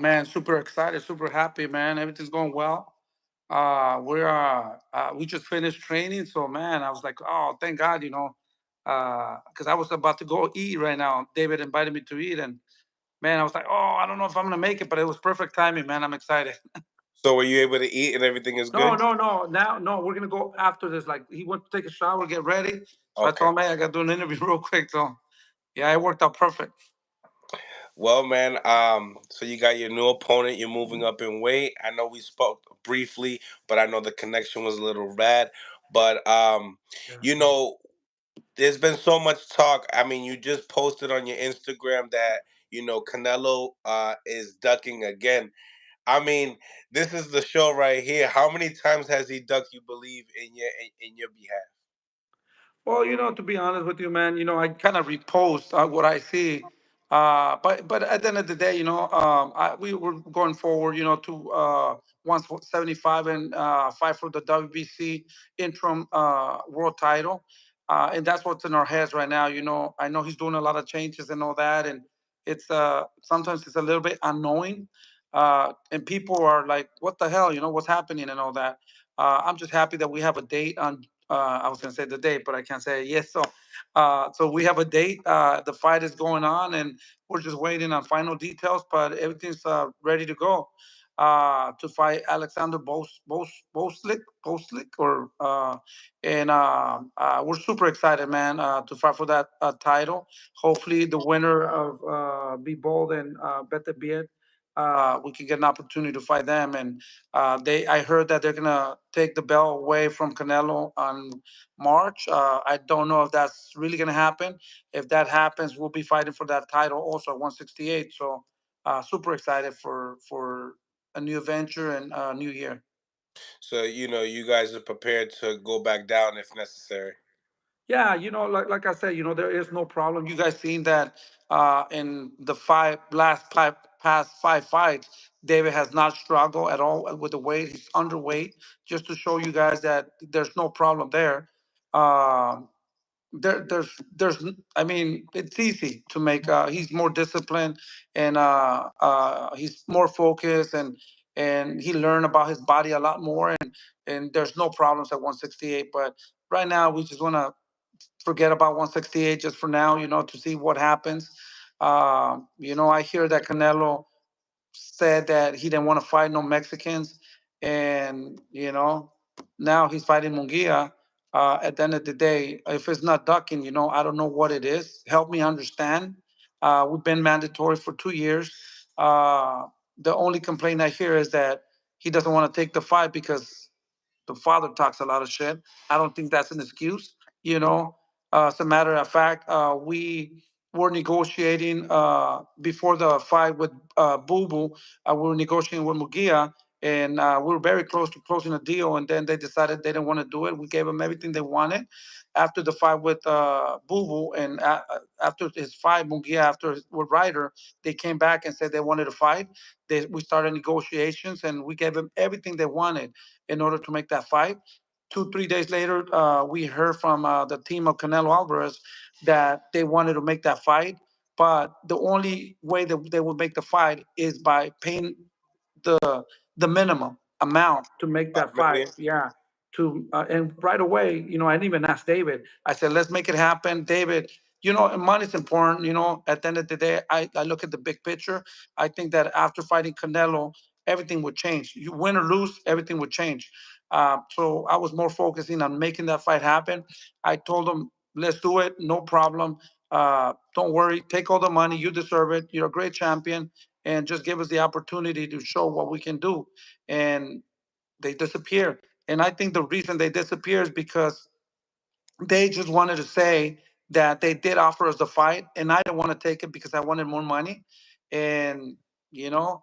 Man, super excited, super happy, man. Everything's going well. We just finished training, so man, I was like, oh, thank God, because I was about to go eat right now. David invited me to eat, and man, I was like, oh, I don't know if I'm gonna make it, but it was perfect timing, man. I'm excited. So were you able to eat and everything is No, good? no, no. Now, no, we're gonna go after this. Like, he went to take a shower, get ready. So I Okay. told him, hey, I gotta do an interview real quick. So yeah, it worked out perfect. Well, man, so you got your new opponent, you're moving up in weight. I know we spoke briefly, but I know the connection was a little bad. But Yeah. you know, there's been so much talk. I mean, you just posted on your Instagram that, Canelo is ducking again. I mean, this is the show right here. How many times has he ducked, you believe, in your behalf? Well, to be honest with you, man, I kind of repost what I see. But at the end of the day, we were going forward, to 175 and fight for the WBC interim world title. And that's what's in our heads right now. I know he's doing a lot of changes and all that, and it's sometimes it's a little bit annoying. And people are like, "What the hell? What's happening?" and all that. I'm just happy that we have a date on I was gonna say the date, but I can't say it yet. So we have a date. The fight is going on, and we're just waiting on final details. But everything's ready to go to fight Alexander Boslik, and we're super excited, man, to fight for that title. Hopefully, the winner of Be Bold and Better Beard, we can get an opportunity to fight them. And I heard that they're gonna take the belt away from Canelo on March. I don't know if that's really gonna happen. If that happens, we'll be fighting for that title also at 168. So super excited for a new adventure and a new year. So, you guys are prepared to go back down if necessary. Yeah, like I said, there is no problem. You guys seen that in the past 5 fights, David has not struggled at all with the weight. He's underweight, just to show you guys that there's no problem there. Um, I mean, it's easy to make. He's more disciplined, and he's more focused, and he learned about his body a lot more, and there's no problems at 168. But right now, we just want to forget about 168 just for now, to see what happens. I hear that Canelo said that he didn't want to fight no Mexicans, and now he's fighting Munguia. At the end of the day, if it's not ducking, I don't know what it is. Help me understand. We've been mandatory for 2 years. The only complaint I hear is that he doesn't want to take the fight because the father talks a lot of shit. I don't think that's an excuse. As a matter of fact, we were negotiating before the fight with Boo Boo. We were negotiating with Mugia, and we were very close to closing a deal. And then they decided they didn't want to do it. We gave them everything they wanted. After the fight with Boo Boo, and after his fight, Mugia, with Ryder, they came back and said they wanted to fight. We started negotiations, and we gave them everything they wanted in order to make that fight. 2, 3 days later, we heard from the team of Canelo Alvarez that they wanted to make that fight, but the only way that they would make the fight is by paying the the minimum amount to make Five that fight. million. Yeah. And right away, I didn't even ask David. I said, let's make it happen, David. And money's important. At the end of the day, I look at the big picture. I think that after fighting Canelo, everything would change. You win or lose, everything would change. So I was more focusing on making that fight happen. I told him, let's do it, no problem. Don't worry, take all the money. You deserve it. You're a great champion, and just give us the opportunity to show what we can do. And they disappear. And I think the reason they disappear is because they just wanted to say that they did offer us the fight, and I didn't want to take it because I wanted more money. And you know,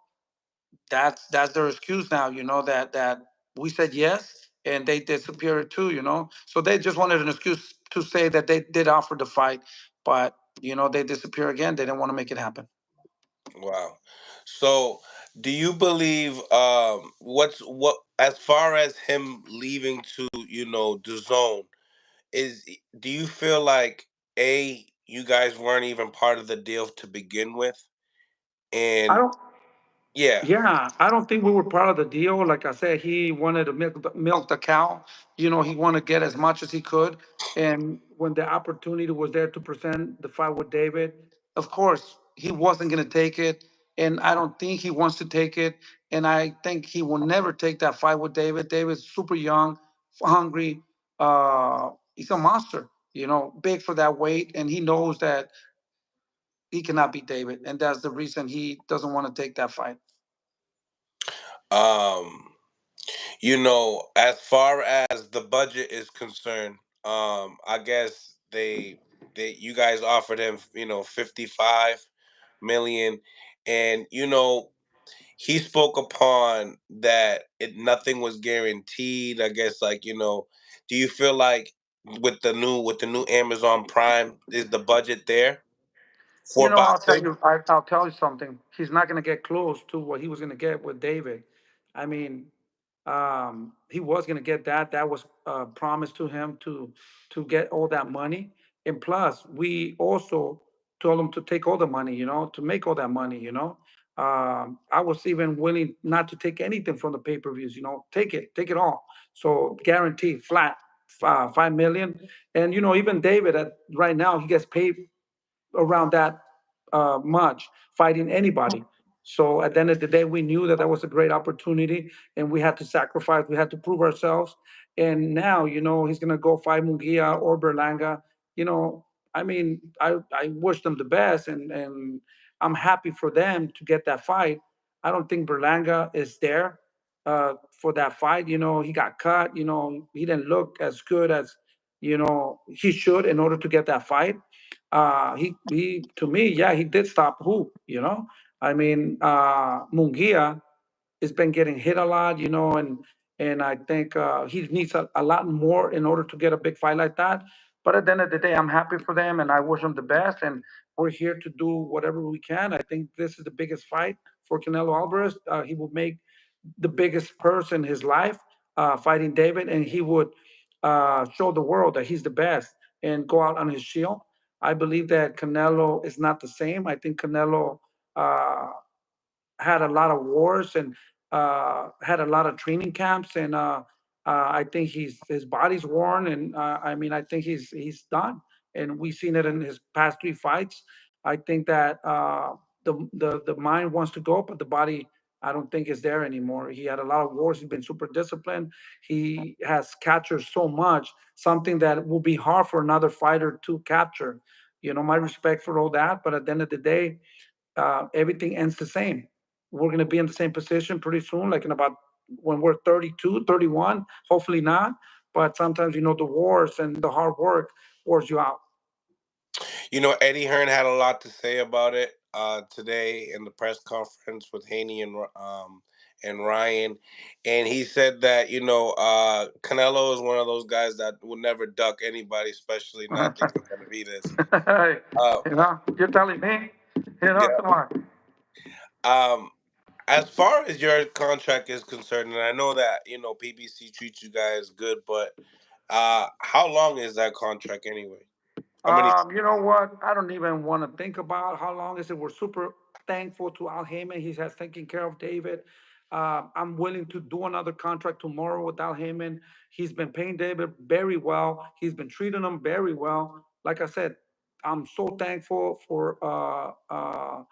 that's their excuse now. That we said yes, and they disappeared too. So they just wanted an excuse to say that they did offer the fight, but they disappear again. They didn't want to make it happen. Wow. So, do you believe what as far as him leaving to, the zone, is do you feel like you guys weren't even part of the deal to begin with? I And don't. Yeah. Yeah, I don't think we were part of the deal. Like I said, he wanted to milk the cow. He wanted to get as much as he could. And when the opportunity was there to present the fight with David, of course, he wasn't going to take it. And I don't think he wants to take it. And I think he will never take that fight with David. David's super young, hungry. He's a monster, big for that weight. And he knows that he cannot beat David. And that's the reason he doesn't want to take that fight. Um, as far as the budget is concerned, I guess they you guys offered him, 55 million, and he spoke upon that nothing was guaranteed. I guess, like, do you feel like with the new Amazon Prime, is the budget there for I'll tell boxing? you, I'll tell you something. He's not going to get close to what he was going to get with David. I mean, he was going to get that. That was promised to him to get all that money. And plus, we also told him to take all the money. To make all that money. I was even willing not to take anything from the pay-per-views. Take it all. So guaranteed, flat, 5 million. And even David, right now, he gets paid around that much fighting anybody. So at the end of the day, we knew that that was a great opportunity, and we had to sacrifice. We had to prove ourselves. And now, he's gonna go fight Munguia or Berlanga. I mean, I wish them the best, and I'm happy for them to get that fight. I don't think Berlanga is there for that fight. He got cut. He didn't look as good as he should in order to get that fight. He to me, yeah, he did stop who. I mean, Munguia has been getting hit a lot, and I think he needs a lot more in order to get a big fight like that. But at the end of the day, I'm happy for them, and I wish them the best. And we're here to do whatever we can. I think this is the biggest fight for Canelo Alvarez. He will make the biggest purse in his life fighting David, and he would show the world that he's the best and go out on his shield. I believe that Canelo is not the same. I think Canelo uh, had a lot of wars and had a lot of training camps, and I think his body's worn, and I mean I think he's done, and we've seen it in his past three fights. I think that the mind wants to go, but the body I don't think is there anymore. He had a lot of wars. He's been super disciplined. He has captured so much, something that will be hard for another fighter to capture. My respect for all that, but at the end of the day, everything ends the same. We're going to be in the same position pretty soon, like in about when we're 32, 31. Hopefully not. But sometimes, the wars and the hard work wears you out. Eddie Hearn had a lot to say about it today in the press conference with Haney and Ryan, and he said that Canelo is one of those guys that will never duck anybody, especially not against Benavidez. Uh, You're telling me, yeah. come on. Um, as far as your contract is concerned, and I know that PBC treats you guys good, but how long is that contract anyway? How many? You know what? I don't even want to think about how long is it. We're super thankful to Al Heyman. He has taken care of David. I'm willing to do another contract tomorrow with Al Heyman. He's been paying David very well. He's been treating him very well. Like I said, I'm so thankful for Al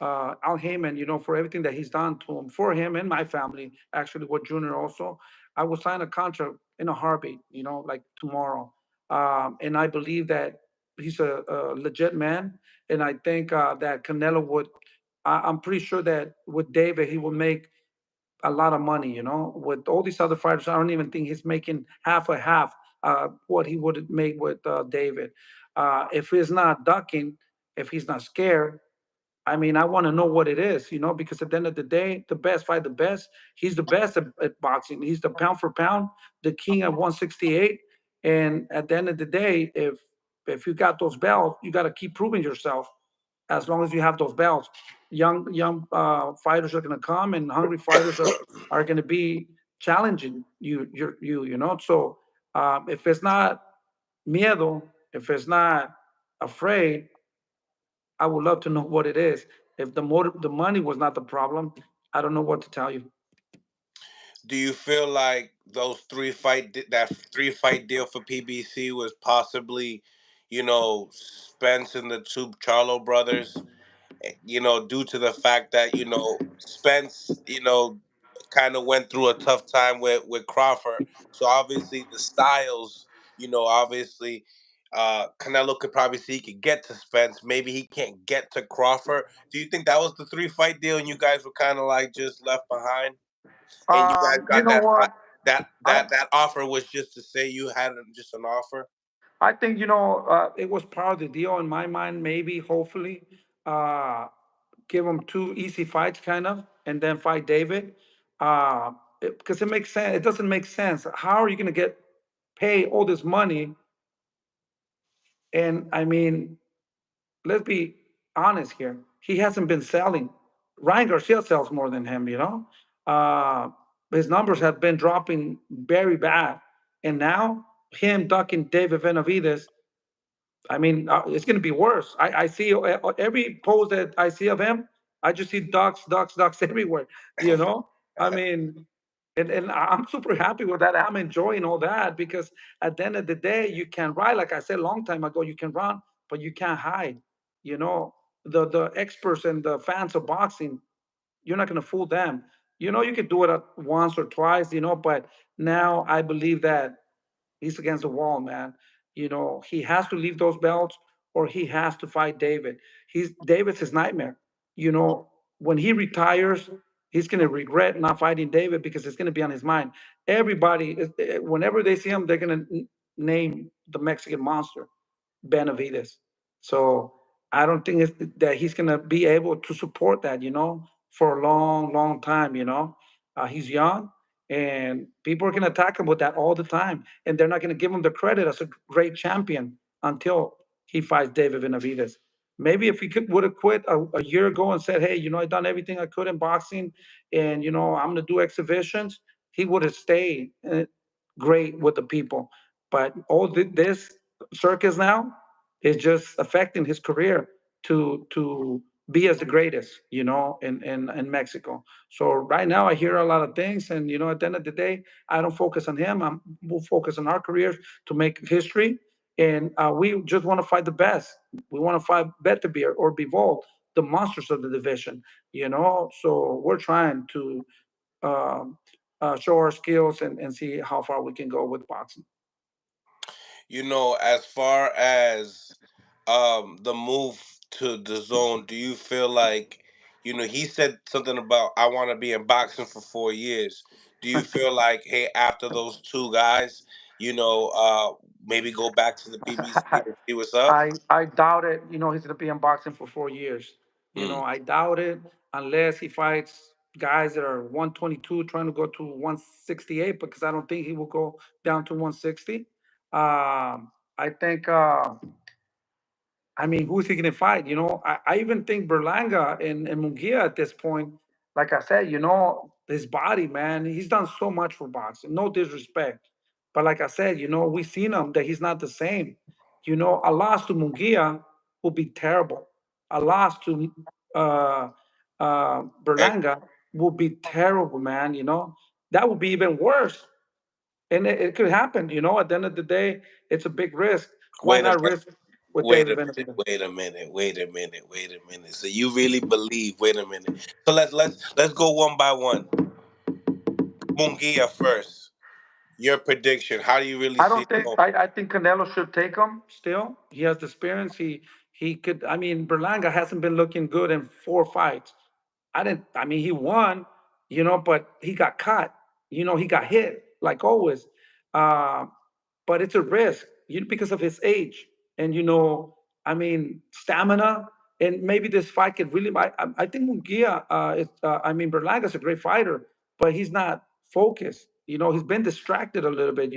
Heyman, for everything that he's done to him, for him and my family, actually, with Junior also. I will sign a contract in a heartbeat, like tomorrow. And I believe that he's a legit man. And I think that Canelo would, I'm pretty sure that with David, he will make a lot of money, With all these other fighters, I don't even think he's making half a half what he would make with David. If he's not ducking, if he's not scared, I mean, I want to know what it is, because at the end of the day, the best fight the best. He's the best at boxing. He's the pound for pound, the king at 168. And at the end of the day, if you got those belts, you got to keep proving yourself. As long as you have those belts, young fighters are going to come, and hungry fighters are going to be challenging you. So if it's not miedo, if it's not afraid, I would love to know what it is. If the money was not the problem, I don't know what to tell you. Do you feel like that 3 fight deal for PBC was possibly, Spence and the two Charlo brothers? Due to the fact that Spence, kind of went through a tough time with Crawford. So obviously the styles, obviously Canelo could probably see he could get to Spence. Maybe he can't get to Crawford. Do you think that was the 3 fight deal, and you guys were kind of like just left behind, and you guys You got know that what? I that offer was just to say you had just an offer? I think it was part of the deal in my mind. Maybe, hopefully, uh, give him two easy fights, kind of, and then fight David. Because it makes sense. It doesn't make sense. How are you going to get pay all this money? And I mean, let's be honest here. He hasn't been selling. Ryan Garcia sells more than him. Uh, his numbers have been dropping very bad, and now him ducking David Benavidez. I mean, it's going to be worse. I see every post that I see of him, I just see ducks, ducks, ducks everywhere. You know, I mean, and I'm super happy with that. I'm enjoying all that because at the end of the day, you can ride. Like I said a long time ago, you can run, but you can't hide. You know, the experts and the fans of boxing, you're not going to fool them. You could do it at once or twice. But now I believe that he's against the wall, man. He has to leave those belts or he has to fight David. David's his nightmare. You know, when he retires, he's gonna regret not fighting David because it's gonna be on his mind. Everybody, whenever they see him, they're gonna name the Mexican monster, Benavides. So I don't think that he's gonna be able to support that, for a long, long time. He's young, and people are going to attack him with that all the time, and they're not going to give him the credit as a great champion until he fights David Benavidez. Maybe if he would have quit a year ago and said, "Hey, I've done everything I could in boxing, and I'm going to do exhibitions," he would have stayed great with the people. But all this circus now is just affecting his career to be as the greatest, in Mexico. So right now I hear a lot of things, and at the end of the day, I don't focus on him. We'll focus on our careers to make history, and we just want to fight the best. We want to fight Beterbiev or Bivol, the monsters of the division. So we're trying to um, show our skills and see how far we can go with boxing. As far as the move to the zone, do you feel like, he said something about I want to be in boxing for 4 years. Do you feel like, hey, after those two guys, maybe go back to the PBC and see what's up? I doubt it. He's gonna be in boxing for 4 years. Mm. I doubt it unless he fights guys that are 122 trying to go to 168, because I don't think he will go down to 160. I think I mean, who's he going to fight? I even think Berlanga and Munguia at this point, like I said, his body, man, he's done so much for boxing. No disrespect. But like I said, we've seen him that he's not the same. A loss to Munguia would be terrible. A loss to uh, And Berlanga would be terrible, man. That would be even worse. And it could happen, at the end of the day, it's a big risk. Why wait a not minute, risk with wait David a minute, Benavidez? wait a minute, wait a minute, wait a minute. So you really believe? Wait a minute. So let's go one by one. Mungia first. Your prediction. How do you really I see don't it think going? I think Canelo should take him still. He has the experience. He could. I mean, Berlanga hasn't been looking good in 4 fights. I mean, he won, but he got caught. He got hit like always. Uh, but it's a risk, because of his age and I mean, stamina. And maybe this fight could really. I think Munguia. I mean, Berlanga's a great fighter, but he's not focused. He's been distracted a little bit.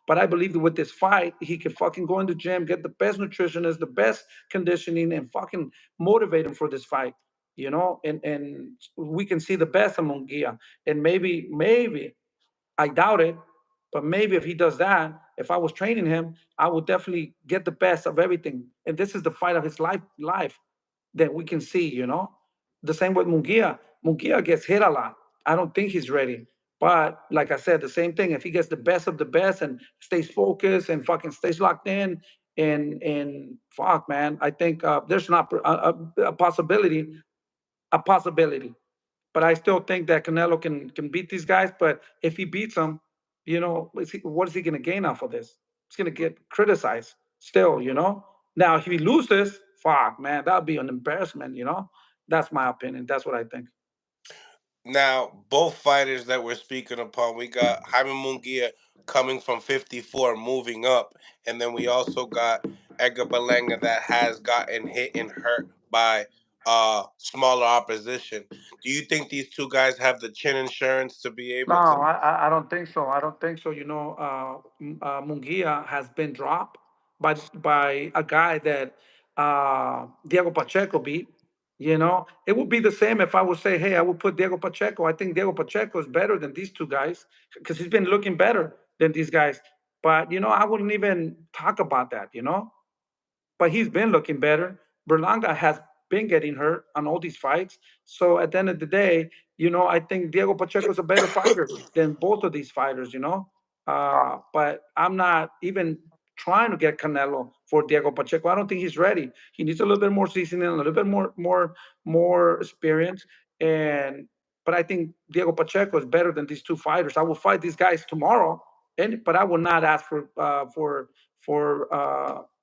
But I believe that with this fight, he can fucking go in the gym, get the best nutritionist, the best conditioning, and fucking motivate him for this fight. And we can see the best of Munguia. And maybe I doubt it, but maybe if he does that, if I was training him, I would definitely get the best of everything. And this is the fight of his life that we can see. The same with Munguia. Munguia gets hit a lot. I don't think he's ready. But like I said, the same thing. If he gets the best of the best and stays focused and fucking stays locked in, and fuck, man, I think there's not a possibility, a possibility. But I still think that Canelo can beat these guys. But if he beats them, what is he going to gain off of this? He's going to get criticized still. Now, if he loses, fuck, man, that would be an embarrassment. That's my opinion. That's what I think. Now, both fighters that we're speaking upon, we got Jaime Munguia coming from 54, moving up, and then we also got Edgar Berlanga that has gotten hit and hurt by smaller opposition. Do you think these two guys have the chin insurance to be No, able to? I don't think so. I don't think so. Munguia has been dropped by a guy that Diego Pacheco beat. It would be the same if I would say, hey, I would put Diego Pacheco. I think Diego Pacheco is better than these two guys because he's been looking better than these guys. But I wouldn't even talk about that. But he's been looking better. Berlanga has been getting hurt on all these fights. So at the end of the day, I think Diego Pacheco is a better fighter than both of these fighters. But I'm not even trying to get Canelo for Diego Pacheco. I don't think he's ready. He needs a little bit more seasoning, a little bit more experience. But I think Diego Pacheco is better than these two fighters. I will fight these guys tomorrow, but I will not ask for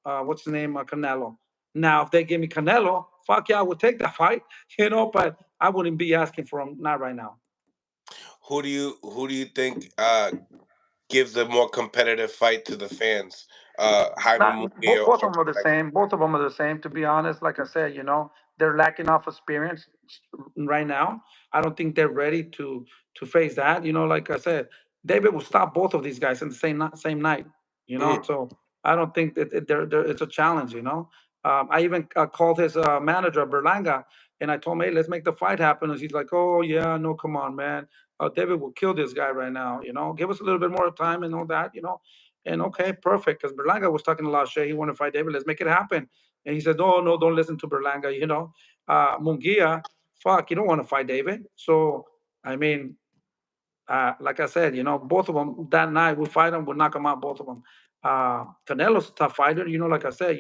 what's the name, Canelo. Now, if they give me Canelo, fuck yeah, I would take that fight, but I wouldn't be asking for him, not right now. Who do you think gives a more competitive fight to the fans? Jaime Not Munguia both or of them are the Berlanga? same. Both of them are the same. To be honest, like I said, they're lacking off experience right now. I don't think they're ready to face that. Like I said, David will stop both of these guys in the same night. Mm. So I don't think that it's a challenge. I even called his manager Berlanga, and I told him, hey, let's make the fight happen. And he's like, oh yeah, no, come on, man. David will kill this guy right now. Give us a little bit more time and all that. And okay, perfect. Because Berlanga was talking a lot of shit. He wanted to fight David. Let's make it happen. And he said, no, no, don't listen to Berlanga. Munguia, fuck, you don't want to fight David. So, I mean, like I said, both of them that night we fight them, we'll knock them out, both of them. Canelo's a tough fighter, like I said,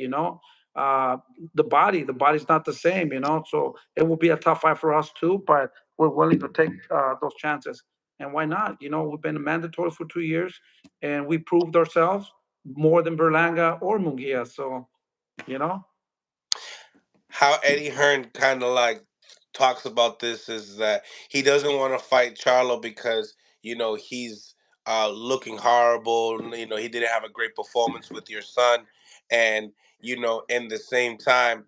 uh, the body's not the same, so it will be a tough fight for us too, but we're willing to take those chances. And why not? We've been mandatory for 2 years and we proved ourselves more than Berlanga or Munguia. So, you know, How Eddie Hearn kind of like talks about this is that he doesn't want to fight Charlo because he's looking horrible. He didn't have a great performance with your son, and in the same time,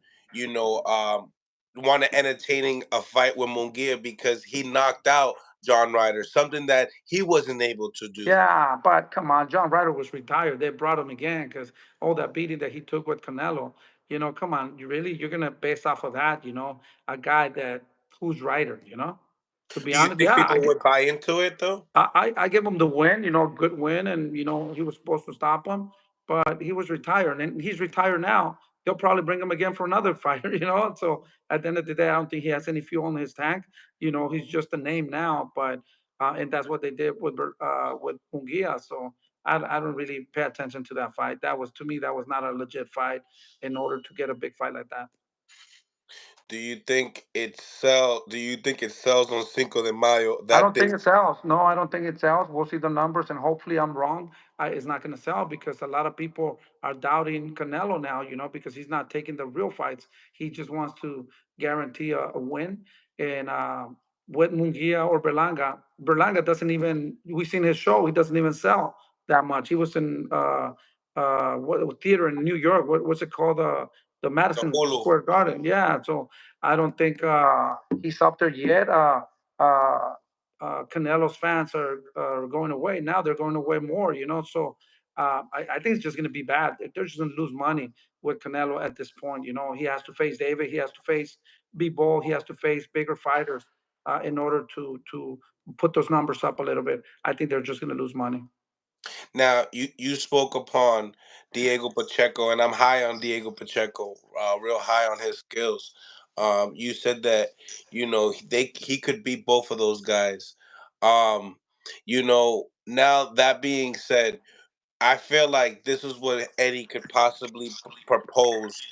want to entertaining a fight with Munguia because he knocked out John Ryder, something that he wasn't able to do. yeah, but come on, John Ryder was retired. They brought him again because all that beating that he took with Canelo. Come on, you're gonna base off of that. A guy that who's Ryder. To be Do you honest, think yeah, people would buy into it though? I give him the win. Good win, and he was supposed to stop him, but he was retired, and he's retired now. They'll probably bring him again for another fighter. So at the end of the day, I don't think he has any fuel in his tank. He's just a name now, but and that's what they did with Munguia. So I don't really pay attention to that fight. That was to me that was not a legit fight in order to get a big fight like that. Do you think it sells on Cinco de Mayo I that don't day? think it sells. No, I don't think it sells. We'll see the numbers, and hopefully I'm wrong. It's not going to sell because a lot of people are doubting Canelo now, because he's not taking the real fights. He just wants to guarantee a win. And with Munguia or Berlanga doesn't even, we've seen his show, he doesn't even sell that much. He was in what theater in New York? What's it called? The The Madison Hulu. Square Garden. Yeah. So I don't think he's up there yet. Uh, Canelo's fans are going away. Now they're going away more. So I think it's just going to be bad. They're just going to lose money with Canelo at this point. He has to face David. He has to face B-Ball. He has to face bigger fighters in order to put those numbers up a little bit. I think they're just going to lose money. Now you spoke upon Diego Pacheco, and I'm high on Diego Pacheco, real high on his skills. You said that he could beat both of those guys. Um, now that being said, I feel like this is what Eddie could possibly propose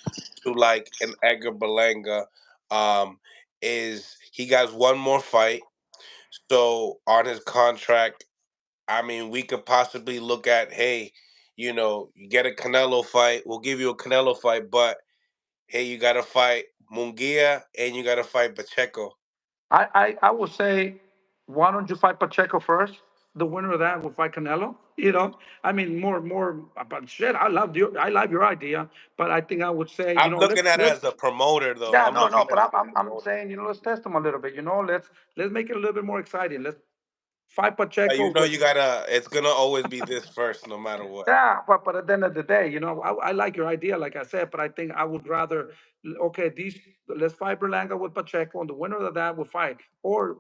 to like an Edgar Berlanga. Um, is he got one more fight? So on his contract, I mean, we could possibly look at, hey, you get a Canelo fight, we'll give you a Canelo fight, but hey, you got to fight Munguia and you got to fight Pacheco. I would say, why don't you fight Pacheco first? The winner of that will fight Canelo. I mean, more. But shit, I love your idea. But I think I would say, I'm looking at it let's. as a promoter, though. Yeah, I'm no, looking no. at But it as a I'm promoter. saying, let's test them a little bit. Let's make it a little bit more exciting. Let's fight Pacheco You know, with. you gotta. It's gonna always be this first, no matter what. Yeah, but at the end of the day, I like your idea, like I said, but I think I would rather, okay, let's fight Berlanga with Pacheco, and the winner of that will fight, or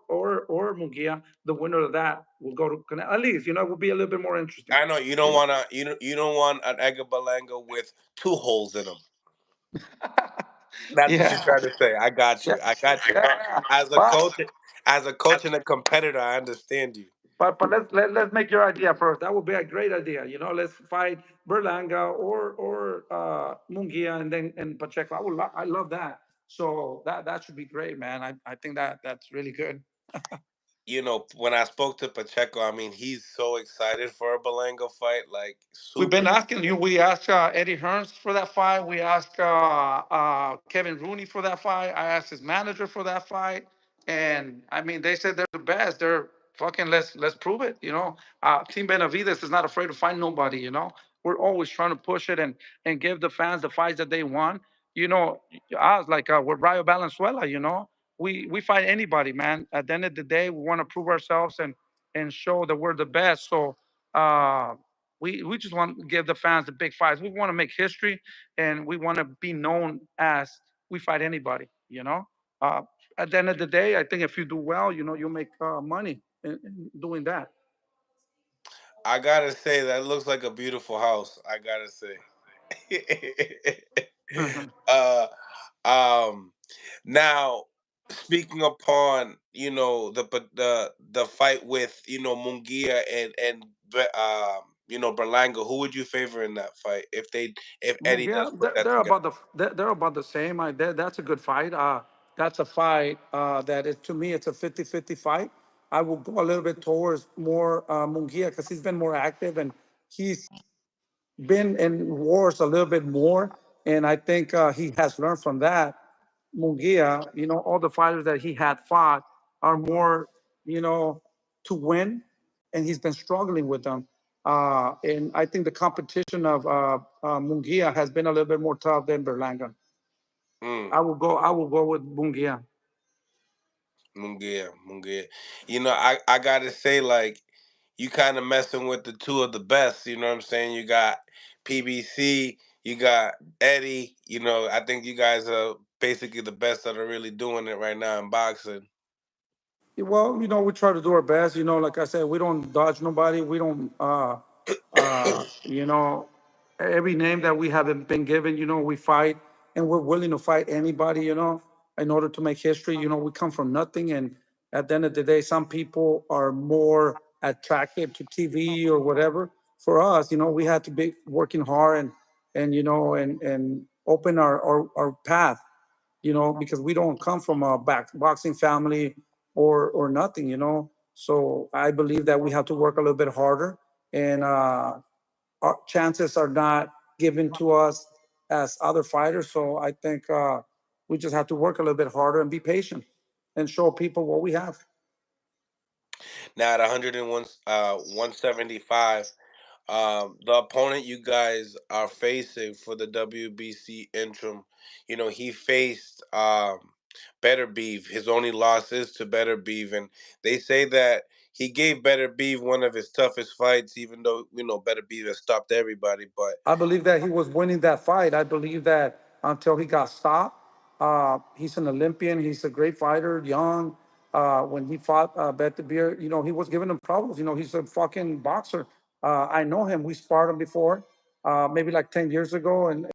Munguia, the winner of that will go to Canelo. At least, it will be a little bit more interesting. I know you don't wanna. You don't want an Edgar Berlanga with two holes in him. That's what you're Yeah, trying to say. I got yeah, you. I got you. yeah. As a But coach, as a coach and a competitor, I understand you. but let's make your idea first. That would be a great idea. Let's fight Berlanga or Munguia and Pacheco. I love that. So that should be great, man. I think that's really good. When I spoke to Pacheco, I mean, he's so excited for a Berlanga fight, like We've super. been asking you. We asked Eddie Hearn for that fight. We asked Kevin Rooney for that fight. I asked his manager for that fight, and I mean, they said they're the best. They're fucking. Let's prove it. Team Benavidez is not afraid to fight nobody. We're always trying to push it and give the fans the fights that they want. You know, us like we're Rayo Valenzuela. We fight anybody, man. At the end of the day, we want to prove ourselves and show that we're the best. So. Uh, we just want to give the fans the big fights. We want to make history, and we want to be known as we fight anybody. Uh, at the end of the day, I think if you do well, you'll make money in doing that. I gotta say that looks like a beautiful house. I gotta say. uh, um, now speaking upon the fight with Munguia and Berlanga, who would you favor in that fight if Eddie does Yeah, put that together? they're about the same. That's a good fight. That's a fight that is, to me, it's a 50-50 fight. I will go a little bit towards more Munguia because he's been more active and he's been in wars a little bit more, and I think he has learned from that. Munguia, all the fighters that he had fought are more, to win, and he's been struggling with them. And I think the competition of Munguia has been a little bit more tough than Berlanga. Mm. I will go with Munguia. Munguia, Munguia. I gotta say, like, you kind of messing with the two of the best. You know what I'm saying? You got PBC, you got Eddie. I think you guys are basically the best that are really doing it right now in boxing. Well, we try to do our best. Like I said, we don't dodge nobody. We don't, uh, you know, every name that we haven't been given, we fight and we're willing to fight anybody, in order to make history. We come from nothing. And at the end of the day, some people are more attracted to TV or whatever. For us, we had to be working hard and open our path, because we don't come from a boxing family or nothing, So I believe that we have to work a little bit harder, and our chances are not given to us as other fighters. So I think we just have to work a little bit harder and be patient and show people what we have. Now at 101, 175, the opponent you guys are facing for the WBC interim, he faced Better Beef. His only loss is to Better Beef, and they say that he gave Better Beef one of his toughest fights, even though Better Beef has stopped everybody. But I believe that he was winning that fight. I believe that until he got stopped. He's an Olympian. He's a great fighter, young. When he fought Bet Beer, he was giving him problems. He's a fucking boxer. I know him. We sparred him before, maybe like 10 years ago. And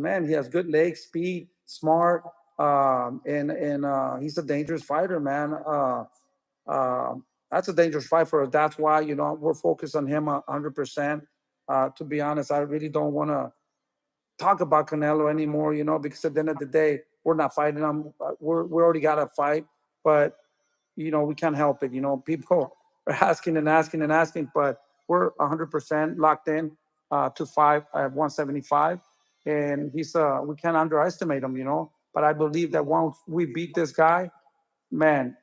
man, he has good legs, speed, smart. And he's a dangerous fighter, man. Uh, that's a dangerous fight for us. That's why we're focused on him 100%. To be honest, I really don't want to talk about Canelo anymore, because at the end of the day, we're not fighting him. We already got a fight, but we can't help it. People are asking and asking and asking, but we're 100% locked in to fight at 175, and we can't underestimate him. But I believe that once we beat this guy, man,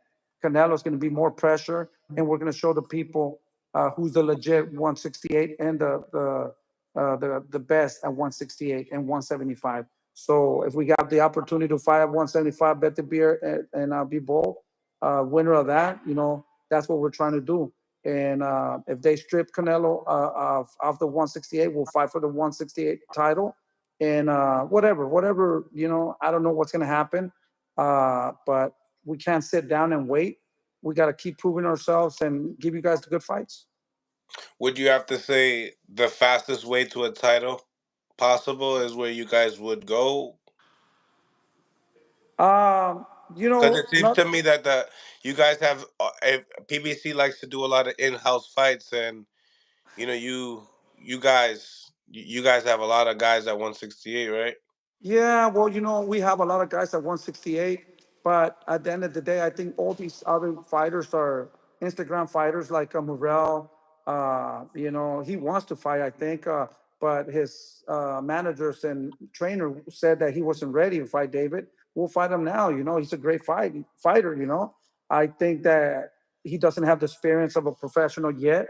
Canelo's going to be more pressure, and we're going to show the people who's the legit 168 and the best at 168 and 175. So if we got the opportunity to fight at 175, bet the beer and be bold, winner of that, that's what we're trying to do. And if they strip Canelo off the 168, we'll fight for the 168 title. And whatever, I don't know what's going to happen, but we can't sit down and wait. We got to keep proving ourselves and give you guys the good fights. Would you have to say the fastest way to a title possible is where you guys would go? Um, Because it seems not to me that the you guys have PBC likes to do a lot of in-house fights, and you guys have a lot of guys at 168, right? Yeah, well, we have a lot of guys at 168, but at the end of the day, I think all these other fighters are Instagram fighters like Morel. He wants to fight, I think, but his managers and trainer said that he wasn't ready to fight David. We'll fight him now. He's a great fighter. I think that he doesn't have the experience of a professional yet.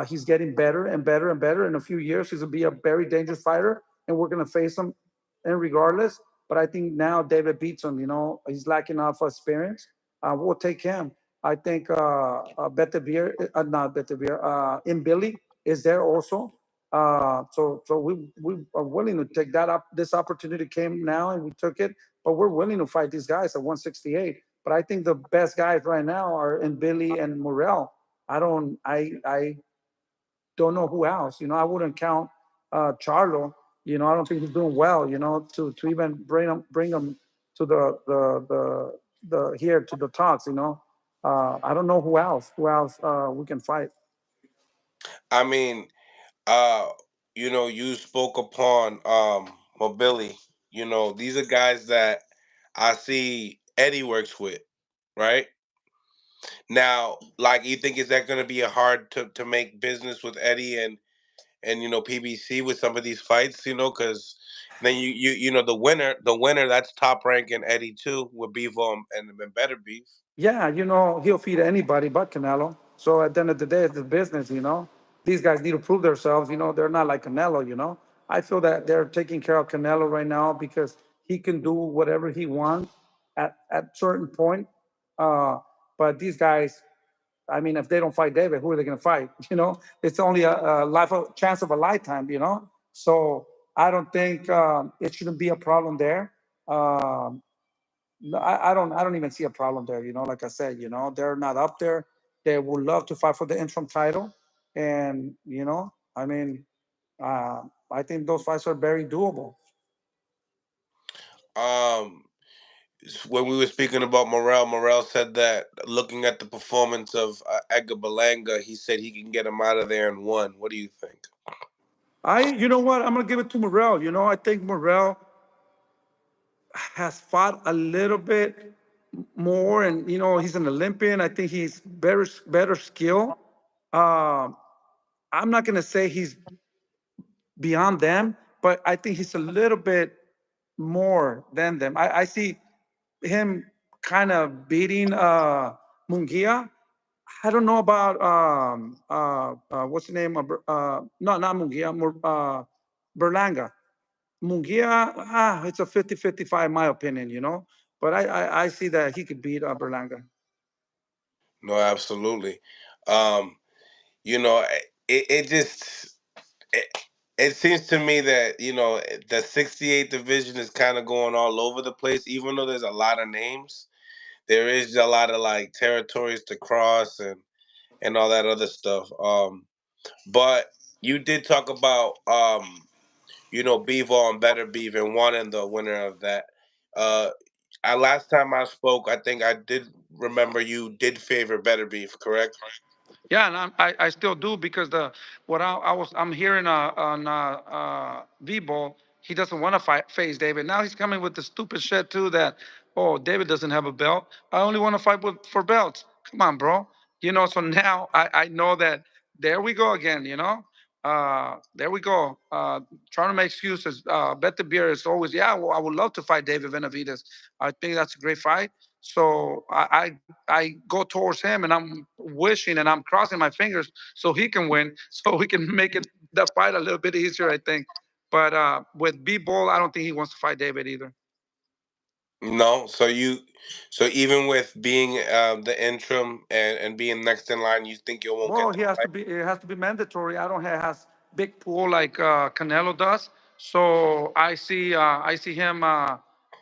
He's getting better and better and better. In a few years, he's gonna be a very dangerous fighter, and we're gonna face him and regardless. But I think now David beats him. He's lacking off experience. We'll take him. I think Beterbiev, not Beterbiev, in Billy is there also. So we are willing to take that up. This opportunity came now, and we took it. But we're willing to fight these guys at 168. But I think the best guys right now are in Billy and Morel. I don't know who else. I wouldn't count Charlo. I don't think he's doing well. To even bring him to the here to the talks. I don't know who else we can fight. I mean, uh, you spoke upon mobility. These are guys that I see Eddie works with, right? Now, like, you think is that going to be a hard to make business with Eddie and PBC with some of these fights? Because then the winner that's top ranking Eddie too with Bevo and better beef. Yeah, he'll feed anybody but Canelo. So at the end of the day, it's the business. These guys need to prove themselves. They're not like Canelo. I feel that they're taking care of Canelo right now because he can do whatever he wants at certain point. Uh, but these guys, I mean, if they don't fight David, who are they going to fight? It's only a chance of a lifetime. So I don't think it shouldn't be a problem there. No, I don't even see a problem there. Like I said, they're not up there. They would love to fight for the interim title, and I mean, I think those fights are very doable. Um, when we were speaking about Morel said that looking at the performance of Edgar Berlanga, he said he can get him out of there in one. What do you think? You know what? I'm gonna give it to Morel. I think Morel has fought a little bit more, and he's an Olympian. I think he's better skill. Um, I'm not gonna say he's beyond them, but I think he's a little bit more than them. I see him kind of beating Munguia. I don't know about what's the name of no, not Munguia, Berlanga. Munguia, it's a 50-55 in my opinion. But I see that he could beat Berlanga. No, absolutely. Um, it just it, it seems to me that the 68 division is kind of going all over the place. Even though there's a lot of names, there is a lot of like territories to cross and all that other stuff. But you did talk about Bevo and Better Beef and wanting the winner of that. Uh, Last time I spoke, I think I did remember you did favor Better Beef, correct? Yeah, and I still do because I'm hearing on V-Ball, he doesn't want to face David. Now he's coming with the stupid shit too that, oh, David doesn't have a belt. I only want to fight for belts. Come on, bro. So now I know that there we go again. There we go. Trying to make excuses. Bet the beer is always, yeah. Well, I would love to fight David Benavidez. I think that's a great fight. So I go towards him and I'm wishing and I'm crossing my fingers so he can win, so we can make it the fight a little bit easier, I think. But with B Ball, I don't think he wants to fight David either. No, so even with being the interim and being next in line, you think you won't Well, get the he has to fight? be. It has to be mandatory. I don't have has big pool like Canelo does. So I see him. Uh,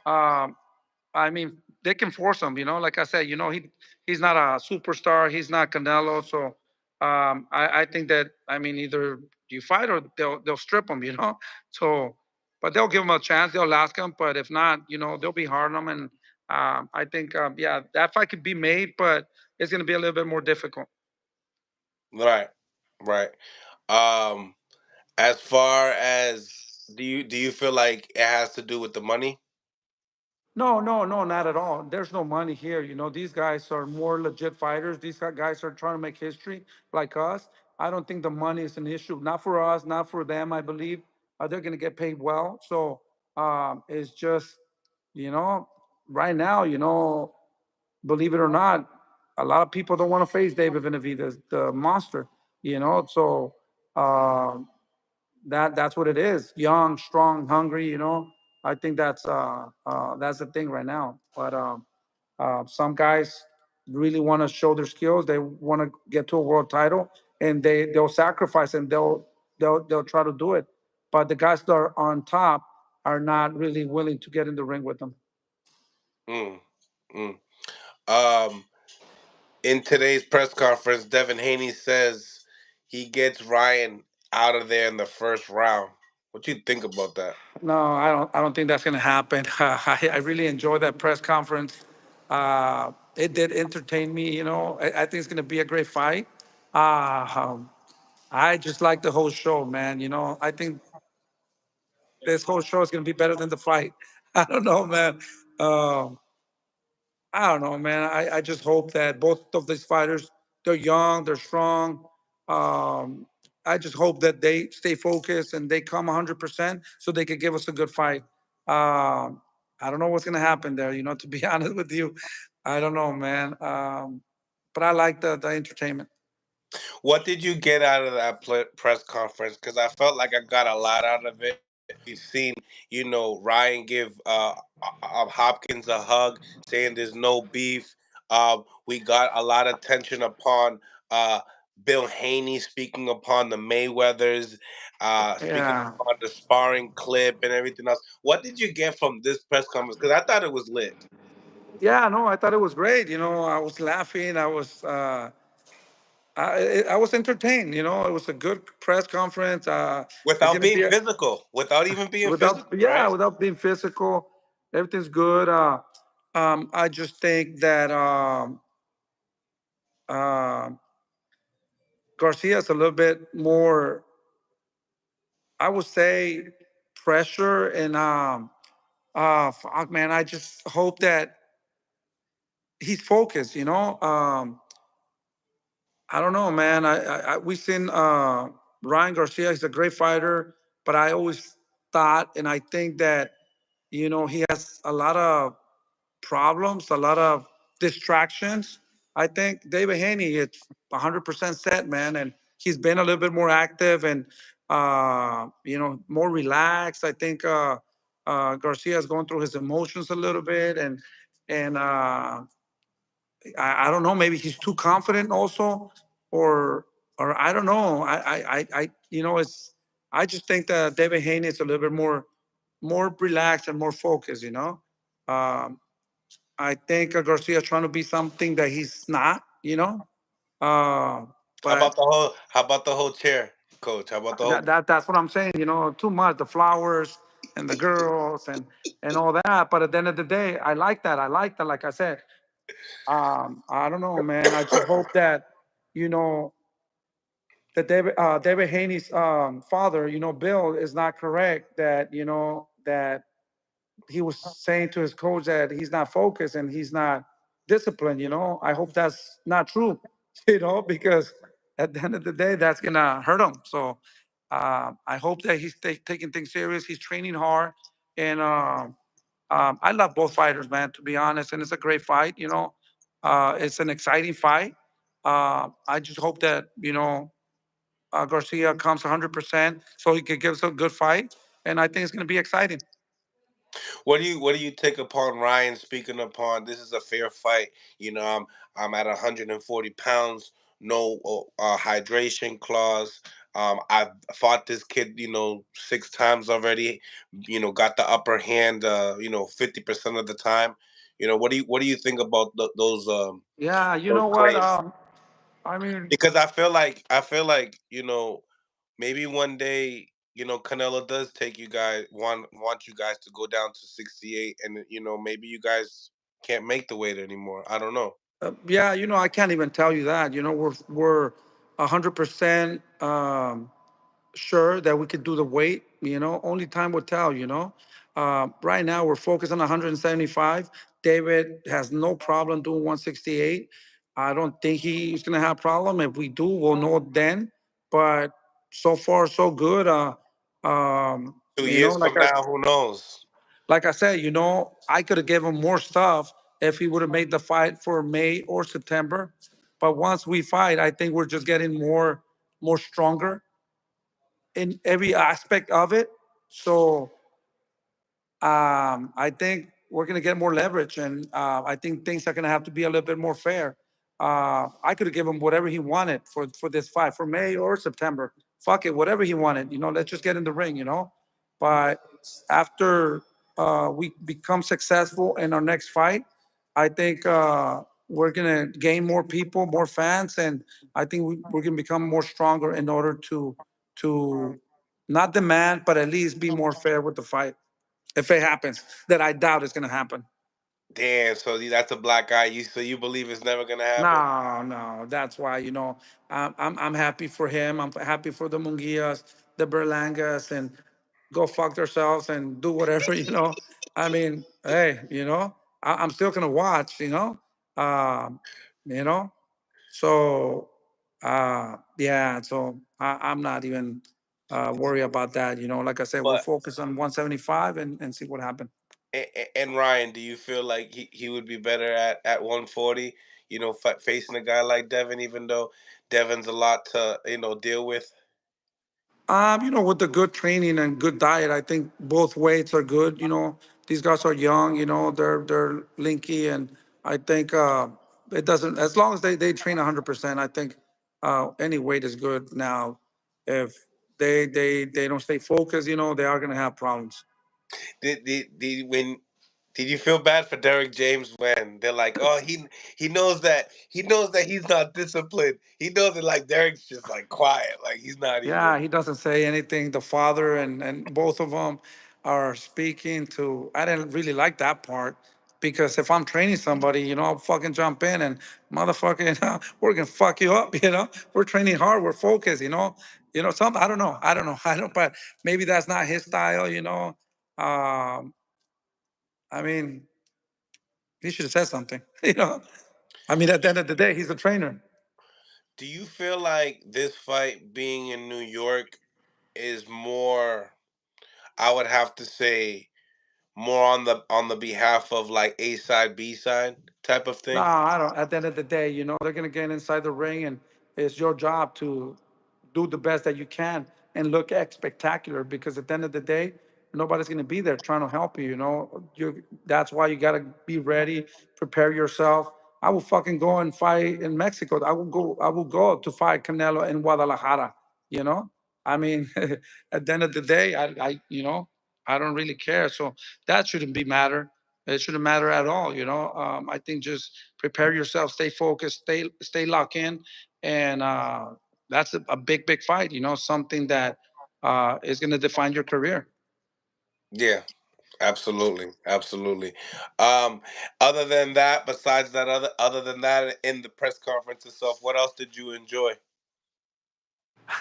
I mean, they can force him. Like I said, he's not a superstar. He's not Canelo. So I think that either you fight or they'll strip him. So, but they'll give him a chance. They'll ask him. But if not, they'll be hard on him. And I think yeah, that fight could be made, but it's going to be a little bit more difficult. Right, right. Um, as far as do you feel like it has to do with the money? No, no, no, not at all. There's no money here. These guys are more legit fighters. These guys are trying to make history like us. I don't think the money is an issue. Not for us, not for them, I believe. They're going to get paid well. So it's just, you know, right now, believe it or not, a lot of people don't want to face David Benavidez, the monster, So um that's what it is. Young, strong, hungry. I think that's the thing right now. But some guys really want to show their skills. They want to get to a world title, and they'll sacrifice and they'll try to do it. But the guys that are on top are not really willing to get in the ring with them. Mm, mm. Um, in today's press conference, Devin Haney says he gets Ryan out of there in the first round. What you think about that? No, I don't think that's going to happen. I really enjoyed that press conference. It did entertain me. I think it's going to be a great fight. Um, I just like the whole show, man. I think this whole show is going to be better than the fight. I don't know, man. Um, I don't know, man. I just hope that both of these fighters, they're young, they're strong. Um, I just hope that they stay focused and they come 100% so they could give us a good fight. I don't know what's going to happen there, to be honest with you. I don't know, man. But I like the entertainment. What did you get out of that press conference? Because I felt like I got a lot out of it. We've seen, Ryan give Hopkins a hug, saying there's no beef. We got a lot of tension upon uh, Bill Haney speaking upon the Mayweathers, speaking Yeah. upon the sparring clip and everything else. What did you get from this press conference? Because I thought it was lit. Yeah, no, I thought it was great. I was laughing. I was entertained. It was a good press conference. It's Without gonna being be physical, without even being without, physical, yeah, right? without being physical. Everything's good. I just think that uh, Garcia is a little bit more. I would say pressure and fuck, man. I just hope that he's focused. I don't know, man. We seen Ryan Garcia. He's a great fighter, but I always thought, and I think that he has a lot of problems, a lot of distractions. I think David Haney, it's 100% set, man, and he's been a little bit more active and more relaxed. I think Garcia is going through his emotions a little bit, and I don't know. Maybe he's too confident also, or I don't know. It's. I just think that David Haney is a little bit more relaxed and more focused. Um, I think Garcia is trying to be something that he's not. Uh, but How about the whole chair, coach? How about the whole that's what I'm saying. Too much the flowers. and the girls and all that. But at the end of the day, I like that. I like that. Like I said, I don't know, man. I just hope that you know that David Haney's father, Bill, is not correct. That that he was saying to his coach that he's not focused and he's not disciplined. I hope that's not true. Because at the end of the day, that's gonna hurt him. So I hope that he's taking things serious. He's training hard, and I love both fighters, man. To be honest, and it's a great fight. It's an exciting fight. I just hope that Garcia comes 100% so he could give us a good fight, and I think it's going to be exciting. What do you take upon Ryan speaking upon this is a fair fight? I'm at 140 pounds, no hydration clause. I've fought this kid, 6 times already. Got the upper hand. 50% of the time. What do you think about those Yeah, you those know what? claims? I mean, Because I feel like maybe one day Canelo does take you guys want you guys to go down to 68, and maybe you guys can't make the weight anymore. I don't know. yeah, I can't even tell you that. We're 100% sure that we could do the weight. Only time will tell. Right now we're focused on 175. David has no problem doing 168. I don't think he's gonna have problem. If we do, we'll know then. But so far so good. Two years from now, who knows? Like I said, I could have given him more stuff if he would have made the fight for May or September. But once we fight, I think we're just getting more stronger in every aspect of it. So I think we're going to get more leverage, and I think things are going to have to be a little bit more fair. I could have given him whatever he wanted for this fight for May or September. Fuck it, whatever he wanted. Let's just get in the ring. But after we become successful in our next fight, I think we're gonna gain more people, more fans, and I think we're gonna become more stronger in order to not demand, but at least be more fair with the fight if it happens. That I doubt is gonna happen. Damn. So that's a black eye. You believe it's never gonna happen? No, no, that's why I'm happy for him. I'm happy for the Munguias, the Berlangas, and go fuck themselves and do whatever. I mean, hey, I'm still gonna watch. You know. So, yeah. So I'm not even worried about that. Like I said, we'll But focus on 175 and see what happens. and Ryan, do you feel like he would be better at 140? Facing a guy like Devin, even though Devin's a lot to deal with. With the good training and good diet, I think both weights are good. These guys are young. They're linky, and I think it doesn't. As long as they train 100%, I think any weight is good. Now, if they don't stay focused, they are gonna have problems. Did you feel bad for Derek James when they're like, oh, he knows that he's not disciplined. He knows that like Derek's just like quiet, like he's not even. Yeah, he doesn't say anything. The father and both of them are speaking to. I didn't really like that part because if I'm training somebody, I'll fucking jump in and motherfucking, we're gonna fuck you up. We're training hard. We're focused. Some I don't know. I don't know. I don't. But maybe that's not his style. I mean, he should have said something. I mean, at the end of the day, he's a trainer. Do you feel like this fight being in New York is more? I would have to say more on the behalf of like A side, B side type of No, thing. I don't. At the end of the day, they're gonna get inside the ring, and it's your job to do the best that you can and look spectacular. Because at the end of the day, nobody's gonna be there trying to help you. That's why you gotta be ready, prepare yourself. I will fucking go and fight in Mexico. I will go. I will go to fight Canelo in Guadalajara. You know. I mean, at the end of the day, I don't really care. So that shouldn't be matter. It shouldn't matter at all. I think just prepare yourself, stay focused, stay locked in, and that's a big fight. Something that is going to define your career. Yeah, absolutely, absolutely. Um, Other than that, besides that, other than that, in the press conference itself, what else did you enjoy?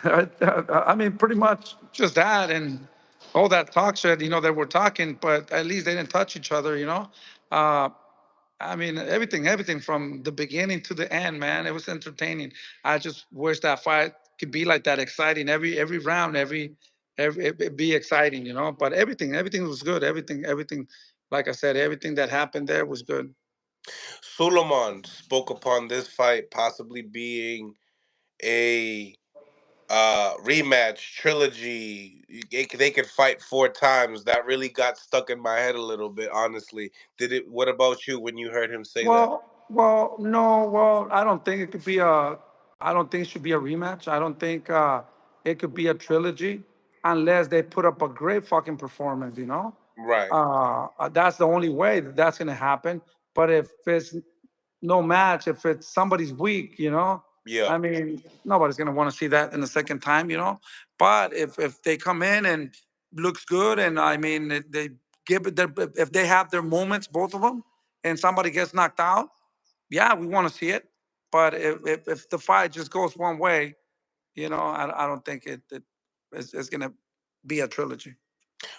I mean, pretty much just that and all that talk shit, that we're talking, but at least they didn't touch each other. Uh, I mean, everything from the beginning to the end, man. It was entertaining. I just wish that fight could be like that, exciting. Every round, every it be exciting. But everything was good. Everything, like I said, everything that happened there was good. Suleiman spoke upon this fight possibly being a rematch trilogy. They could fight four times. That really got stuck in my head a little bit, honestly. Did it? What about you when you heard him say that? Well, no, I don't think it could be a. I don't think it should be a rematch. I don't think it could be a trilogy unless they put up a great fucking performance. Right. That's the only way that's gonna happen. But if it's no match, if it's somebody's weak. Yeah. I mean, nobody's gonna want to see that in the second time. But if they come in and looks good, and I mean they give it their, if they have their moments, both of them, and somebody gets knocked out, yeah, we want to see it. But if the fight just goes one way, I don't think it's gonna be a trilogy.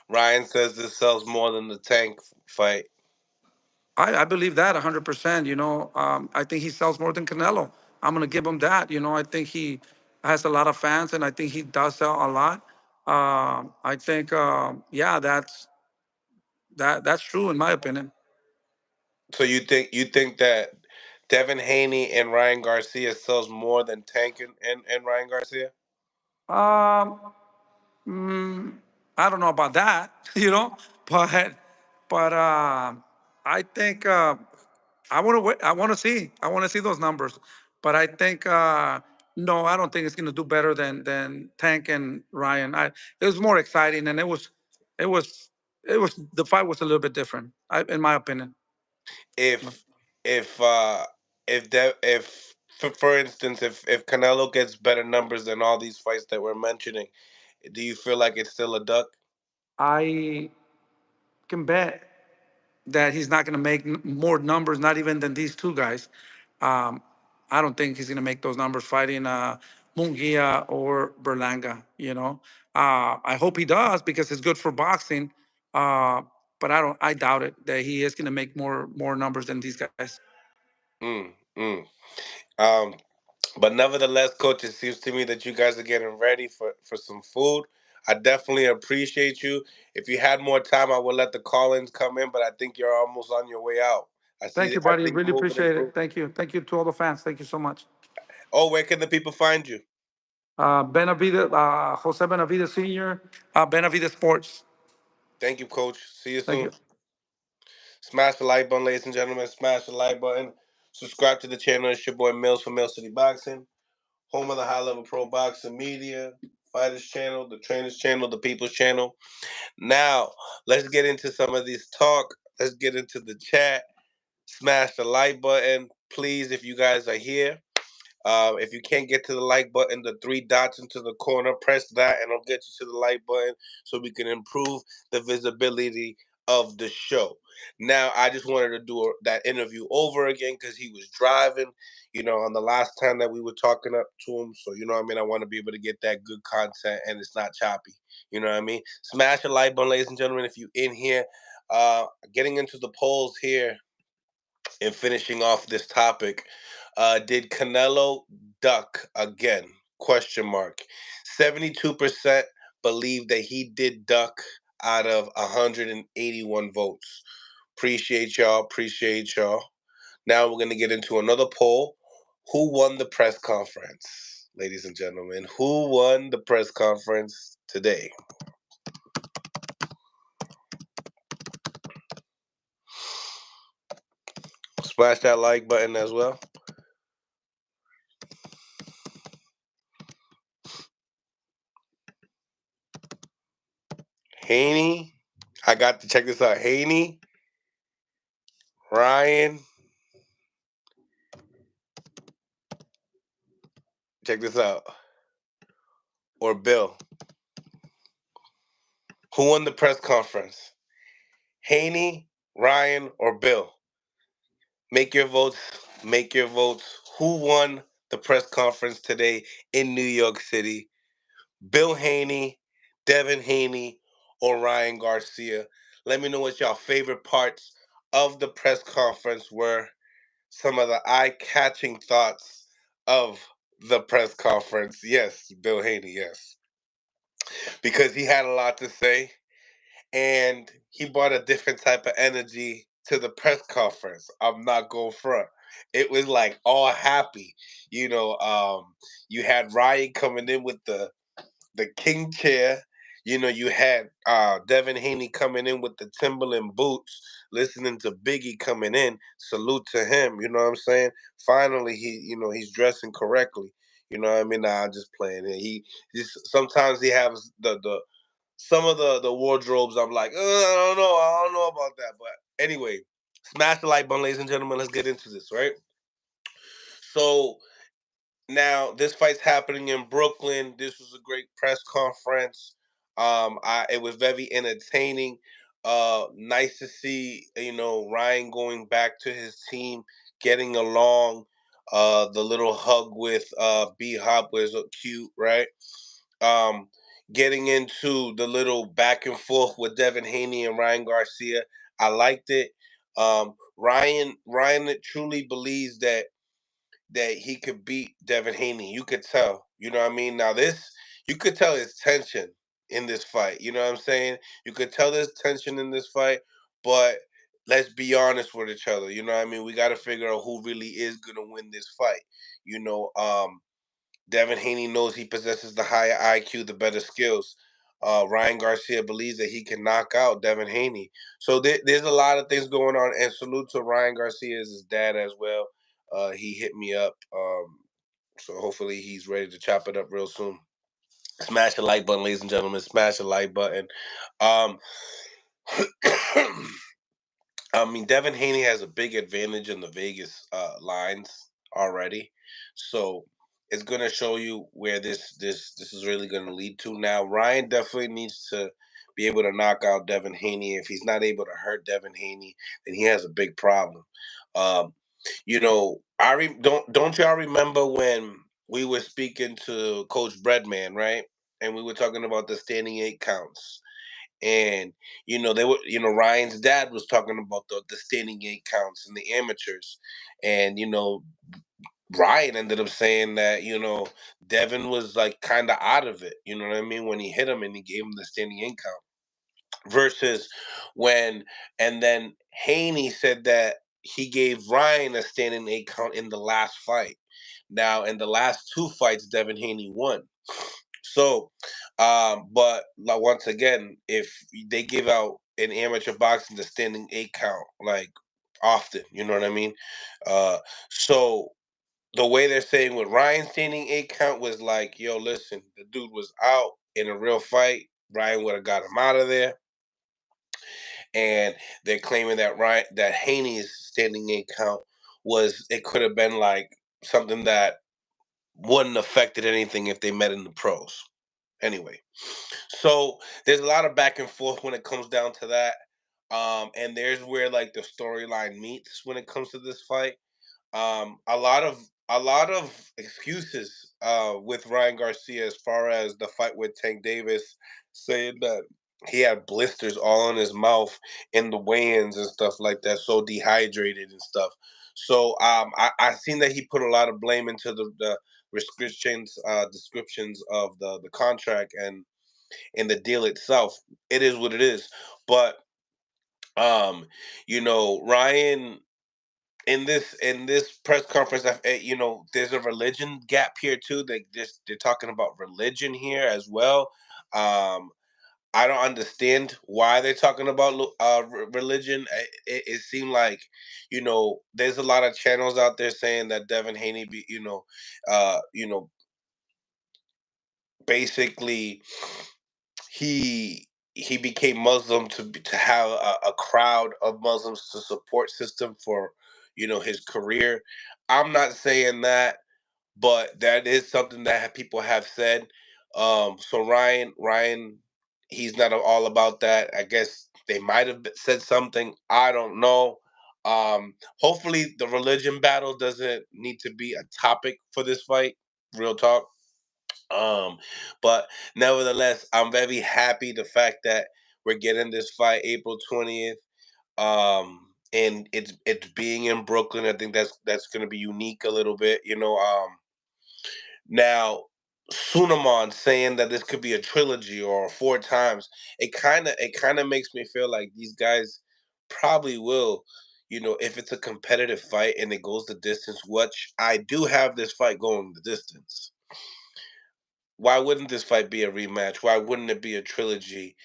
Ryan says this sells more than the Tank fight. I believe that 100%. I think he sells more than Canelo. I'm gonna give him that. I think he has a lot of fans, and I think he does sell a lot. I think, yeah, that's true in my opinion. So you think that Devin Haney and Ryan Garcia sells more than Tank and Ryan Garcia? Um, mm, I don't know about that, but I think I want to see those numbers, but I think no, I don't think it's gonna do better than Tank and Ryan. It was more exciting, and it was the fight was a little bit different, in my opinion. If if uh if for instance if Canelo gets better numbers than all these fights that we're mentioning, do you feel like it's still a duck? I can bet that he's not going to make more numbers, not even than these two guys. Um, I don't think he's going to make those numbers fighting Munguia or Berlanga. I hope he does because it's good for boxing. Uh, but I don't. I doubt it that he is going to make more numbers than these guys. Mm, mm. Um, but nevertheless, coach, it seems to me that you guys are getting ready for some food. I definitely appreciate you. If you had more time, I would let the call-ins come in, but I think you're almost on your way out. I Thank see you, buddy. everything's Really moving and appreciate it. grooving. Thank you to all the fans. Thank you so much. Oh, where can the people find you? Benavidez, Jose Benavidez Senior, Benavidez Sports. Thank you, coach. See you Thank soon. you. Smash the like button, ladies and gentlemen. Smash the like button. Subscribe to the channel. It's your boy Mills from Mill City Boxing, home of the high level pro boxing media, fighters channel, the trainers channel, the people's channel. Now, let's get into some of this talk. Let's get into the chat. Smash the like button, please, if you guys are here. If you can't get to the like button, the three dots into the corner, press that and it'll get you to the like button so we can improve the visibility of the show. Now, I just wanted to do that interview over again because he was driving, on the last time that we were talking up to him. So, what I mean? I want to be able to get that good content and it's not choppy. You know what I mean? Smash the like button, ladies and gentlemen, if you in here. Getting into the polls here and finishing off this topic, did Canelo duck again? Question mark. 72% believe that he did duck out of 181 votes. Appreciate y'all. Appreciate y'all. Now we're going to get into another poll. Who won the press conference? Ladies and gentlemen, who won the press conference today? Splash that like button as well. Haney. I got to check this out. Haney, Ryan. Check this out. Or Bill. Who won the press conference? Haney, Ryan, or Bill? Make your votes. Make your votes. Who won the press conference today in New York City? Bill Haney, Devin Haney, or Ryan Garcia? Let me know what y'all favorite parts of the press conference were. Some of the eye-catching thoughts of the press conference. Yes, Bill Haney, yes. Because he had a lot to say and he brought a different type of energy to the press conference. I'm not going front. It was like all happy. You know, you had Ryan coming in with the king chair. You know, you had Devin Haney coming in with the Timberland boots, listening to Biggie coming in. Salute to him. You know what I'm saying? Finally, he's dressing correctly. You know what I mean? Nah, I'm just playing. He just sometimes he has the some of the wardrobes. I'm like, I don't know about that. But anyway, smash the like button, ladies and gentlemen. Let's get into this, right? So now this fight's happening in Brooklyn. This was a great press conference. It was very entertaining. Nice to see Ryan going back to his team, getting along. The little hug with B Hop was cute, right? Um, Getting into the little back and forth with Devin Haney and Ryan Garcia, I liked it. Ryan truly believes that he could beat Devin Haney. You could tell. You know what I mean? Now you could tell his tension in this fight. You know what I'm saying? You could tell there's tension in this fight, but let's be honest with each other. You know what I mean? We got to figure out who really is gonna win this fight. You know, Devin Haney knows he possesses the higher IQ, the better skills. Ryan Garcia believes that he can knock out Devin Haney. So there's a lot of things going on. And salute to Ryan Garcia as his dad as well. He hit me up. So hopefully he's ready to chop it up real soon. Smash the like button, ladies and gentlemen. Smash the like button. Um, I mean, Devin Haney has a big advantage in the Vegas lines already, so it's gonna show you where this is really gonna lead to. Now, Ryan definitely needs to be able to knock out Devin Haney. If he's not able to hurt Devin Haney, then he has a big problem. Um, don't y'all remember when we were speaking to Coach Breadman, right? And we were talking about the standing eight counts and they were Ryan's dad was talking about the standing eight counts and the amateurs, and Ryan ended up saying that Devin was like kind of out of it, you know what I mean, when he hit him and he gave him the standing eight count versus when and then Haney said that he gave Ryan a standing eight count in the last fight. Now in the last two fights Devin Haney won. So, but like once again, if they give out in amateur boxing the standing eight count, like often, you know what I mean? Uh, so the way they're saying with Ryan standing eight count was like, yo, listen, the dude was out in a real fight. Ryan would have got him out of there, and they're claiming that that Haney's standing eight count was it could have been like something that wouldn't affected anything if they met in the pros. Anyway, so there's a lot of back and forth when it comes down to that. And there's where like the storyline meets when it comes to this fight. A lot of excuses with Ryan Garcia as far as the fight with Tank Davis, saying that he had blisters all in his mouth in the weigh-ins and stuff like that, so dehydrated and stuff. So I seen that he put a lot of blame into the descriptions of the contract and in the deal itself. It is what it is. But Ryan in this press conference, there's a religion gap here too. They're talking about religion here as well. I don't understand why they're talking about religion. It seemed like there's a lot of channels out there saying that Devin Haney be basically he became Muslim to have a crowd of Muslims to support system for his career. I'm not saying that, but that is something that people have said. So Ryan he's not all about that. I guess they might have said something. I don't know. Hopefully, the religion battle doesn't need to be a topic for this fight. Real talk. Um, but nevertheless, I'm very happy the fact that we're getting this fight April 20th. And it's being in Brooklyn. I think that's gonna be unique a little bit, you know. Now Sunaman saying that this could be a trilogy or 4 times, it kind of makes me feel like these guys probably will, you know, if it's a competitive fight and it goes the distance, which I do have this fight going the distance. Why wouldn't this fight be a rematch? Why wouldn't it be a trilogy?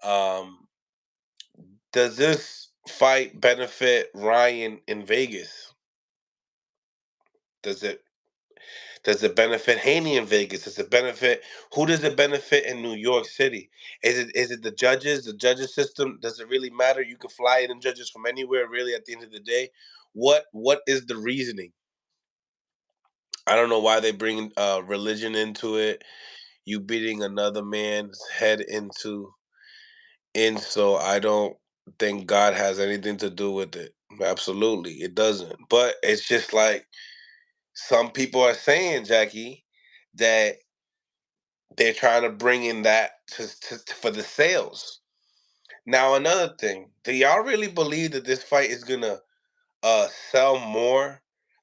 Um, does this fight benefit Ryan in Vegas? Does it Does it benefit Haney in Vegas? Does it benefit who does it benefit in New York City? Is it the judges, the judges system? Does it really matter? You can fly in judges from anywhere, really, at the end of the day. What is the reasoning? I don't know why they bring religion into it. You beating another man's head so I don't think God has anything to do with it. Absolutely, it doesn't. But it's just like some people are saying, Jackie, that they're trying to bring in that for the sales. Now, another thing, do y'all really believe that this fight is gonna sell more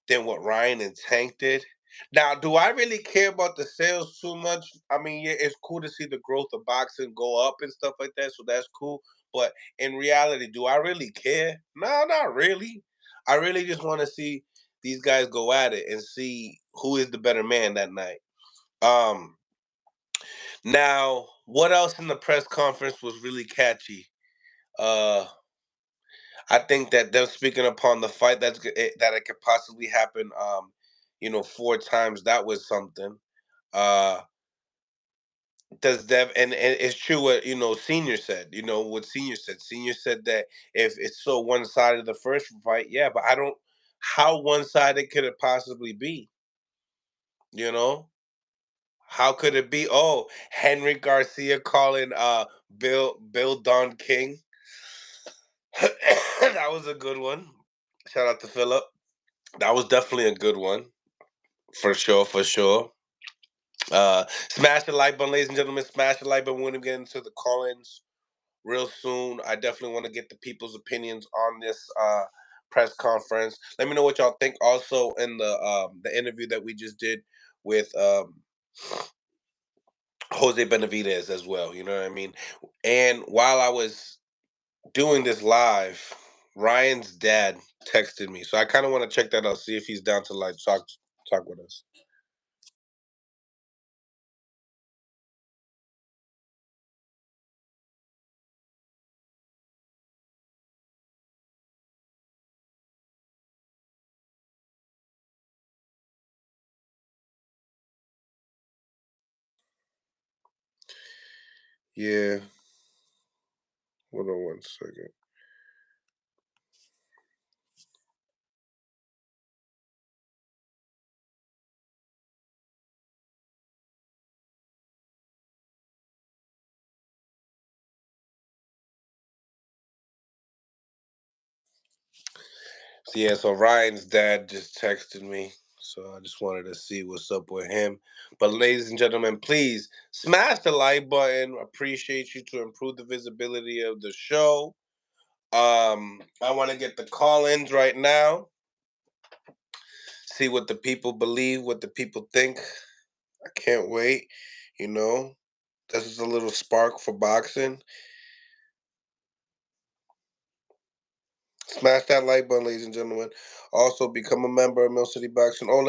than what Ryan and Tank did? Now, do I really care about the sales too much? I mean, yeah, it's cool to see the growth of boxing go up and stuff like that, so that's cool. But in reality, do I really care? No, not really. I really just want to see these guys go at it and see who is the better man that night. Um, Now, what else in the press conference was really catchy? Uh, I think that them speaking upon the fight that it could possibly happen. You know, 4 times. That was something. Uh, does Dev and it's true what Senior said. You know what Senior said. Senior said that if it's so one sided the first fight, yeah, but I don't. How one sided could it possibly be? You know, how could it be? Oh, Henry Garcia calling Bill Don King. That was a good one. Shout out to Philip. That was definitely a good one. For sure, for sure. Smash the like button, ladies and gentlemen. Smash the like button. We're gonna get into the call-ins real soon. I definitely want to get the people's opinions on this press conference. Let me know what y'all think. Also, in the interview that we just did with Jose Benavidez as well. You know what I mean? And while I was doing this live, Ryan's dad texted me, so I kind of want to check that out, see if he's down to like talk with us. Yeah, hold on one second. So yeah, so Ryan's dad just texted me, so I just wanted to see what's up with him. But ladies and gentlemen, please smash the like button. Appreciate you to improve the visibility of the show. I want to get the call-ins right now. See what the people believe, what the people think. I can't wait. You know, this is a little spark for boxing. Smash that like button, ladies and gentlemen. Also, become a member of Mill City Boxing. Oh,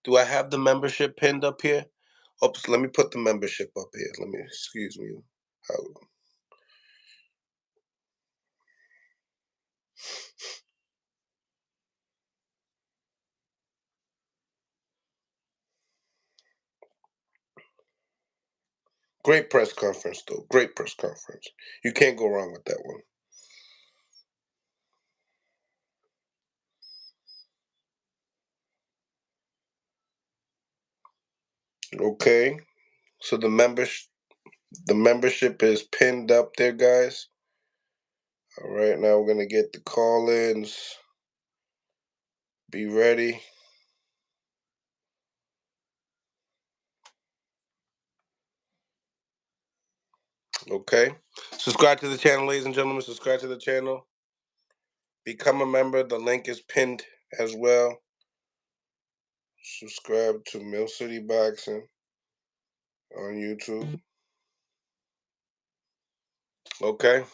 do I have the membership pinned up here? Oops, let me put the membership up here. Excuse me. Great press conference, though. Great press conference. You can't go wrong with that one. Okay. So the members. The membership is pinned up there, guys. All right, now we're going to get the call-ins. Be ready. Okay. Subscribe to the channel, ladies and gentlemen. Subscribe to the channel. Become a member. The link is pinned as well. Subscribe to Mill City Boxing on YouTube. Okay.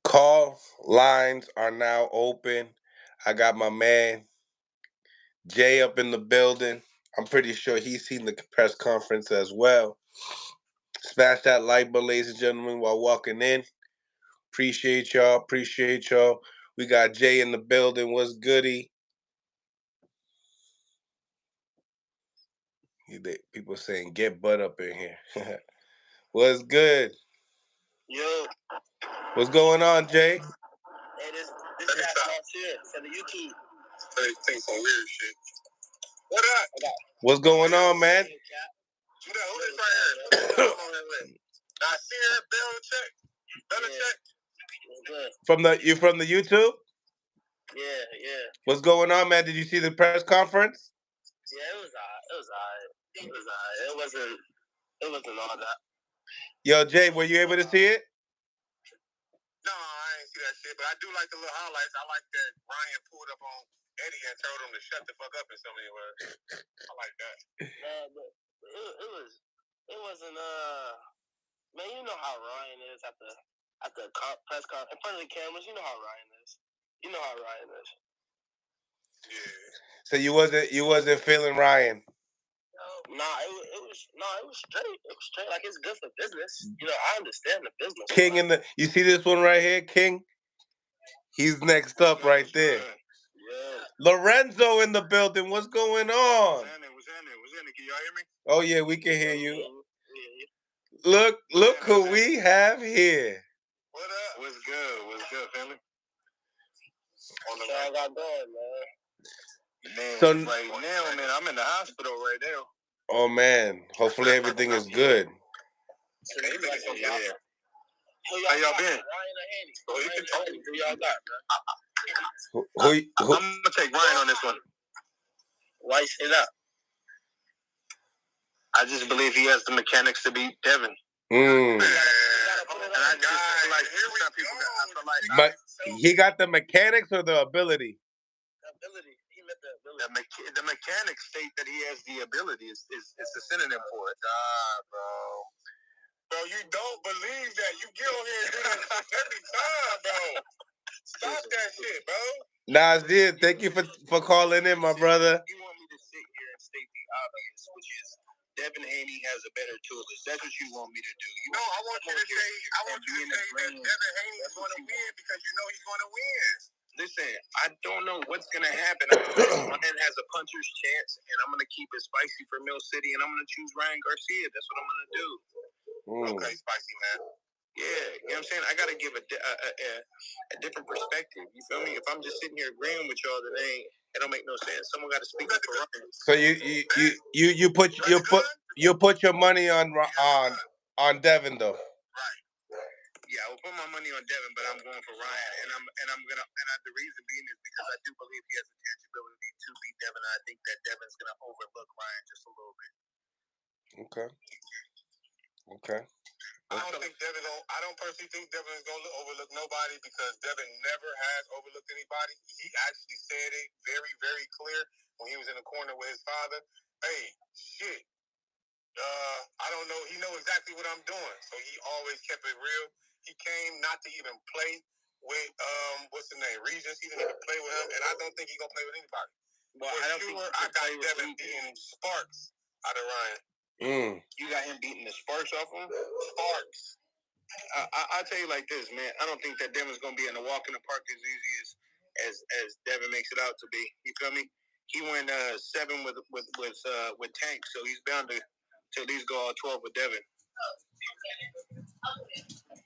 Call lines are now open. I got my man Jay up in the building. I'm pretty sure he's seen the press conference as well. Smash that like button, ladies and gentlemen, while walking in. Appreciate y'all. Appreciate y'all. We got Jay in the building. What's goody? People saying get butt up in here. What's good? Yo. What's going on, Jay? Hey, this is Garcia from the YouTube. Hey, think some weird shit. What up? What's going on, man? Who this right here? Garcia, Belichick. You from the YouTube? Yeah. What's going on, man? Did you see the press conference? Yeah, it was alright. It wasn't all that. Yo, Jay, were you able to see it? No, I ain't see that shit, but I do like the little highlights. I like that Ryan pulled up on Eddie and told him to shut the fuck up in so many words. I like that. Man, but it wasn't man, you know how Ryan is at the press conference in front of the cameras. You know how Ryan is. Yeah. So you wasn't feeling Ryan? It was straight. It was straight. Like, it's good for business. You know, I understand the business. King you see this one right here, King? He's next up right there. Yeah. Lorenzo in the building. What's going on? What's happening? Can y'all hear me? Oh yeah, we can hear you. Look who we have here. What up? What's good, family? What y'all got going, man? Man, so right now, man, I'm in the hospital right now. Oh man, hopefully everything is good. Yeah. How y'all been? Who y'all got, man? Who? I'm gonna take Ryan on this one. Why you say that? I just believe he has the mechanics to beat Devin. Mm. But he got the mechanics or the ability? The mechanics state that he has the ability. It's a synonym for it. Bro, you don't believe that. You get on here and do that shit every time, bro. Stop that shit, bro. Nazir, thank you for calling in, my brother. You want me to sit here and state the obvious, which is Devin Haney has a better tool list. That's what you want me to do. No, I want you to say that Devin Haney is going to win because you know he's going to win. Listen, I don't know what's going to happen. Ryan has a puncher's chance, and I'm going to keep it spicy for Mill City, and I'm going to choose Ryan Garcia. That's what I'm going to do. Okay, spicy, man. Yeah, you know what I'm saying? I got to give a different perspective. You feel me? If I'm just sitting here agreeing with y'all, then it don't make no sense. Someone got to speak up for Ryan. So you put your money on Devin though. Right. Yeah, I will put my money on Devin, but I'm going for Ryan, the reason being is because I do believe he has a tangibility to beat Devin. I think that Devin's gonna overlook Ryan just a little bit. Okay. I don't personally think Devin is gonna overlook nobody because Devin never has overlooked anybody. He actually said it very, very clear when he was in the corner with his father. Hey, shit. I don't know. He knows exactly what I'm doing, so he always kept it real. He came not to even play with what's his name, Regis. He didn't even play with him, and I don't think he's gonna play with anybody. Well, I got Devin beating Sparks out of Ryan. You got him beating the Sparks off him? Sparks. I'll tell you like this, man. I don't think that Devin's gonna be in a walk in the park as easy as Devin makes it out to be. You feel me? He went 7 with Tank, so he's bound to at least go all 12 with Devin.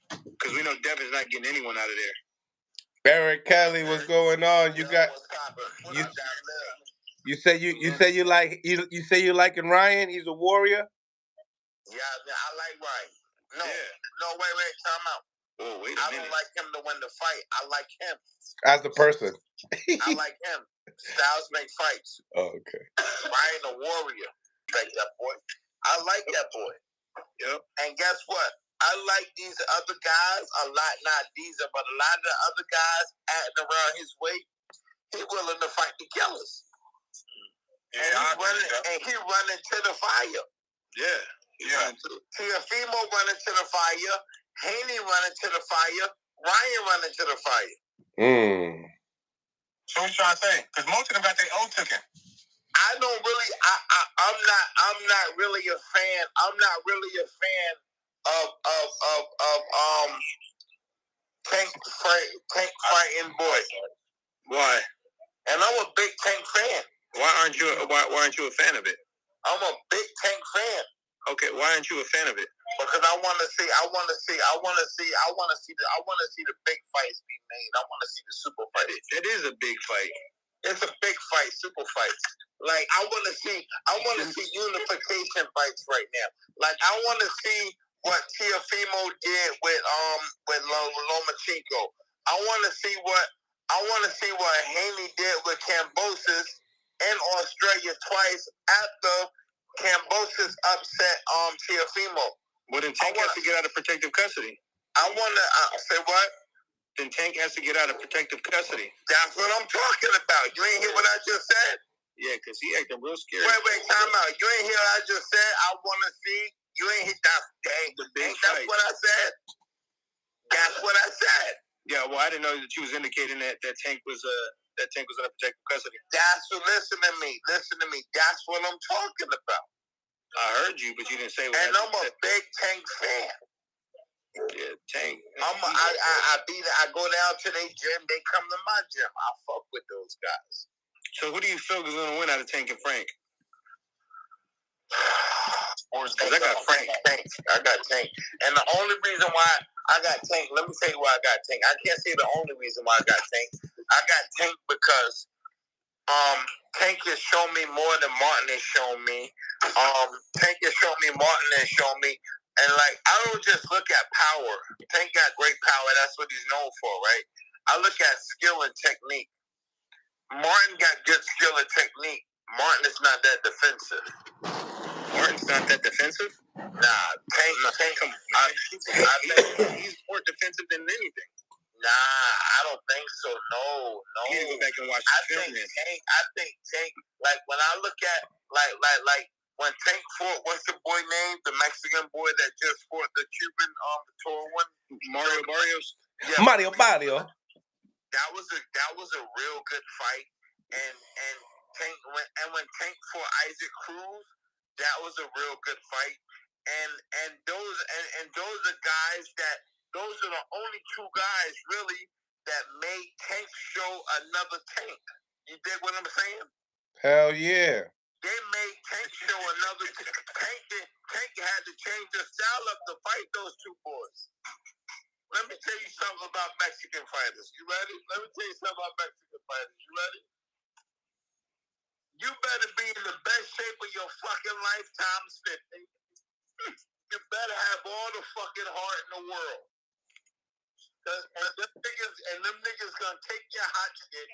Because we know Devin's not getting anyone out of there. Barrett Kelly, what's going on? You say you liking Ryan? He's a warrior. Yeah, I like Ryan. No, wait, time out. Oh, wait a minute. I don't like him to win the fight. I like him. As the person. I like him. Styles make fights. Oh, okay. Ryan a warrior. Like that boy. I like that boy. Yep. And guess what? I like these other guys a lot. Not these, but a lot of the other guys acting around his way. He willing to fight the killers. Yeah, and he running to the fire. Yeah. Teofimo running to the fire. Haney running to the fire. Ryan running to the fire. So what you trying to say? Because most of them got their own ticket. I don't really. I'm not really a fan. I'm not really a fan of Tank fighting boys. Why? And I'm a big Tank fan. Why aren't you a fan of it? I'm a big Tank fan. Okay, why aren't you a fan of it? Because I want to see the big fights be made. I want to see the super fights. It is a big fight. It's a big fight, super fight. Like I want to see unification fights right now. Like I want to see what Teofimo did with Lomachenko. I want to see what Haney did with Cambosis in Australia twice after Cambosis upset Teofimo. Well, then Tank has to get out of protective custody. I want to say what? Then Tank has to get out of protective custody. That's what I'm talking about. You ain't hear what I just said? Yeah, because he acting real scary. Wait, time out. You ain't hear what I just said? I want to see. You ain't hit that. That's what I said. That's what I said. Yeah, well, I didn't know that you was indicating that Tank was in a protective custody. Listen to me. That's what I'm talking about. I heard you, but you didn't say what. And I'm a big Tank fan. Yeah, Tank. I go down to their gym. They come to my gym. I fuck with those guys. So who do you feel is going to win out of Tank and Frank? Because I got Frank. I got Tank. And the only reason why I got Tank, let me tell you why I got Tank. I can't say the only reason why I got Tank. I got Tank because Tank has shown me more than Martin has shown me. Tank has shown me, Martin has shown me. And, like, I don't just look at power. Tank got great power. That's what he's known for, right? I look at skill and technique. Martin got good skill and technique. Martin is not that defensive. Martin's not that defensive? Nah, Tank. Come on, I think he's more defensive than anything. Nah, I don't think so. No. You need to go back and watch the film. I think Tank, like, when I look at, like, when Tank fought, what's the boy name? The Mexican boy that just fought the Cuban tour one? Mario Barrios? Yeah. Mario Barrio. That was a real good fight. And Tank when Tank fought Isaac Cruz, that was a real good fight. And those are guys those are the only two guys really that made Tank show another Tank. You dig what I'm saying? Hell yeah. They made Tank show another Tank had to change the style up to fight those two boys. Let me tell you something about Mexican fighters. You ready? Let me tell you something about Mexican fighters. You ready? You better be in the best shape of your fucking life times 50. You better have all the fucking heart in the world. And them niggas gonna take your hot shit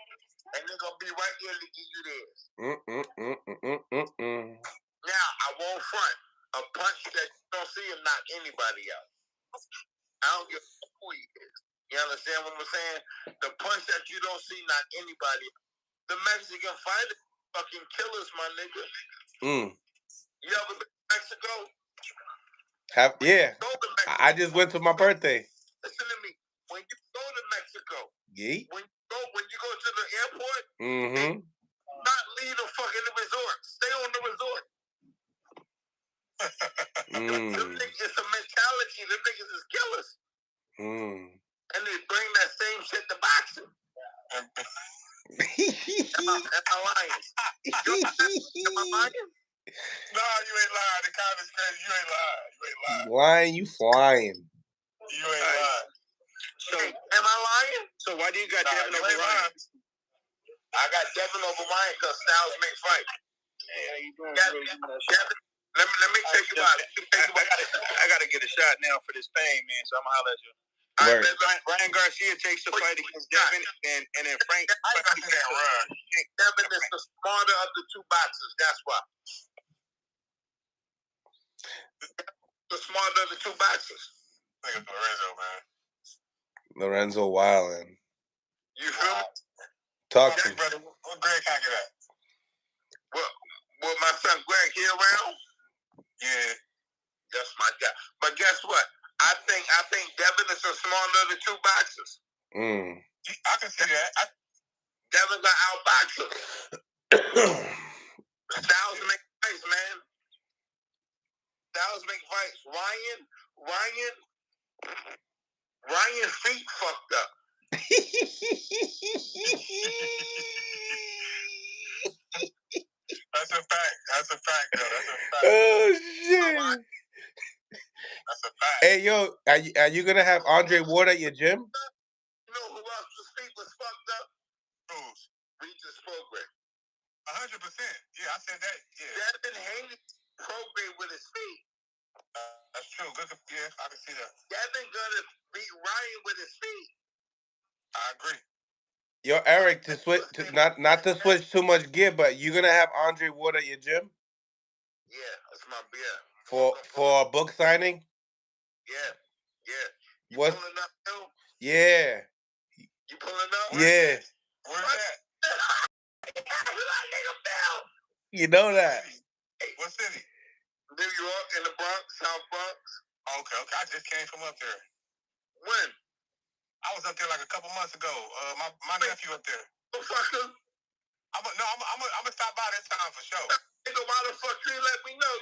and they're gonna be right there to give you theirs. Now, I won't front. A punch that you don't see him knock anybody out. I don't give a who he is. You understand what I'm saying? The punch that you don't see knock anybody out. The Mexican fighters fucking killers, my nigga. You ever been to Mexico? Yeah. I just went to my birthday. Listen to me. When you go to Mexico, yeah. When you go to the airport, not leave the fucking resort. Stay on the resort. It's a mentality. Them niggas is killers. And they bring that same shit to boxing. Am I lying? Am I lying? No, you ain't lying. The comments crazy. You ain't lying. Lying, you flying. You ain't lying. So, am I lying? So why do you got Devin over Ryan? I got Devin over Ryan because Styles make fight. Hey, how you doing? Let me take you out. I gotta get a shot now for this pain, man. So I'm gonna holler at you. All right, Ryan Garcia takes the fight against Devin, and then Frank. Devin is the smarter of the two boxers. That's why. The smarter of the two boxers. Look at Lorenzo, man. Lorenzo wildin'. You feel me? Talk to me. Brother, what Greg can I get at? Well, my son Greg here around? Yeah, that's my guy. But guess what? I think Devin is the smarter of the two boxers. I can see that. Devin got outbox him. Styles make fights, man. Styles make fights. Ryan feet fucked up. That's a fact. That's a fact, though. That's a fact. Oh shit. That's a fact. Hey yo, are you gonna have Andre Ward at your gym? You know who else's feet was fucked up? Who's? Regis program. 100%. Yeah, I said that. Yeah. Devin Haney program with his feet. That's true. Good. Yeah, I can see that. Devin gonna beat Ryan with his feet. I agree. Yo, Eric, to switch not to switch too much gear, but you gonna have Andre Ward at your gym? Yeah, that's my beer. For a book signing? Yeah. You What? pulling up too? Yeah. You pulling up? Yeah. Where's that? You know that. What city? New York, in the Bronx, South Bronx. Okay. I just came from up there. When? I was up there like a couple months ago. My nephew up there. Motherfucker. I'm gonna stop by this time for sure. Nigga, why the fuck you let me know?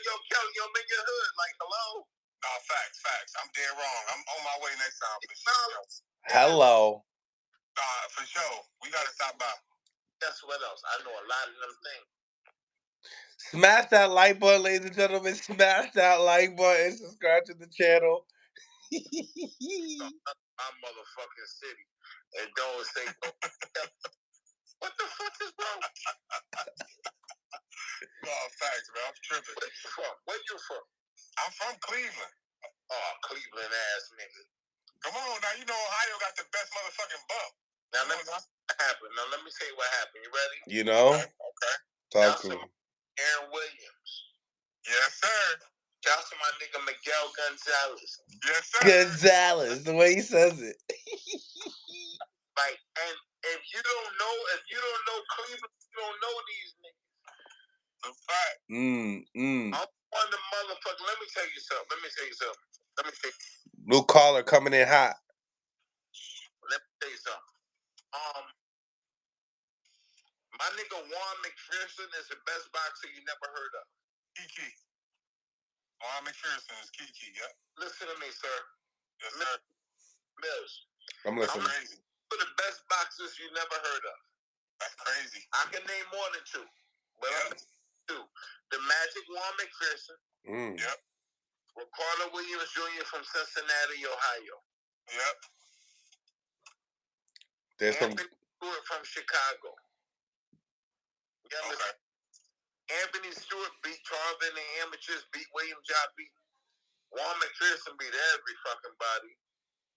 Yo, Kelly, I'm in your hood. Like, hello? No, facts. I'm dead wrong. I'm on my way next time for sure. Hello. For sure. We gotta stop by. That's what else. I know a lot of them things. Smash that like button, ladies and gentlemen. Smash that like button. Subscribe to the channel. My motherfucking city. And don't say, what the fuck is wrong? No, facts, man. I'm tripping. Where you from? I'm from Cleveland. Oh, Cleveland ass nigga. Come on, now you know Ohio got the best motherfucking bump. Now let me tell you what happened. You ready? You know? Okay. Talk to me. Aaron Williams. Yes, sir. Shout out to my nigga Miguel Gonzalez. Yes, sir. Gonzalez, the way he says it. Like, and if you don't know Cleveland, you don't know these niggas. The fact. I'm on the motherfucker. Let me tell you something. Blue collar coming in hot. Let me tell you something. My nigga Juan McPherson is the best boxer you never heard of. Kiki. Juan McPherson is Kiki, yeah. Listen to me, sir. Yes, sir. Mills. I'm listening. Crazy. For the best boxers you never heard of. That's crazy. I can name more than two. But I'm two. The Magic Juan McPherson. Yep. Ricardo Williams Jr. from Cincinnati, Ohio. Yep. There's Anthony Stewart from Chicago. Okay. Anthony Stewart beat Tarvin and amateurs, beat William Jott, beat Juan McPherson, beat every fucking body.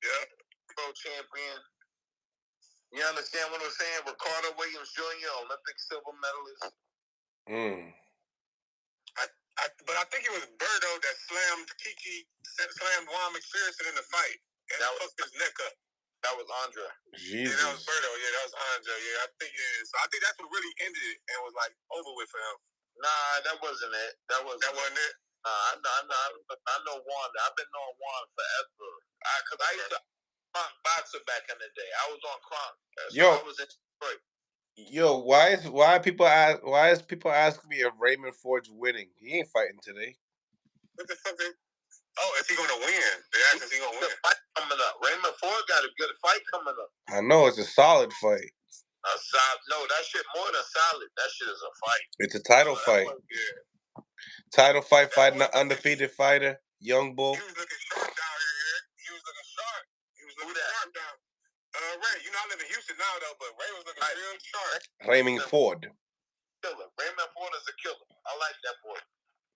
Yep. Pro champion. You understand what I'm saying? Ricardo Williams Jr., Olympic silver medalist. But I think it was Berto that slammed Juan McPherson in the fight. And that fucked his neck up. That was Andre. Jesus. Yeah, that was Berto. Yeah, that was Andre. Yeah, I think So I think that's what really ended it and was like over with for him. Nah, that wasn't it. That wasn't it. I know Juan. I've been knowing Juan forever. Cause I used to boxer back in the day. I was on Kronk. I was in Detroit. Yo, why is people asking me if Raymond Ford's winning? He ain't fighting today. What the fuck? Is he gonna win? They asked if he gonna win. Fight coming up. Raymond Ford got a good fight coming up. I know it's a solid fight. No, that shit more than solid. That shit is a fight. It's a title fight. Yeah. Title fight, fighting an undefeated fighter, young bull. He was looking sharp down here. He was looking sharp down. Ray, you know I live in Houston now though, but Ray was looking real sharp. Raymond Ford. Killer. Raymond Ford is a killer. I like that boy.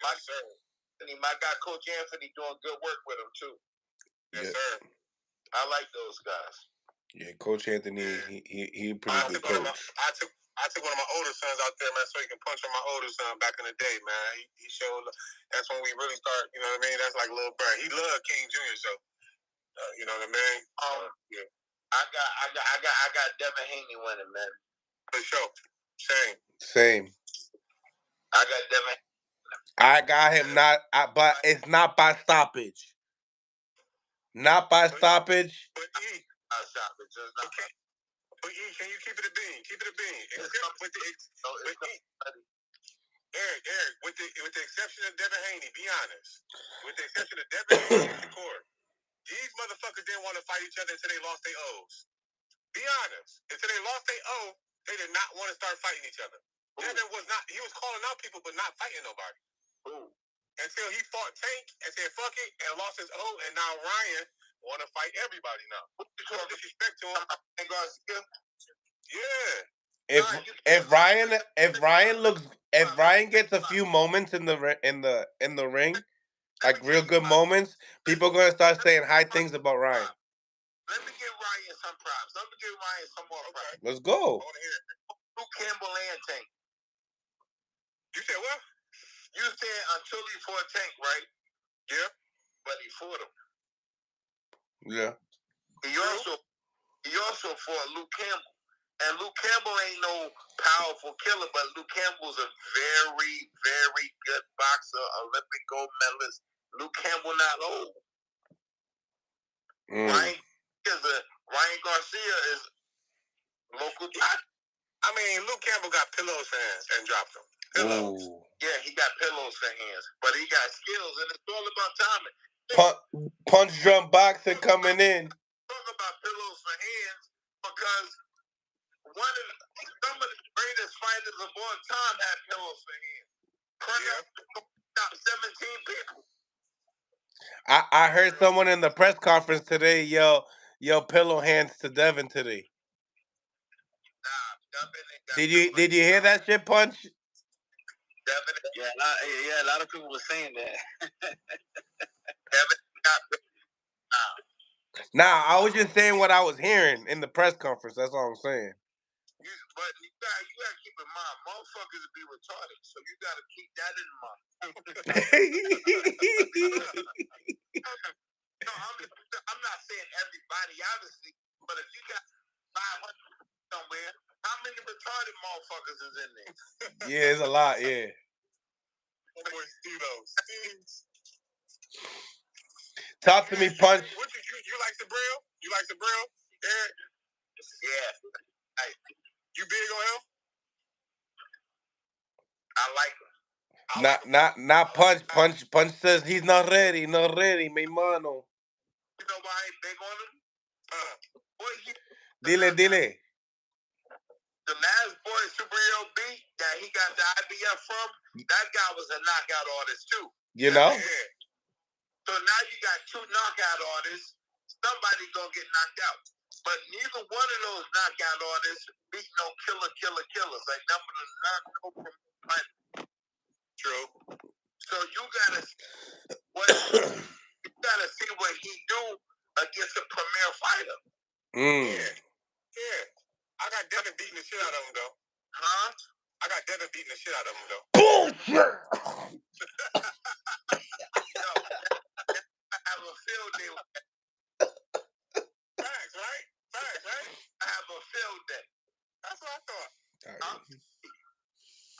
My guy, Coach Anthony, doing good work with him, too. Yes, sir. I like those guys. Yeah, Coach Anthony, he pretty good coach. I took one of my older sons out there, man, so he can punch on my older son back in the day, man. He showed. That's when we really start. You know what I mean? That's like little Bird. He loved King Jr. So, you know what I mean? Yeah. I got Devin Haney winning, man. For sure. Same. I got Devin. I got him but it's not by stoppage. Not by stoppage. But stoppage. But can you keep it a bean? Keep it a bean. Eric, with the exception of Devin Haney, be honest. With the exception of Devin Haney and Shakur, these motherfuckers didn't want to fight each other until they lost their O's. Be honest. Until they lost their O, they did not want to start fighting each other. Ooh. Devin was not. He was calling out people, but not fighting nobody. Ooh. Until he fought Tank and said fuck it and lost his O, and now Ryan want to fight everybody now. No disrespect to him. Garcia. Yeah. If Ryan gets a few moments in the ring, like real good moments, people are gonna start saying high things about Ryan. Let me give Ryan some props. Let me give Ryan some more props. Let's go. Luke Campbell and Tank. You said what? You said until he fought Tank, right? Yeah. But he fought him. Yeah. He also fought Luke Campbell. And Luke Campbell ain't no powerful killer, but Luke Campbell's a very, very good boxer, Olympic gold medalist. Luke Campbell not old. Ryan Garcia is local. I mean, Luke Campbell got pillows for hands and dropped them. Pillows. Ooh. Yeah, he got pillows for hands, but he got skills, and it's all about timing. Punch drum boxing coming in. Talk about pillows for hands because some of the greatest fighters of all time had pillows for hands. Top 17 people. I heard someone in the press conference today yell pillow hands to Devin today. Devin Did you hear that shit, Punch? Devin, a lot of people were saying that. Devin got Nah, I was just saying what I was hearing in the press conference. That's all I'm saying. But you gotta keep in mind, motherfuckers will be retarded, so you gotta keep that in mind. No, I'm not saying everybody, obviously, but if you got 500 somewhere, how many retarded motherfuckers is in there? Yeah, it's a lot, yeah. Talk to me, Punch. You like the grill? You like the grill? Eric? Yeah. Hey. You big on him? I like him. Not Punch. Punch says he's not ready, mi mano. You know why I ain't big on him? Dile. The last boy Superio beat that he got the IBF from, that guy was a knockout artist too. You know? Yeah. So now you got two knockout artists. Somebody's gonna get knocked out. But neither one of those knockout artists beat no killers. Like number none. True. So you gotta see what he do against a premier fighter. Yeah. I got Devin beating the shit out of him though. Huh? I got Devin beating the shit out of him though. Bullshit. Yo, I have a field day with that. Facts, right? I have a field day. That's what I thought.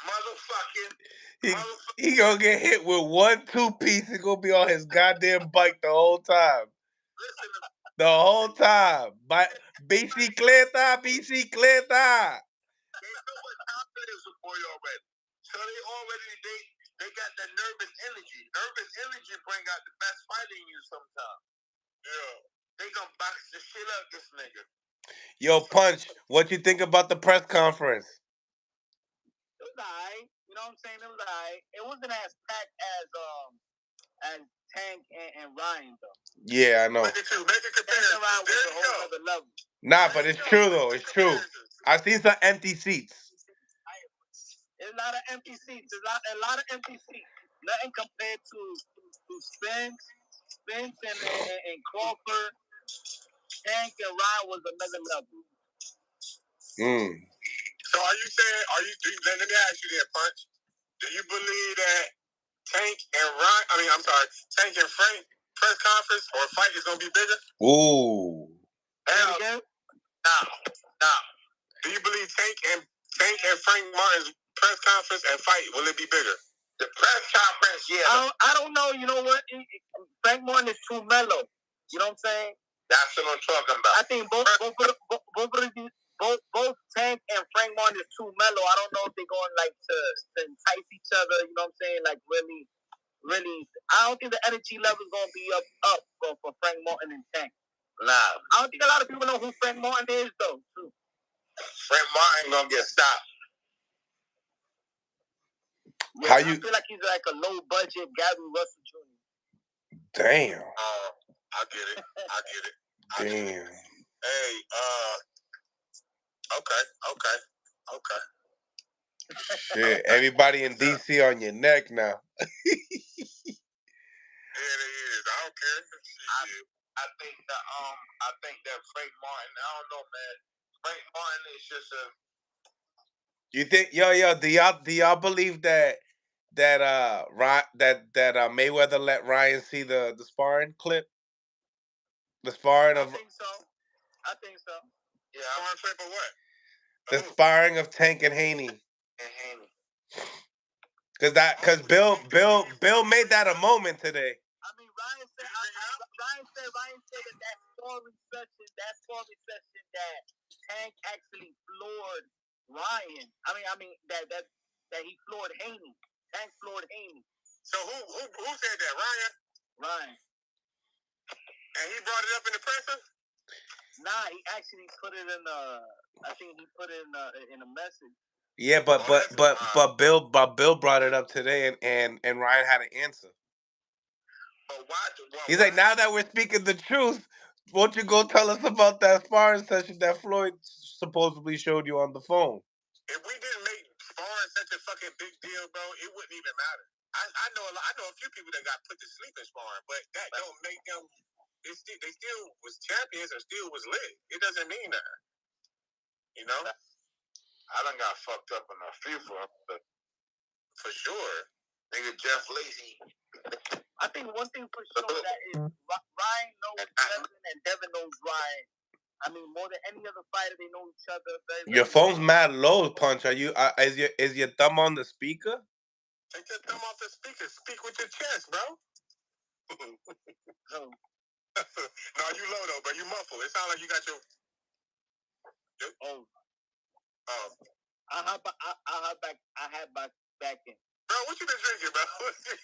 Motherfucking. He gonna get hit with 1-2 piece. He gonna be on his goddamn bike the whole time. Listen to me. The whole time. Bicicleta. They know what time it is for you already. So they got that nervous energy. Nervous energy bring out the best fight in you sometimes. Yeah. They gonna box the shit out of this nigga. Yo, Punch, what you think about the press conference? It was alright. You know what I'm saying? It was alright. It wasn't as packed as Tank and Ryan though. Yeah, I know. Make a comparison. Ryan was a whole other level. Nah, but it's true though. It's true. I've seen some empty seats. There's a lot of empty seats. A lot of empty seats. nothing compared to Spence and Crawford. Tank and Ryan was another level. So are you saying? Let me ask you that, Punch. Do you believe that Tank and Ryan? I'm sorry, Tank and Frank press conference or fight is gonna be bigger? Ooh. Hell, no. Do you believe Tank and Frank Martin's press conference and fight will it be bigger? The press conference, yeah. I don't know. You know what? Frank Martin is too mellow. You know what I'm saying? That's what I'm talking about. I think both Tank and Frank Martin is too mellow. I don't know if they're going like to entice each other. You know what I'm saying? Like really. I don't think the energy level is gonna be up for Frank Martin and Tank. Nah. I don't think a lot of people know who Frank Martin is though. Too. Frank Martin gonna get stopped. Yeah, I feel like he's like a low budget Gary Russell Jr. Damn. I get it. Damn. Hey, okay. Shit, everybody in DC on your neck now. Yeah, they is. I don't care. I think that Frank Martin. I don't know, man. Frank Martin is just a. You think, do y'all believe that Mayweather let Ryan see the sparring clip? The sparring of. I think so. Yeah, sparring clip of what? The sparring of Tank and Haney. Because Bill made that a moment today. I mean, Ryan said that sparring session that Tank actually floored Ryan. I mean that he floored Haney. Tank floored Haney. So who said that? Ryan. And he brought it up in the presser? Nah, he actually put it in I think he put it in a message. Yeah, but Bill brought it up today, and Ryan had an answer. He's like, now that we're speaking the truth, won't you go tell us about that sparring session that Floyd supposedly showed you on the phone? If we didn't make sparring such a fucking big deal, bro, it wouldn't even matter. I know a few people that got put to sleep in sparring, but that don't make them. They still was champions or still was lit. It doesn't mean that. You know. I done got fucked up on a few for sure. Nigga Jeff Lacy. I think one thing for sure that is Ryan knows Devin and Devin knows Ryan. I mean, more than any other fighter, they know each other very well. Your phone's mad low, Punch. Are you? Is your thumb on the speaker? Take your thumb off the speaker. Speak with your chest, bro. No, you low though, but you muffled. It sounds like you got your. I had back in. Bro, what you been drinking, bro?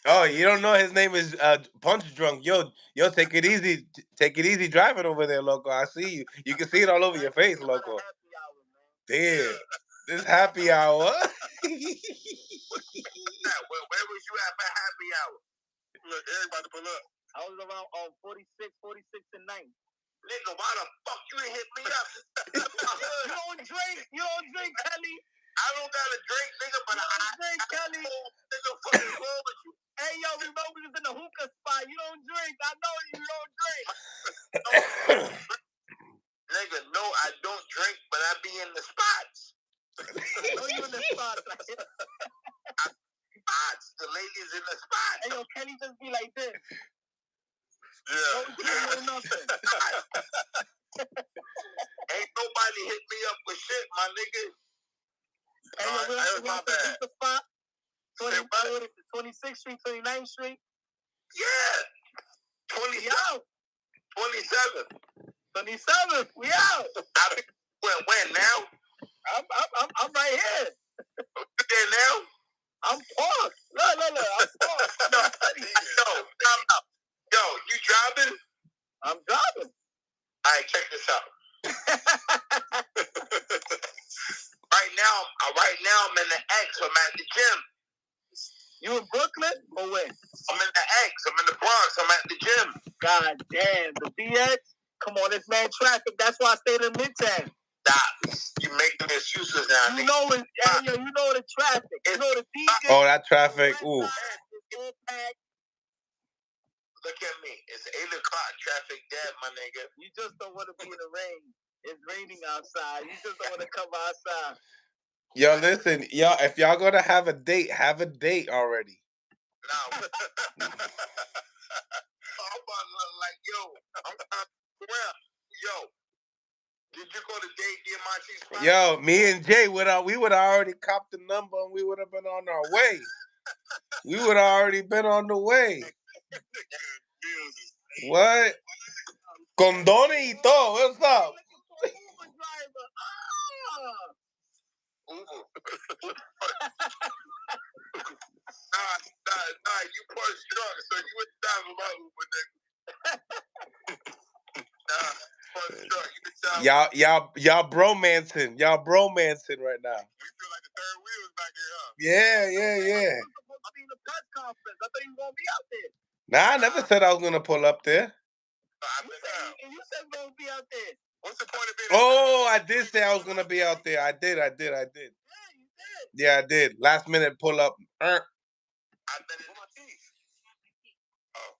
Oh, you don't know his name is Punch Drunk. Yo, take it easy. Take it easy driving over there, loco. I see you. You can see it all over your face, loco. Damn, this happy hour. Where was you at for happy hour? Look, everybody pull up. I was around 46 and 9. Nigga, why the fuck you ain't hit me up? You don't drink, Kelly. I don't got a drink, nigga, but I drink, Kelly. Nigga, fucking wrong with you? Hey, yo, remember we was in the hookah spot. You don't drink. I know you don't drink. Nigga, no, I don't drink, but I be in the spots. I know you in the spots. Spots. The ladies in the spots. Hey, yo, Kenny just be like this. Yeah. No nothing. Ain't nobody hit me up with shit, my nigga. Hey, yo, that was my bad. The spot. 26th Street, 29th Street. Yeah. 27th. 27th. We out. When now? I'm right here. You there now? I'm parked. No, I'm parked. Yo, you driving? I'm driving. All right, check this out. Right now, I'm in the X. I'm at the gym. You in Brooklyn or where? I'm in the X. I'm in the Bronx. I'm at the gym. God damn, the BX. Come on, it's man traffic. That's why I stayed in Midtown. Stop. You making excuses now. You know the traffic. You know the DJ. Oh, that traffic. Ooh. It's all bag. Look at me. It's 8 o'clock. Traffic dead, my nigga. You just don't want to be in the rain. It's raining outside. You just don't want to come outside. Yo, listen, y'all. If y'all gonna have a date already. No. I'm about to look like, yo. I'm around. Yo. Did you go to date the Matias spot? Yo, me and Jay we would have already copped the number and we would have been on our way. We would have already been on the way. What? Condone y todo. What's up? Uber driver. Uber. Nah, you push truck, so you would drive about Uber, nigga. Nah, push truck, you would drive. Y'all bromancing. Y'all bromancing right now. We feel like the third wheel is back here, huh? Yeah. I mean, the press conference. I thought you were going to be out there. Nah, I never said I was gonna pull up there. You said you were going to be out there. What's the point of being? Oh, I did say I was gonna be out there. I did. Yeah, you did. Yeah, I did. Last minute pull up. I've been in my teeth. Oh.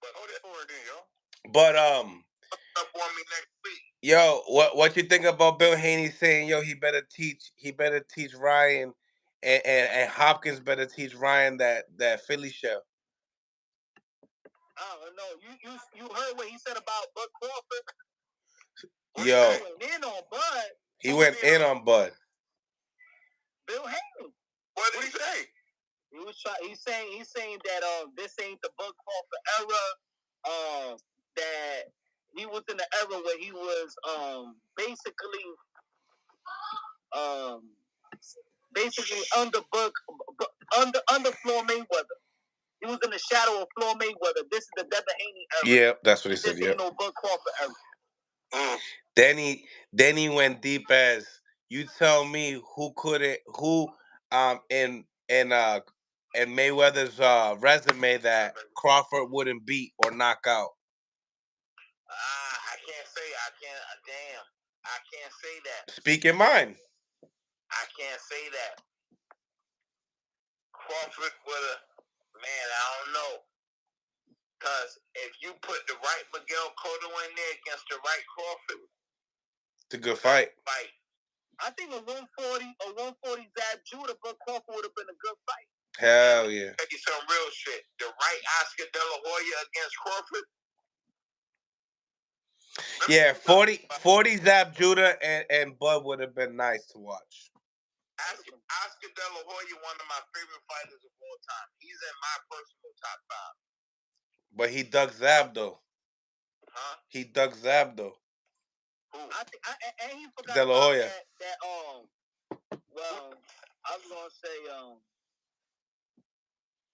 But hold it for it then, yo. But Up on me next week. yo, what you think about Bill Haney saying, yo, he better teach Ryan and Hopkins better teach Ryan that Philly shell. I don't know. You heard what he said about Bud Crawford? Yo. He went in on Bud. He went in on Bud. Bill Haney. What did he say? He's saying that this ain't the Bud Crawford era. That he was in the era where he was basically under Floyd Mayweather. He was in the shadow of Floyd Mayweather. This is the Devin Haney era. Yeah, that's what he said. This ain't no Bud Crawford era. Then he went deep as, you tell me who in Mayweather's resume that Crawford wouldn't beat or knock out. I can't say. I can't say that. Speak your mind. I can't say that. Crawford would have, man, I don't know. Because if you put the right Miguel Cotto in there against the right Crawford, it's a good fight. I think a 140 Zab Judah, but Crawford would have been a good fight. Hell yeah. Tell you some real shit. The right Oscar De La Hoya against Crawford. Yeah, 40 Zab Judah and Bud would have been nice to watch. Oscar De La Hoya, one of my favorite fighters of all time. He's in my personal top 5. But he dug Zab though. Huh? He dug Zab though. Who? And he forgot De La Hoya. Well, I was gonna say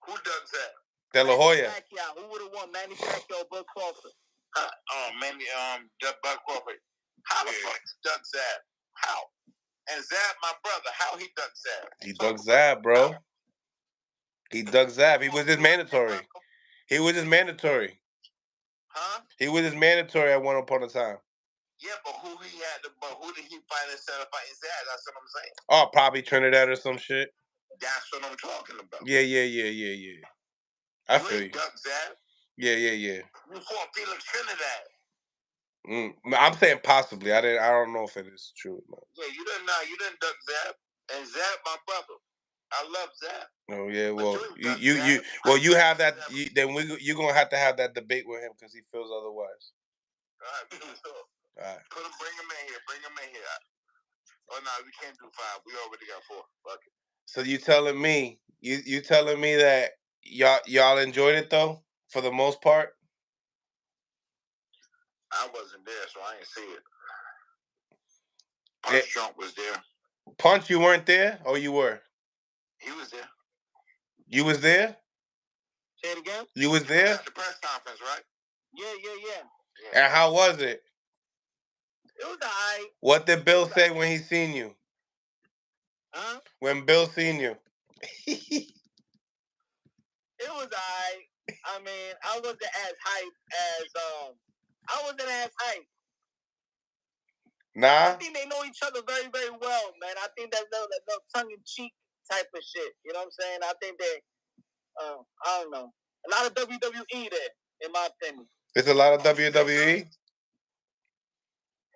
who dug Zab? De La Hoya. Pacquiao. Who would have won, Manny Pacquiao or Bud Crawford? Bud Crawford. How the fuck dug Zab? How? And Zab, my brother, how he dug Zab? He dug Zab, bro. He dug Zab. He was his mandatory. He was his mandatory. Huh? He was his mandatory at one upon a time. Yeah, but who did he fight instead of fighting Zab? That's what I'm saying. Oh, probably Trinidad or some shit. That's what I'm talking about. Yeah. I feel you. Dug Zab? Yeah. You fought Felix Trinidad. I'm saying possibly. I don't know if it is true. No. Yeah, you didn't duck Zab. And Zab, my brother. I love Zab. Oh yeah, well you have that. You're gonna have to have that debate with him because he feels otherwise. All right. Bring him in here. Oh no, we can't do 5. We already got 4. Fuck it. So you telling me that y'all enjoyed it though for the most part? I wasn't there, so I ain't see it. Punch Trump was there. Punch, you weren't there, or you were? He was there. You was there? Say it again? You was there? At the press conference, right? Yeah. And how was it? It was alright. What did Bill say when he seen you? Huh? When Bill seen you? It was alright. I mean, I wasn't as hype. Nah. I think they know each other very, very well, man. I think that's no tongue-in-cheek type of shit. You know what I'm saying? I think I don't know. A lot of WWE there, in my opinion. It's a lot of WWE.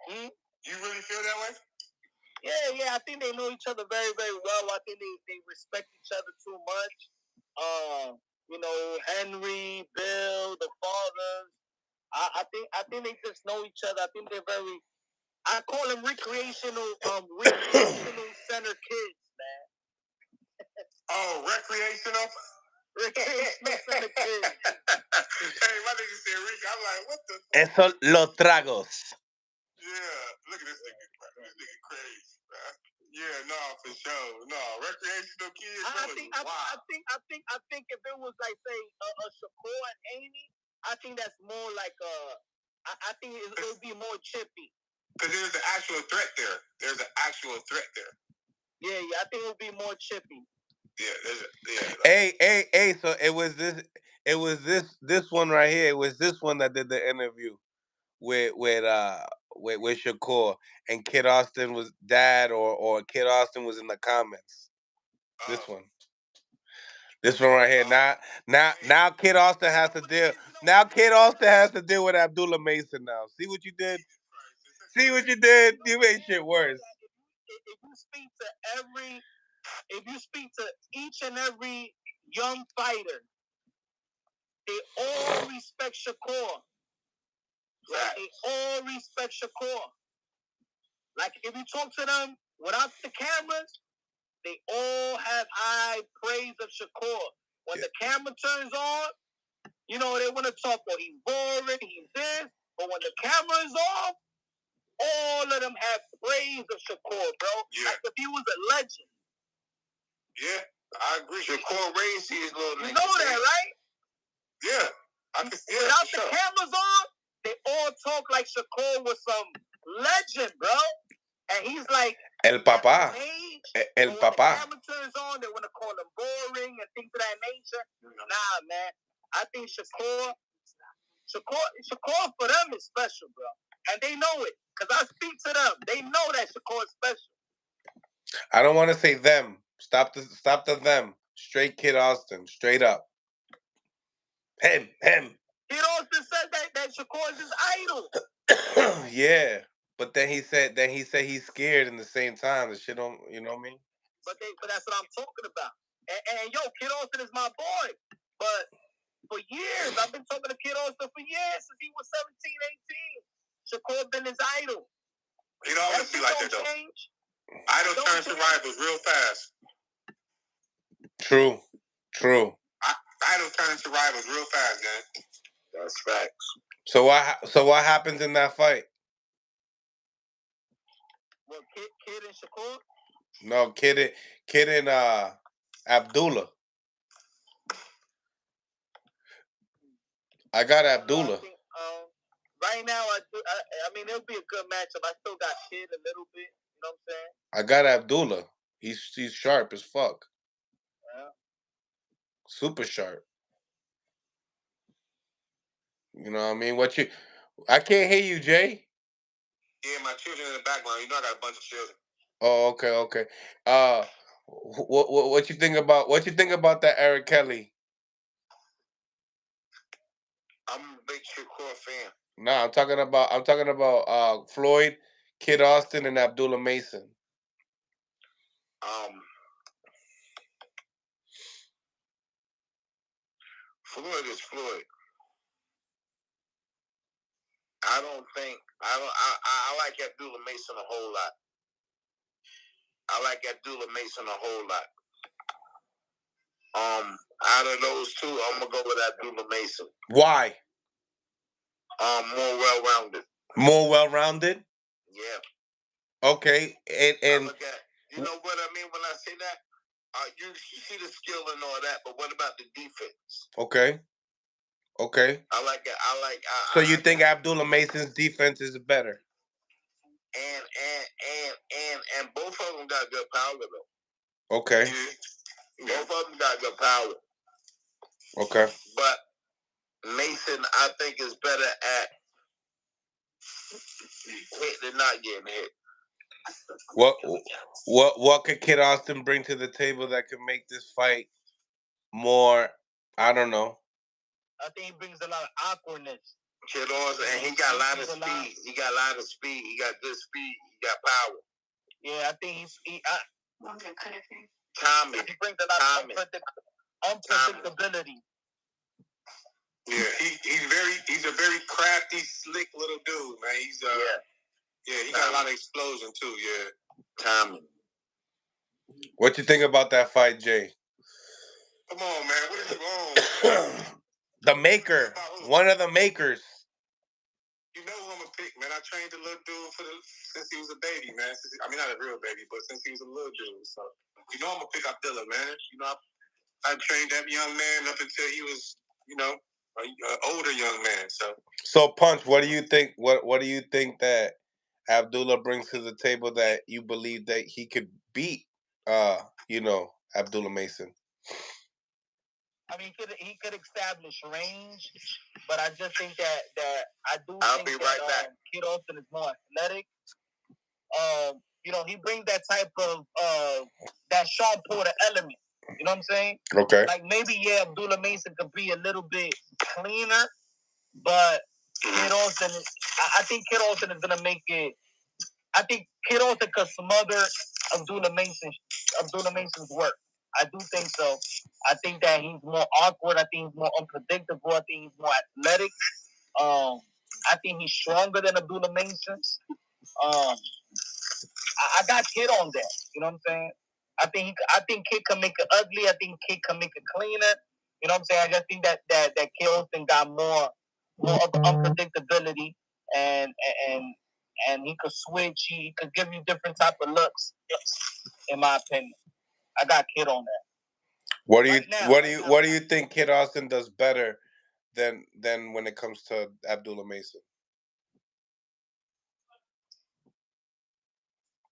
You really feel that way? Yeah. I think they know each other very, very well. I think they respect each other too much. Henry, Bill, the fathers. I think they just know each other. I think they're very. I call them recreational center kids, man. Oh, recreational. Recreational center kids. Hey, my nigga said Rick. I'm like, what the? Eso los tragos. Yeah, look at this nigga. This nigga crazy, man. Yeah, no, for sure. No, recreational kids. I think if it was like say a Shakur and Haney, I think that's more like I think it would be more chippy. Because there's an actual threat there. Yeah, I think it would be more chippy. Yeah. Hey. So it was this one right here. It was this one that did the interview with Shakur, and Kid Austin was dad or Kid Austin was in the comments. This one right here. Now Kid Austin has to deal. Now Kid Austin has to deal with Abdullah Mason. Now, see what you did. See what you did. You made shit worse. If you speak to each and every young fighter, they all respect Shakur. Like, they all respect Shakur. Like, if you talk to them without the cameras, they all have high praise of Shakur. When the camera turns on, they want to talk about he's boring, he's this. But when the camera is off, all of them have praise of Shakur, bro. Yeah. Like if he was a legend. Yeah, I agree. Shakur raised his little nigga. You know that, right? Yeah. Without the cameras on, they all talk like Shakur was some legend, bro. And he's like El Papá. El Papá. When the camera turns on, they want to call him boring and things of that nature. Nah, man. I think Shakur for them is special, bro. And they know it. Because I speak to them. They know that Shakur is special. I don't want to say them. Stop the them. Straight Kid Austin. Straight up. Him. Kid Austin said that Shakur is his idol. Yeah. But then he said he's scared in the same time. The shit don't, you know what I mean? But that's what I'm talking about. And yo, Kid Austin is my boy. But for years, I've been talking to Kid Austin for years since he was 17, 18. Shakur been his idol. It always be like that though. Idol turns to rivals real fast. True. Idol turns to rivals real fast, man. That's facts. So what happens in that fight? Well, Kid and Shakur? No, Kid and Abdullah. I got Abdullah. I think, right now, I mean, it'll be a good matchup. I still got Kid a little bit. You know what I'm saying? I got Abdullah. He's sharp as fuck. Yeah. Super sharp. You know what I mean? I can't hear you, Jay. Yeah, my children in the background. You know I got a bunch of children. Oh, okay. What you think about that Eric Kelly? I'm a big Shakur fan. No, I'm talking about Floyd, Kid Austin, and Abdullah Mason. Floyd is Floyd. I like Abdullah Mason a whole lot. Out of those two, I'm gonna go with Abdullah Mason. Why? More well-rounded. More well-rounded? Yeah. Okay, and look at, you know what I mean when I say that? You see the skill and all that, but what about the defense? Okay. I like it. So you think Abdullah Mason's defense is better? And both of them got good power though. Okay. Both of them got good power. Okay. But Mason, I think, is better at hitting and not getting hit. What could Kid Austin bring to the table that could make this fight more I don't know. I think he brings a lot of awkwardness. Kid Austin, and he got a lot of speed. He got a lot of speed. He got good speed. He got power. Yeah, I think Timing. He brings a lot of unpredictability. Yeah, he's a very crafty, slick little dude, man. He's he got a lot of explosion too. Yeah, timing. What you think about that fight, Jay? Come on, man. What is wrong? The maker, one of the makers. You know who I'm gonna pick, man. I trained the little dude since he was a baby, man. Not a real baby, but since he was a little dude. So you know I'm gonna pick Abdullah, man. You know I trained that young man up until he was, an older young man. So Punch, what do you think? What do you think that Abdullah brings to the table that you believe that he could beat? Abdullah Mason. I mean, he could establish range, but I just think that I'll be right back. Kid Austin is more athletic. He brings that type of that Sean Porter element. You know what I'm saying? Okay. Like maybe Abdullah Mason could be a little bit cleaner, but Kid Austin, I think Kid Austin is gonna make it. I think Kid Austin could smother Abdullah Mason's work. I do think so. I think that he's more awkward. I think he's more unpredictable. I think he's more athletic. I think he's stronger than Abdullah Mason. I got Kid on that. You know what I'm saying? I think Kid can make it ugly. I think Kid can make it cleaner. You know what I'm saying? I just think that Kid Austin got more of unpredictability and he could switch. He could give you different type of looks. In my opinion, I got Kid on that. What do you think Kid Austin does better than when it comes to Abdullah Mason?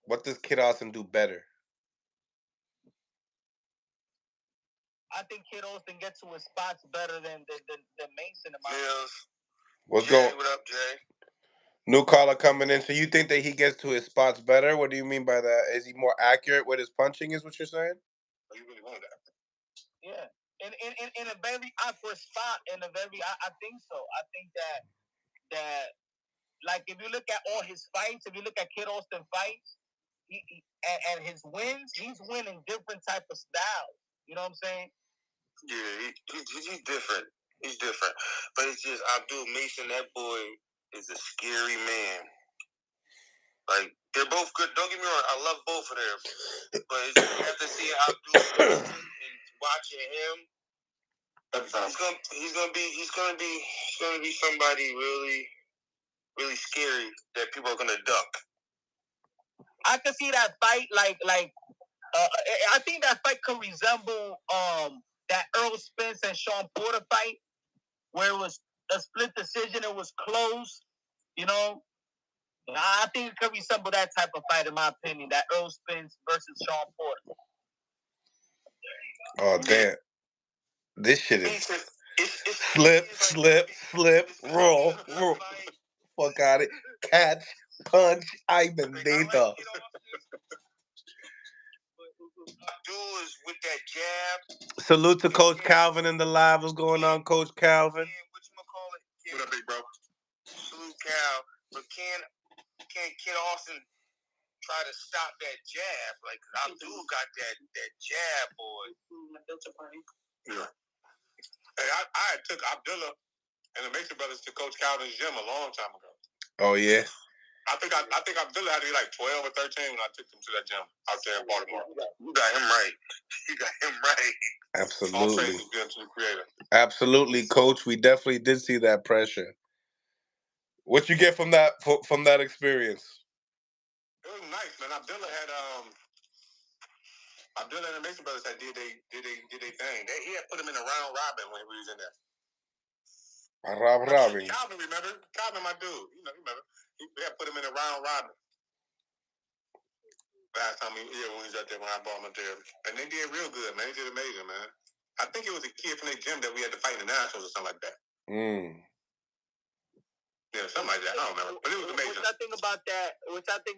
What does Kid Austin do better? I think Kid Austin gets to his spots better than Mason. What's Jay, what up, Jay? New caller coming in. So you think that he gets to his spots better? What do you mean by that? Is he more accurate with his punching? Is what you're saying? Oh, you really want that? Yeah, in a very awkward spot. I think so. I think that like if you look at all his fights, if you look at Kid Austin fights, and his wins, he's winning different type of styles. You know what I'm saying? Yeah, he's different. He's different. But it's just Abdul Mason, that boy is a scary man. Like, they're both good. Don't get me wrong, I love both of them. But it's just after seeing Abdul Mason and watching him, he's gonna be somebody really, really scary that people are gonna duck. I can see that fight I think that fight could resemble that Earl Spence and Sean Porter fight, where it was a split decision. It was close, you know. I think it could resemble that type of fight, in my opinion. That Earl Spence versus Sean Porter. Oh damn! This shit is slip, roll. Fuck out it, catch, punch, ay bendito. Abdul is with that jab. Salute to Coach Calvin in the live. What's going on, Coach Calvin? What up, big bro? Salute, Cal. But can Kid Austin try to stop that jab? Like, Abdul got that jab, boy. Yeah. Hey, I took Abdullah and the Mason brothers to Coach Calvin's gym a long time ago. Oh yeah. I think Abdullah had to be like 12 or 13 when I took him to that gym out there in Baltimore. You got him right. You got him right. Absolutely. All praises be unto the Creator. Absolutely, Coach. We definitely did see that pressure. What you get from that experience? It was nice, man. Abdullah and the Mason brothers did they thing. He had put him in a round robin when we was in there. Robin. Calvin, remember? Calvin, my dude. You remember? He had put him in a round robin. Last time when he was out there when I brought him up there. And they did real good, man. They did amazing, man. I think it was a kid from their gym that we had to fight in the Nationals or something like that. Yeah, something like that. I don't remember. But it was amazing. Which I think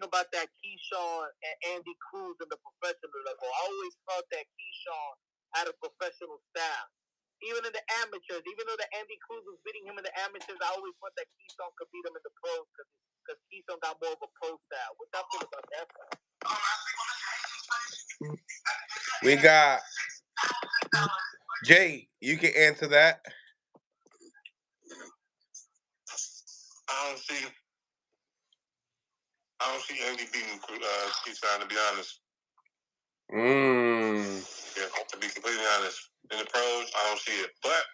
about that Keyshawn and Andy Cruz in the professional level. I always felt that Keyshawn had a professional style. even in the amateurs, even though the Andy Cruz was beating him in the amateurs, I always thought that Keystone could beat him in the pros because Keystone got more of a pro style. What y'all feel about that? We got Jay. You can answer that. I don't see Andy beating Keystone, to be honest. Yeah, to be completely honest. In the pros, I don't see it. But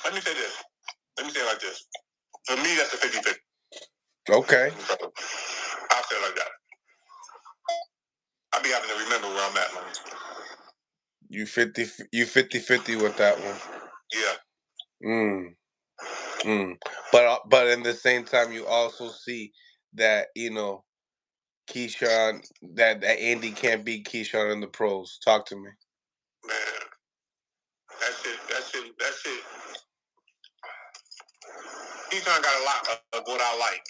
let me say this. Let me say it like this. For me, that's a 50-50. Okay. I'll say it like that. I'll be having to remember where I'm at, man. You 50-50 with that one. Yeah. But in the same time, you also see that, you know, Keyshawn, that Andy can't beat Keyshawn in the pros. Talk to me. Man, that's it. Keyshawn got a lot of what I like.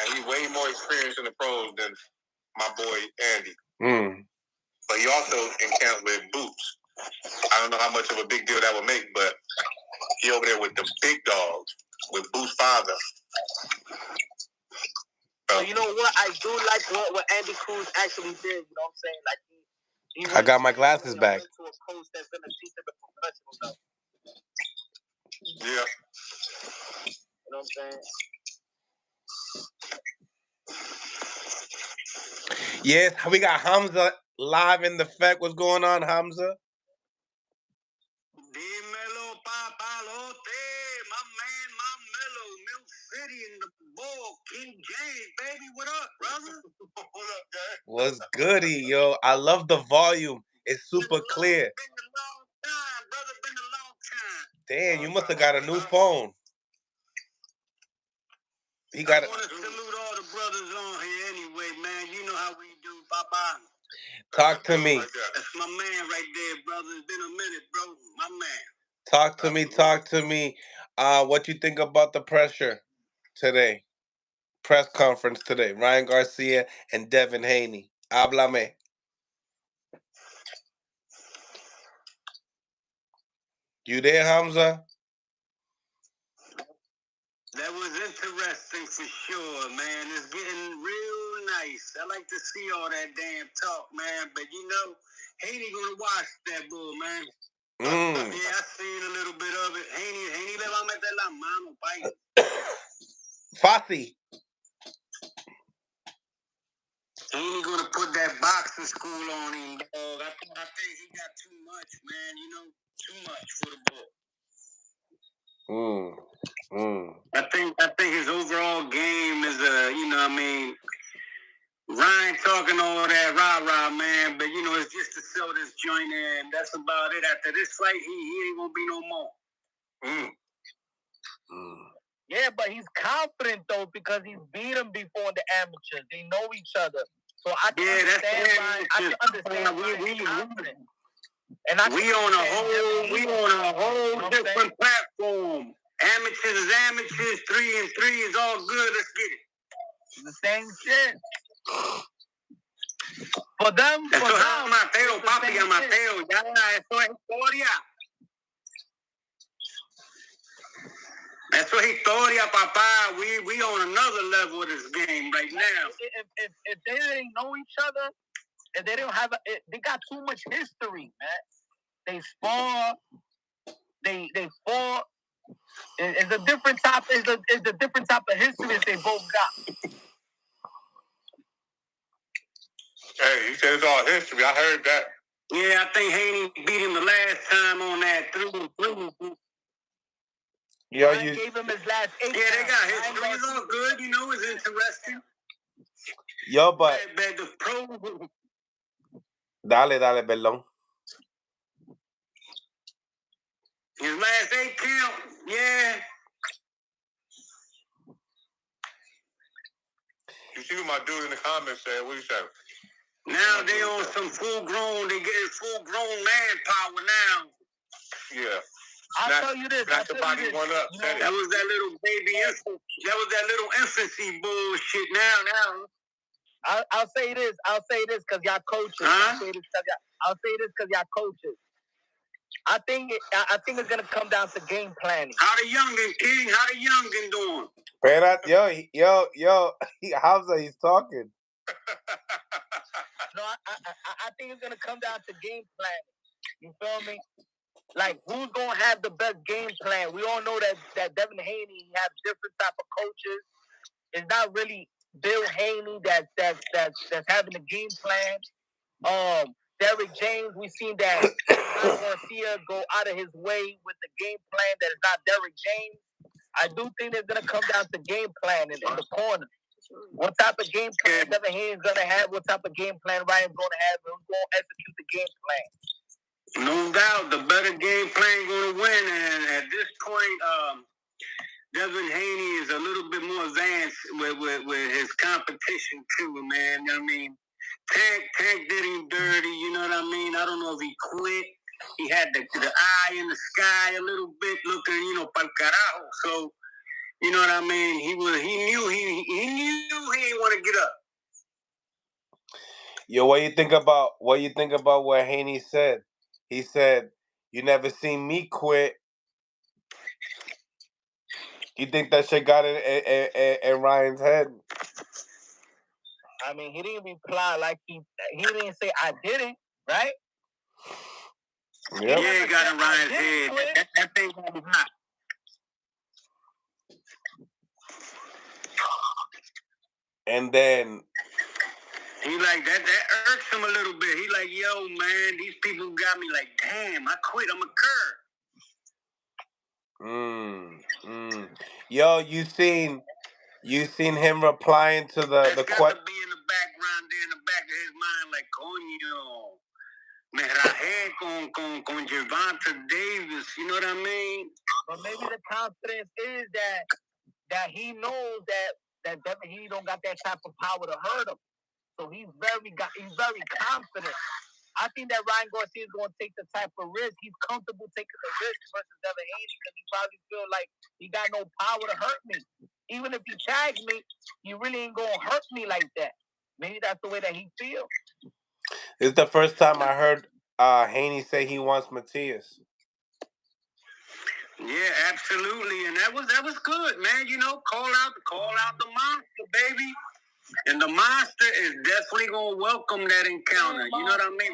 And he's way more experienced in the pros than my boy Andy. But he also encountered with Boots. I don't know how much of a big deal that would make, but he over there with the big dogs, with Boots' father. So you know what? I do like what Andy Cruz actually did. You know what I'm saying? Like he I got my glasses back. To a coach that's gonna teach him the professional level. Yeah. You know what I'm saying? Yes, we got Hamza live in the effect. What's going on, Hamza? Dímelo, papalote, my man, my mellow, Milk City in the ball, King James, baby, what up, brother? What up, guy? What's goody, yo? I love the volume. It's super clear. Been a long time, brother, been a long time. Damn, you must have got a new phone. I want to salute all the brothers on here anyway, man. You know how we do, Papa. Talk to me. That's my man right there, brother. It's been a minute, bro. My man. Talk to me. What you think about the pressure today? Press conference today. Ryan Garcia and Devin Haney. Háblame. You there, Hamza? That was interesting for sure, man. It's getting real nice. I like to see all that damn talk, man. But you know, Haney gonna watch that bull, man. Yeah, I seen a little bit of it. Haney le va a meter la mano, pai. Fácil. Haney gonna put that boxing school on him, dog. I think he got too much, man. You know, too much for the bull. I think his overall game is you know what I mean, Ryan talking all that rah-rah, man, but you know, it's just to sell this joint in. That's about it. After this fight, he ain't gonna be no more. Yeah, but he's confident though because he's beat him before in the amateurs. They know each other. So I can understand Ryan. I can understand Ryan's confident. And we on a whole different platform. Amateurs is amateurs, 3-3 is all good. Let's get it. The same shit. For them, eso es amateo, papi, amateo. Ya, eso es historia. Eso es historia, papá. We on another level of this game right now. If they didn't know each other, if they don't have, they got too much history, man. They spar, they fought. It's a different type. It's a different type of history that they both got. Hey, he said it's all history. I heard that. Yeah, I think Haney beat him the last time on that through. Yo, Ryan gave him his last 8 Yeah, they got history. It's all good. You know, it's interesting. Yo, but the pro. Dale, perdón. His last 8 count, yeah. You see what my dude in the comments said? What he said? Now they on some full-grown. They getting full-grown manpower now. Yeah. I'll tell you this. That's the body one up. You know, that was that little baby. That was that little infancy bullshit. Now. I'll say this because y'all coaches. I'll say this because y'all coaches. I think it's gonna come down to game planning. How the youngin, King? How the youngin doing? Yo, Hamza, he's talking. No, I think it's gonna come down to game planning. You feel me? Like, who's gonna have the best game plan? We all know that Devin Haney has different type of coaches. It's not really Bill Haney that's having a game plan. Derrick James, we've seen that Garcia go out of his way with the game plan that is not Derrick James. I do think it's gonna come down to game plan in the corner. What type of game plan Devin Haney's gonna have? What type of game plan Ryan's gonna have? Who's gonna execute the game plan? No doubt, the better game plan going to win. And at this point, Devin Haney is a little bit more advanced with his competition too, man. I mean, Tank did him dirty. You know what I mean? I don't know if he quit. He had the eye in the sky a little bit, looking, pa'l carajo. So, you know what I mean? He knew he didn't want to get up. Yo, what you think about what Haney said? He said, "You never seen me quit." You think that shit got in Ryan's head? I mean, he didn't reply like he didn't say I didn't, right? Yep. Yeah, got in Ryan's head. That thing was hot. And then he like that irks him a little bit. He like, yo, man, these people got me like, damn, I quit. I'm a cur. Yo, you seen him replying to the question? Got to be in the background there, in the back of his mind, like, coño, me rajé con Gervonta Davis. You know what I mean? But maybe the confidence is that he knows that Devin Haney don't got that type of power to hurt him. So he's very confident. I think that Ryan Garcia is going to take the type of risk. He's comfortable taking the risk versus Devin Haney because he probably feel like he got no power to hurt me. Even if he tags me, he really ain't going to hurt me like that. Maybe that's the way that he feels. This is the first time I heard Haney say he wants Matias. Yeah, absolutely, and that was good, man. Call out the monster, baby, and the monster is definitely gonna welcome that encounter. You know what I mean?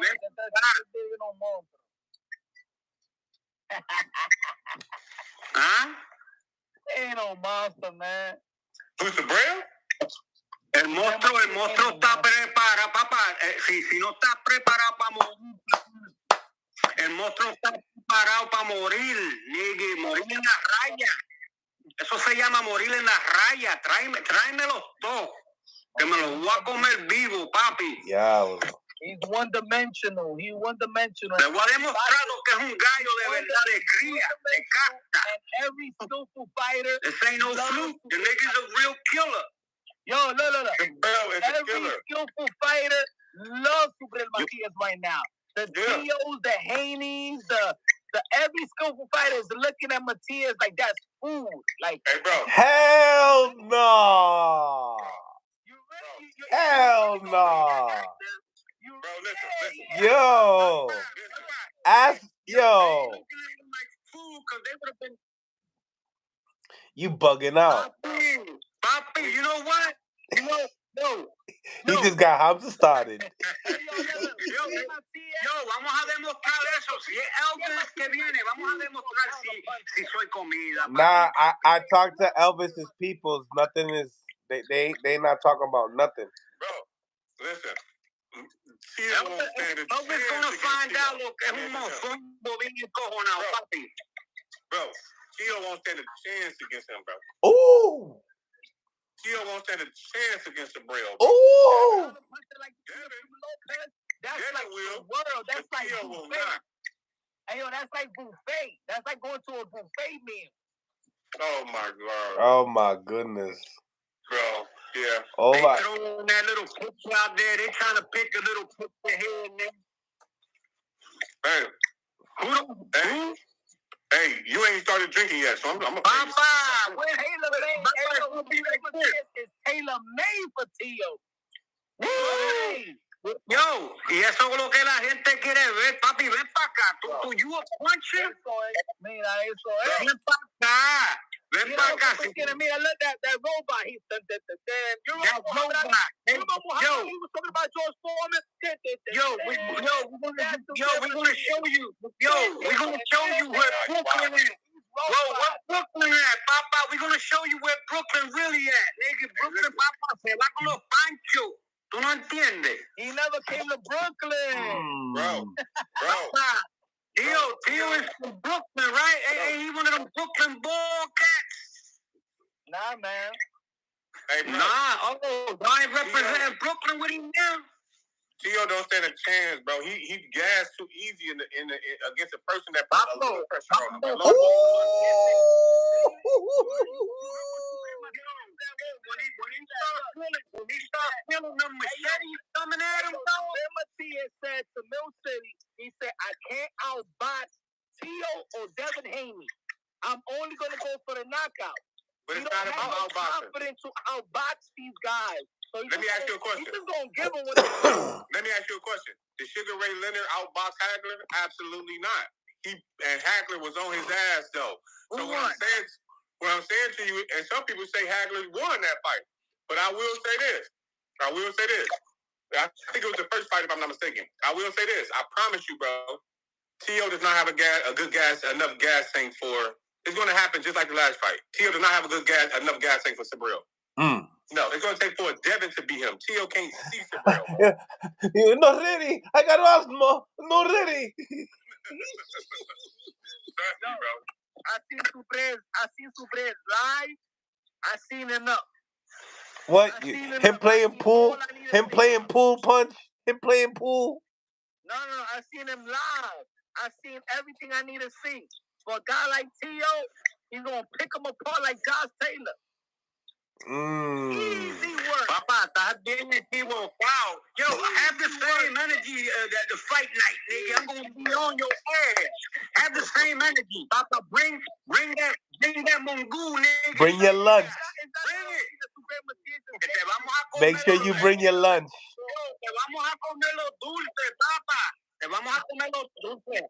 Huh? Ain't no monster, man. Who's the brand? El monstruo está preparado, papá. Si no está preparado para morir, el monstruo está preparado para morir, nigga, morir en la raya. Eso se llama morir en la raya. Tráemelos todos, que me los voy a comer vivo, papi. Diablo. He's one-dimensional. Le voy a demostrar lo que es un gallo de verdad, de cría, de casta. And every skillful fighter. This ain't no fluke. The nigga's a real killer. Yo, look. Every skillful fighter loves Super Matias right now. The Dios, the Haneys, the every skillful fighter is looking at Matias like that's food. Like, hey, bro. Hell no. Hell no. Bro, listen. Yo. Yo. You bugging out. Papi, you know what? No. He just got Hamza started. Yo, vamos a demostrar eso. Si es Elvis que viene, vamos a demostrar si soy comida. Nah, I talked to Elvis's peoples. Nothing is they not talking about nothing. Bro, listen. Elvis gonna find out lo que es un mofumbo bien encojonado, papi. Bro, Tio won't stand a chance against him, bro. Ooh. Tio won't stand a chance against the Braille. Ooh. That's like the world. That's like buffet. Hey, yo, that's like buffet. That's like going to a buffet meal. Oh, my God. Oh, my goodness. Bro, yeah. Oh, they my. throwing that little picture out there. They trying to pick a little picture here and there. Hey. Hey, you ain't started drinking yet, so I'm gonna. Papa, when Taylor made for Tio. Yo, y eso es lo que la gente quiere ver, papi. Ven para acá. You a puncher? Mira, eso es. Ven para acá. Ven para acá. Mira, look, that robot. He's the you that robot. You remember how he was talking about George Foreman? We're gonna show you. We're gonna show you where Brooklyn is. Where Brooklyn at, Papa? We're gonna show you where Brooklyn really at, nigga. Brooklyn, Papa, se va con los panchos. ¿Tú no entiendes? He never came to Brooklyn. Bro. Papa, Tio is from Brooklyn, right? Ain't he one of them Brooklyn ball cats? Nah, man. Hey, bro. Nah, I ain't representing Brooklyn with him now. Tio don't stand a chance, bro. He gassed too easy in the against a person that put a little pressure on him. When he start feeling them machetes coming at him, Matias said to Mill City, he said, I can't outbox Tio or Devin Haney. I'm only going to go for the knockout. But it's not about outboxing. Confident to outbox these guys. So let me ask you a question. He's just going to give them what they want. Let me ask you a question. Did Sugar Ray Leonard outbox Hagler? Absolutely not. And Hagler was on his ass, though. So what I'm saying to you, and some people say Hagler won that fight. But I will say this. I think it was the first fight, if I'm not mistaken. I will say this. I promise you, bro. Tio does not have enough gas tank for. It's going to happen just like the last fight. Tio does not have enough gas tank for Sabril. No, it's going to take for Devin to beat him. Tio can't see Sabril. Not ready. I got asthma. Not ready. No, bro. I seen Subrez live. I seen enough. What? Him playing pool? Him playing pool punch? Him playing pool? No. I seen him live. I seen everything I need to see. For a guy like Tio, he's going to pick him apart like Josh Taylor. Easy work. Papa, estás bien activo. Wow. Yo, have the same energy that the fight night, nigga. I'm going to be on your ass. Have the same energy. Papa, bring that Munguia, nigga. Bring your lunch. Bring it. Make sure you bring your lunch. Te vamos a comer los dulces, papa. Te vamos a comer los dulces.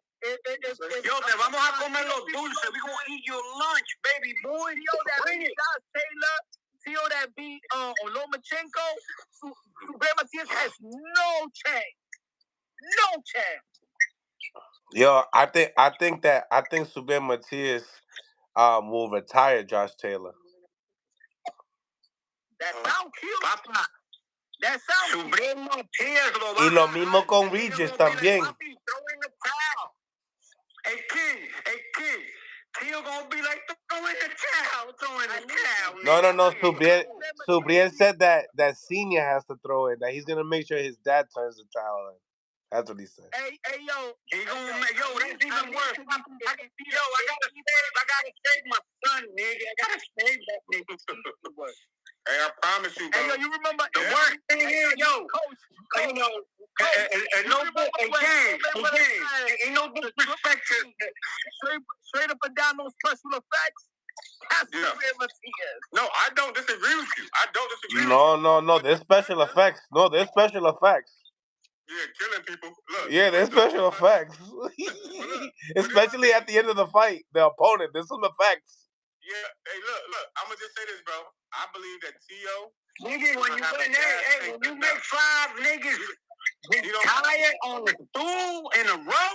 Yo, te vamos a comer los dulces. We gonna eat your lunch, baby boy. Tio that beat Josh Taylor, Tio that beat Lomachenko, Matias has no chance. No chance. Yo, I think Subir Matias will retire Josh Taylor. That sound cute. Papa. That sound cute. Y lo mismo con Regis también. Hey kid. Tio gonna be like, throw in the towel. No. Subriel said that Senior has to throw it. That he's gonna make sure his dad turns the towel in. That's what he said. Hey, yo. He gonna make, that's even worse. I gotta save my son, nigga. I gotta save that nigga. Hey, I promise you, bro. Hey, yo, you remember the worst thing is, Coach, you know, and no ain't no disrespect. Straight up and down those special effects. No, I don't disagree with you. No. There's special effects. There's special effects. Yeah, killing people. Look. Yeah, there's special effects. Especially at the end of the fight, the opponent. There's some effects. Yeah, hey, look. I'm gonna just say this, bro. I believe that Tio. Nigga, when you make 5 niggas retire on the stool in a row,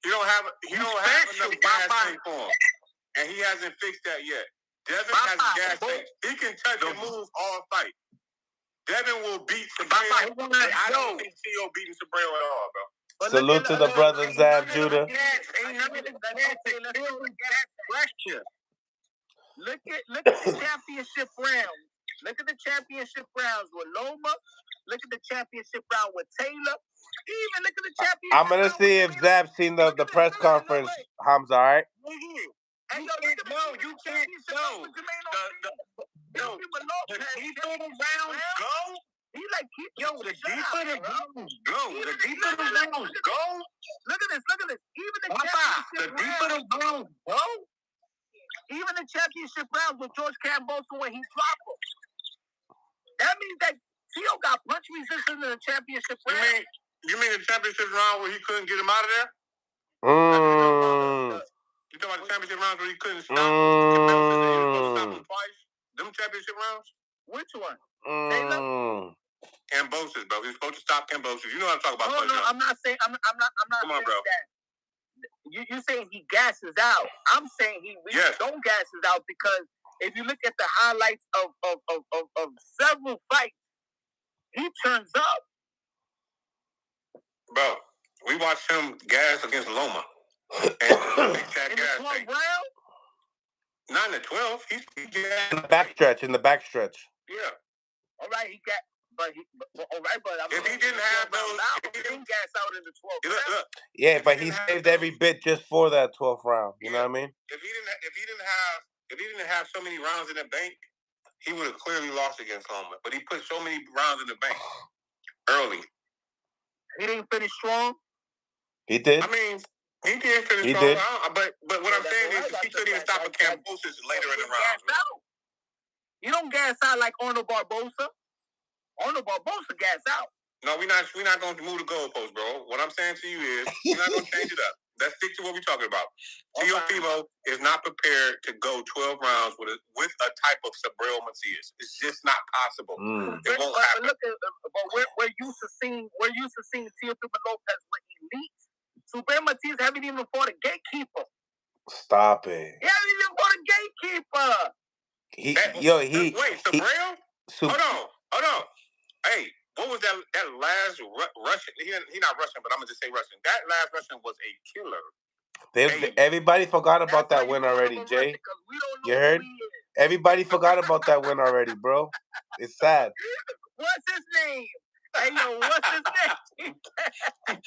he don't have enough gas tank for him, and he hasn't fixed that yet. Devin has a gas tank. He can touch and move all fight. Devin will beat Sabril, but I don't think Tio beating Sabril at all, bro. But salute to the brothers, Zab Judah. Look at the championship round. Look at the championship rounds with Loma. Look at the championship round with Taylor. Even look at the championship. I'm gonna see if Zab's seen the press conference. Hamza, all right? Hey, you can't go. The deeper the rounds go, he like keep the deeper the rounds go. The deeper the rounds go. Look at this. Even the championship deeper the rounds go. Even the championship rounds with George Camboso when he dropped him. That means that Tio got punch resistance in the championship round. You mean the championship round where he couldn't get him out of there? You talking about the championship rounds where he couldn't stop him? He was supposed to stop him twice. Them championship rounds? Which one? Cambosis, bro. He was supposed to stop Cambosis. You know what I'm talking about? No, I'm not saying. I'm not Come on, saying bro. that. You saying he gasses out? I'm saying he really don't gasses out because if you look at the highlights of several fights, he turns up. Bro, we watched him gas against Loma. And in the 12th round? Not in the 12th. He gassed. In the backstretch. Yeah. All right, he got. But if he didn't have those, he didn't gas out in the 12th round. Yeah, but he saved every bit just for that 12th round. You know what I mean? If he didn't have so many rounds in the bank, he would have clearly lost against Loma. But he put so many rounds in the bank early. He didn't finish strong. He did. I mean, he did finish strong. But what I'm saying is he couldn't even stop a Cambosis later in the round. You don't gas out like Arnold Barbosa. Arnold Barbosa gas out. No, we're not going to move the goalpost, bro. What I'm saying to you is we're not going to change it up. Let's stick to what we're talking about. Teofimo is not prepared to go 12 rounds with a type of Subriel Matias. It's just not possible. It won't happen. But we're used to seeing Teofimo Lopez with elite. Subriel Matias haven't even fought a gatekeeper. Stop it. He hasn't even fought a gatekeeper. Wait, Subriel? Hold on. Hey, what was that last Russian? He not Russian, but I'm gonna just say Russian. That last Russian was a killer. Everybody forgot about that win already, Jay. You heard? Everybody forgot about that win already, bro. It's sad. What's his name? Hey, yo, what's his name? Hey,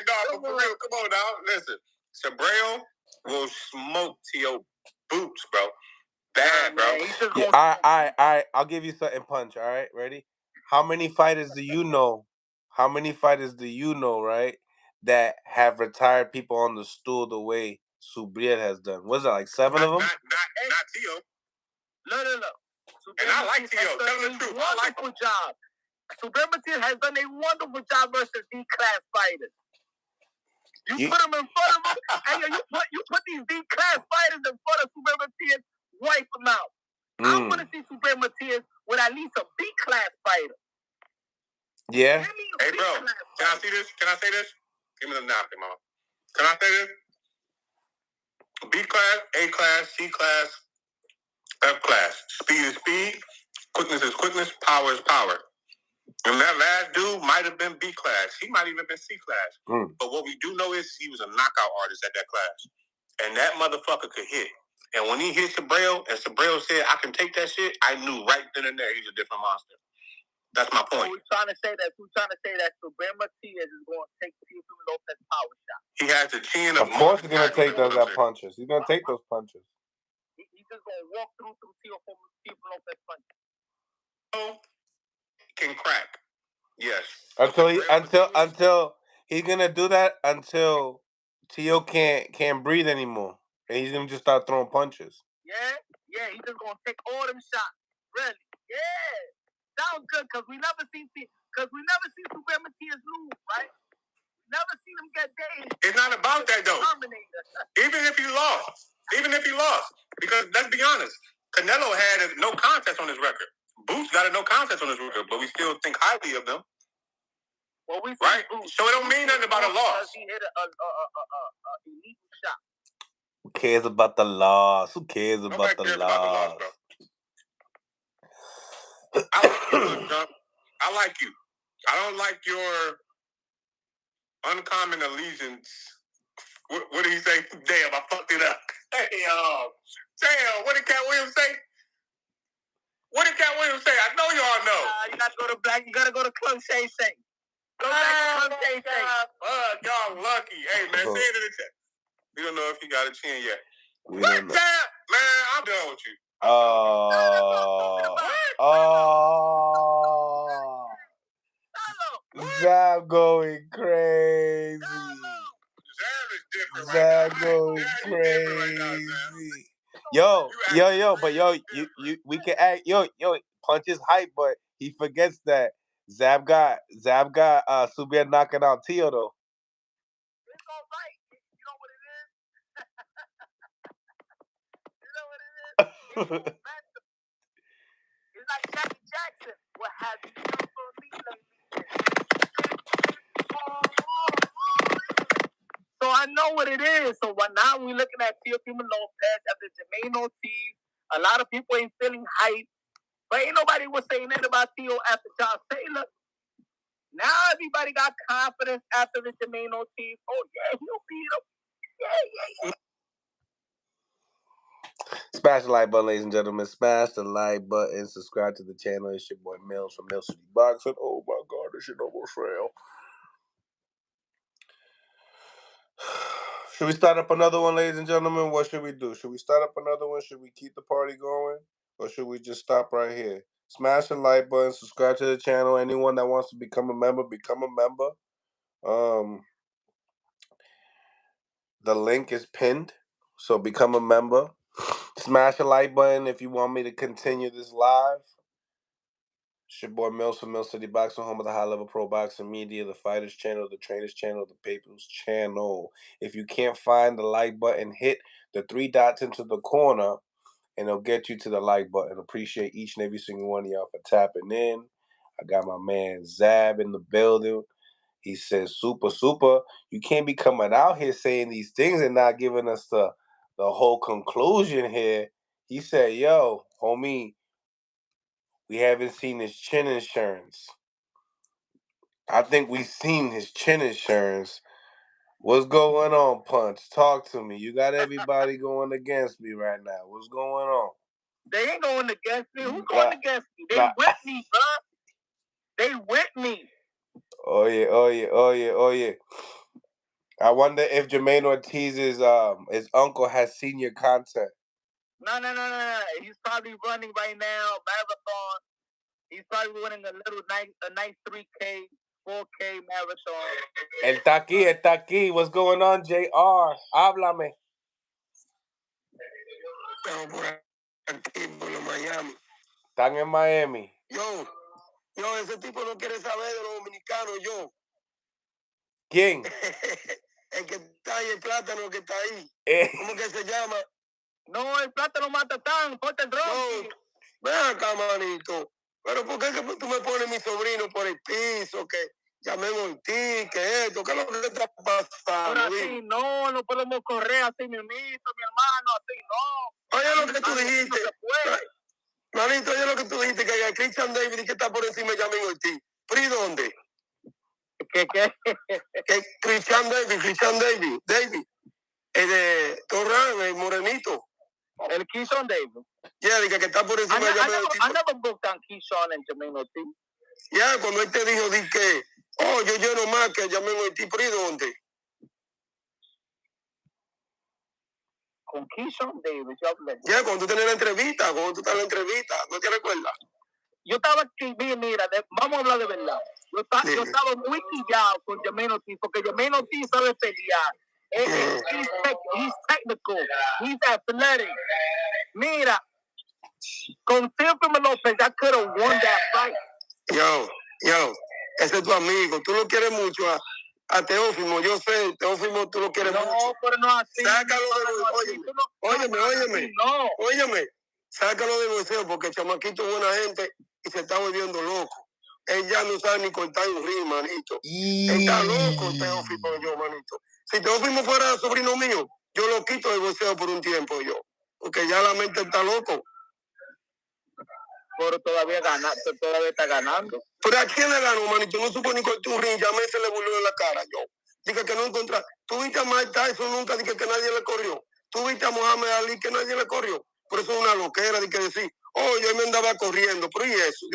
dog, for real, come on now. Listen, Subriel will smoke to your boots, bro. Bad, bro. Yeah, all right. I'll give you something punch. All right, ready? How many fighters do you know? Right? That have retired people on the stool the way Subriel has done. Was that like 7 of them? Not Tio. No. And I like Tio. Tell the truth. I like him. Job. Subriel has done a wonderful job versus D-class fighters. You put them in front of him, and you put these D-class fighters in front of Subriel, wipe them out. I want to see Subriel Matias with at least a B-class fighter. Yeah. Hey, bro, can I see this? Can I say this? Give me the napkin, mama. Can I say this? B-class, A-class, C-class, F-class. Speed is speed. Quickness is quickness. Power is power. And that last dude might have been B-class. He might even been C-class. But what we do know is he was a knockout artist at that class. And that motherfucker could hit. And when he hit Subriel, and Subriel said, I can take that shit, I knew right then and there he's a different monster. That's my point. So we're trying to say that Subriel Matias is going to take Teofimo Lopez power shot. He has the chin of... Of course he's going to take those punches. He's going to take those punches. He's just going to walk through Teofimo Lopez punches. Can crack. Yes. Until he's going to do that until Tio can't breathe anymore. And he's going to just start throwing punches. Yeah, he's just going to take all them shots. Really. Yeah. Sounds good because we never see Subriel Matias lose, right? We never seen him get days. It's not about that though. Even if he lost, because let's be honest, Canelo had a no contest on his record. Boots got a no contest on his record, but we still think highly of them. Well, right? Boots. So it don't mean nothing about a loss. He hit a illegal shot. Who cares about the loss? About the loss, bro. I like you, Trump. I like you. I don't like your uncommon allegiance. What did he say? Damn, I fucked it up. Damn, what did Cat Williams say? I know y'all know. You gotta go to Black. You gotta go to Club Shay Shay. Go back to Club Shay Shay. Y'all lucky. Hey man, say it in the chat. We don't know if he got a chin yet. Man, I'm done with you. Zab going crazy. Zab is different Zab going crazy. Yo, but we can act. Yo, punches hype, but he forgets that Zab got Subir knocking out Tio though. It's all right. You know what it is? You know what it is? It's momentum. It's like Jackie Jackson. What have you done for me lately? So I know what it is. So now we're looking at Teofimo Lopez after Jermaine Ortiz. A lot of people ain't feeling hype. But ain't nobody was saying that about Tio after Charles Taylor. Now everybody got confidence after the Jermaine Ortiz. Oh, yeah, he'll beat him. Yeah. Smash the like button, ladies and gentlemen. Smash the like button. Subscribe to the channel. It's your boy Mills from Mills City Boxing. Oh my God, this shit almost fail. Should we start up another one, ladies and gentlemen? What should we do? Should we start up another one? Should we keep the party going? Or should we just stop right here? Smash the like button. Subscribe to the channel. Anyone that wants to become a member, become a member. The link is pinned. So become a member. Smash the like button if you want me to continue this live. It's your boy Mills from Mills City Boxing, home of the high level pro boxing media, the fighters channel, the trainers channel, the papers channel. If you can't find the like button, hit the 3 dots into the corner and it'll get you to the like button. Appreciate each and every single one of y'all for tapping in. I got my man Zab in the building. He says, super, super. You can't be coming out here saying these things and not giving us the whole conclusion here. He said, yo, homie, we haven't seen his chin insurance. I think we've seen his chin insurance. What's going on, Punch? Talk to me. You got everybody going against me right now. What's going on? They ain't going against me. Who's going against me? They with me, bro. They with me. Oh yeah. I wonder if Jermaine Ortiz's uncle has senior content. No. He's probably running right now, marathon. He's probably winning a nice 3K, 4K marathon. Está aquí. What's going on, JR? Háblame. Estamos por aquí, por los Miami. Están en Miami. Yo, ese tipo no quiere saber de los dominicanos, yo. ¿Quién? El que está ahí, el plátano que está ahí. ¿Cómo que se llama? No, el plátano mata tan, ponte el rojo. No, ven acá, manito. Pero ¿por qué que tú me pones mi sobrino por el piso? Que llamé a Ortiz, que esto, ¿qué es lo que está pasando? Pero así no podemos correr así mismito, mi hermano, así no. Oye lo que tú dijiste. Manito, oye lo que tú dijiste, que Christian David que está por encima de Yamin Ortiz. ¿Pero y dónde? ¿Qué? Que Christian David. El de Torran, el morenito. El Keyshawn Davis. Yeah, que está por encima de Yamin Ortiz. I never booked on Keyshawn and Jermaine Ortiz. Ya, cuando él te dijo, di que, yo lleno más que Yamin Ortiz, ¿pero y dónde? Con Keyshawn Davis, yo hablé. Ya, cuando tú estás en la entrevista, ¿no te recuerdas? Yo estaba aquí, mira, vamos a hablar de verdad. Yo estaba muy quillado con Jermaine Ortiz, porque Jermaine Ortiz sabe pelear. He's technical. He's athletic. Mira, con Teofimo Lopez, I could have won that fight. Yo, ese es tu amigo. Tú lo quieres mucho a Teófimo. Yo sé, Teófimo, tú lo quieres mucho. No, pero no así. Sácalo óyeme. Sácalo de boxeo porque el chamaquito es buena gente y se está volviendo loco. Él ya no sabe ni cortar un ring, manito. Está loco Teófimo, yo, manito. Si Teófimo fuera sobrino mío, yo lo quito del boxeo por un tiempo, yo. Porque ya la mente está loco. Pero todavía está ganando. ¿Pero a quién le ganó, manito? No supo ni cortar un ring, ya me se le volvió en la cara, yo. Dije que no encontraba. ¿Tú viste a Mike Tyson nunca? Dije que nadie le corrió. ¿Tú viste a Muhammad Ali que nadie le corrió? Por eso es una loquera de que decir, yo me andaba corriendo. ¿Pero y eso?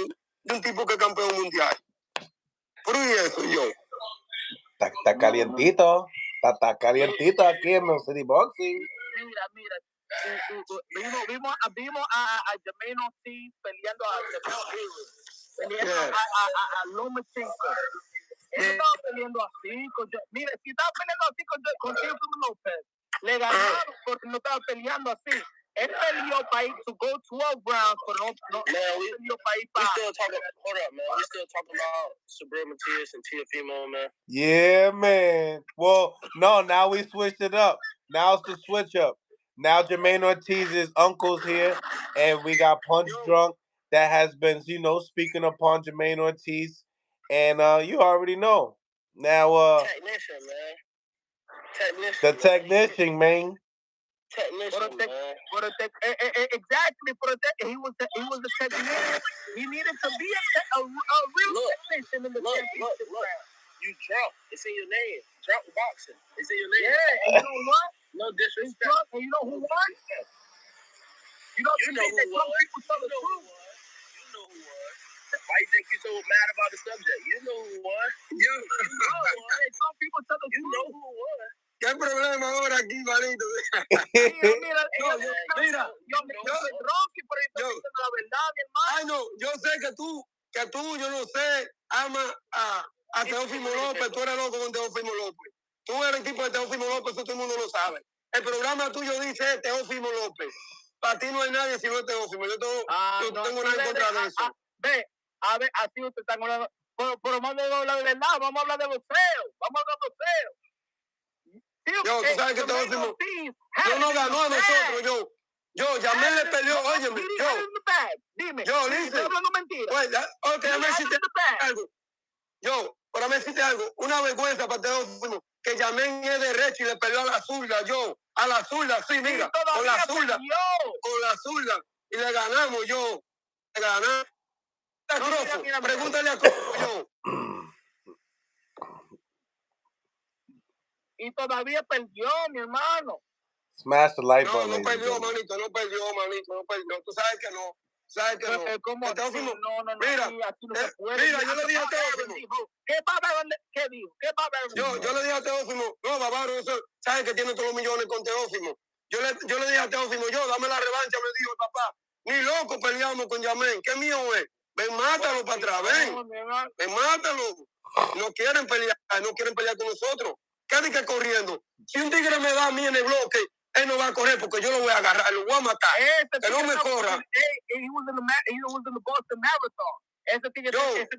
De un tipo que es campeón mundial. ¿Pero y eso, yo? Está calientito. Está calientito aquí en el City Boxing. Mira. Vimos a Jermaine Ortiz peleando a Lomachenko. Él estaba peleando así. Mira, si estaba peleando así con Teofimo Lopez, le ganaron porque no estaba peleando así. Él perdió para ir to go 12 rounds, pero no perdió para ir para... Hold up, man. We still talking about Shakur Matias and Teofimo, man. Yeah, man. Well, no, now we switched it up. Now it's the switch up. Now Jermaine Ortiz's uncle's here, and we got Punch Drunk that has been, speaking upon Jermaine Ortiz, and you already know. Now, Technician, man. the technician, man. Technician, man. Exactly, he was a technician. He needed to be a real technician in the championship round. You drunk. It's in your name. Drunk boxing. It's in your name. Yeah, and you know what? No disrespect. Drunk, and you know who won? You know who won. You know who won. Why you think you so mad about the subject? You know who won. You know who won. Some people tell the You know who won. ¿Qué problema ahora aquí, manito? Ay, no, yo sé que tú, yo no sé, amas a Teófimo López, tú eres loco con Teófimo López. Tú eres el tipo de Teófimo López, eso todo el mundo lo sabe. El programa tuyo dice Teófimo López. Para ti no hay nadie si no es Teófimo. Yo tengo nada en contra de eso. Ve, a ver, así usted está hablando. Pero vamos a hablar de verdad, vamos a hablar de boxeo. Yo, tú sabes que Teófimo no ganó a nosotros, yo, Yamel le peleó, óyeme, dime, yo, dice, estoy hablando mentira. Pues, ok, déjame decirte algo. Yo, para decirte algo, una vergüenza para Teófimo, que Yamel es derecho y le peleó a la zurda, a la zurda, sí, mira, con la zurda, y le ganamos, le ganamos. Crawford, pregúntale a Crawford, Y todavía perdió, mi hermano. Smash the like button. No perdió, manito. Tú sabes que no. ¿Cómo? Teófimo, No. Mira, Mira, yo le dije a Teófimo. Yo le dije a Teófimo, no, Bavaro, eso, sabes que tiene todos los millones con Teófimo. Yo le dije a Teófimo, dame la revancha, me dijo el papá. Ni loco peleamos con Yamén. ¿Qué mío es? Ven, mátalo para atrás, ven, mátalo. No quieren pelear con nosotros. Quédate corriendo. Si un tigre me da a mí en el bloque, él no va a correr porque yo lo voy a agarrar, lo voy a matar. Que no me corra. He was in the Boston Marathon.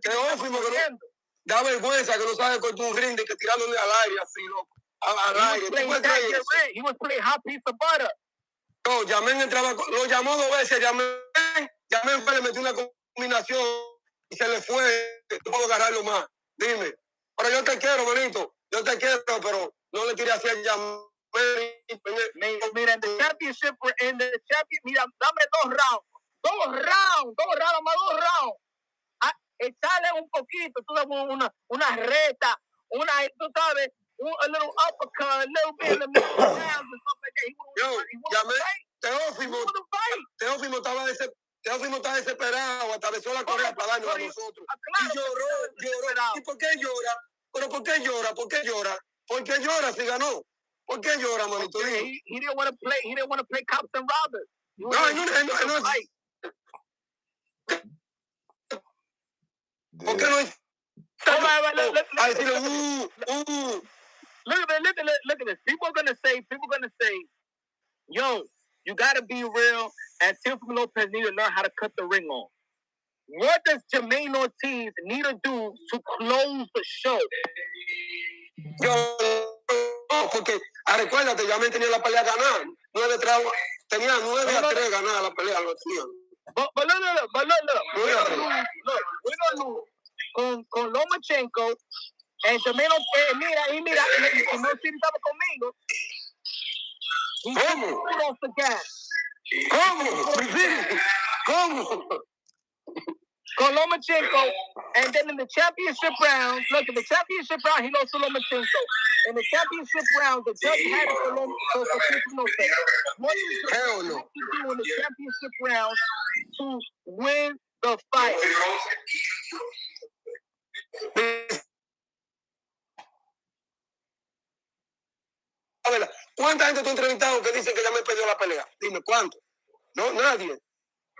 Teófimo, que no, da vergüenza que no sabe cortar un ring de que tirándole al aire así, loco. Al aire. He was playing hot piece of butter. No, Yamén entraba, lo llamó 2 veces, Yamén fue, le metió una combinación y se le fue. No puedo agarrarlo más. Dime. Pero yo te quiero, manito. Yo te quiero, pero no le tiré hacia Yamén. Mira, en the championship, mira, dame 2 rounds. 2 rounds. Echale un poquito, tú sabes, una reta, tú sabes, a little uppercut, a little bit in the middle of the rounds and stuff like that. Teófimo estaba desesperado, atravesó la correa para darnos a nosotros. Y lloró. ¿Y por qué llora? ¿Pero por qué llora? ¿Por qué llora si ganó? ¿Por qué llora, manito? He didn't want to play cops and robbers. No. ¿Por qué no es? Look at this. People are gonna say, yo, you gotta be real, and Teofimo Lopez need to learn how to cut the ring on. What does Jermaine Ortiz need to do to close the show? Porque recuérdate, ya me tenía la pelea ganada. Tenía 9-3 ganada la pelea, lo tenía. But look, we're gonna lose con Lomachenko and Jermaine Ortiz. Mira, y no estaba conmigo. ¿Cómo? Off the gas. ¿Cómo? Con Lomachenko, and then in the championship round, look, in the championship round, he lost to Lomachenko. In the championship round, the judge had it for Teofimo Lopez. What does he do in the championship round to win the fight? A ver, ¿cuánta gente tú has entrevistado que dicen que ya me perdió la pelea? Dime, ¿cuánto? No, nadie.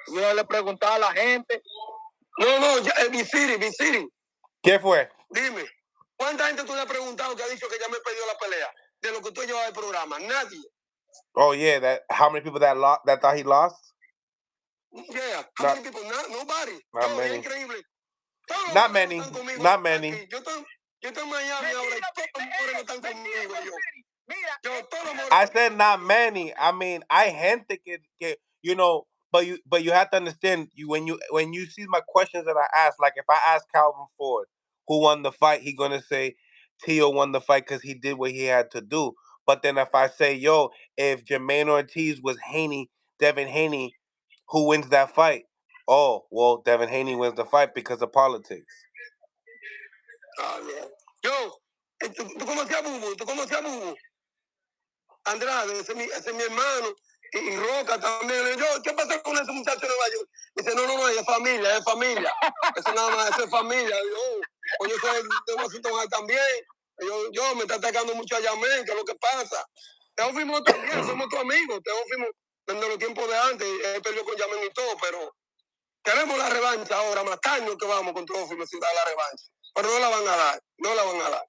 Yo le preguntaba a la gente. No, Viciri. ¿Qué fue? Dime, ¿cuánta gente tú le has preguntado que ha dicho que ya me perdió la pelea? De lo que tú llevas el programa. Nadie. Oh yeah, that how many people that thought he lost? Yeah, how many people? Nobody. Not many. Increíble. Not many. Not many. Yo estoy en Miami ahora. Todos los morenos están conmigo. I said not many. I mean, I gente que you know, but you have to understand when you see my questions that I ask, like if I ask Calvin Ford who won the fight, he gonna say Tio won the fight because he did what he had to do. But then if I say, yo, if Jermaine Ortiz was Devin Haney, who wins that fight? Oh, well, Devin Haney wins the fight because of politics. Yo, ¿tú conocías a Bubu? ¿Tú conocías a Bubu? Andrade, ese es mi hermano. Y Roca también. Yo, ¿qué pasa con ese muchacho de Nueva York? Dice, no, es familia. Eso nada más, eso es familia. Yo soy de Washington también. Yo me está atacando mucho a Yamén, que es lo que pasa. Teófimo también, somos tus amigos. Teófimo, desde los tiempos de antes, él perdió con Yamén y todo, pero queremos la revancha ahora, más años que vamos con Teófimo sin dar la revancha. Pero no la van a dar.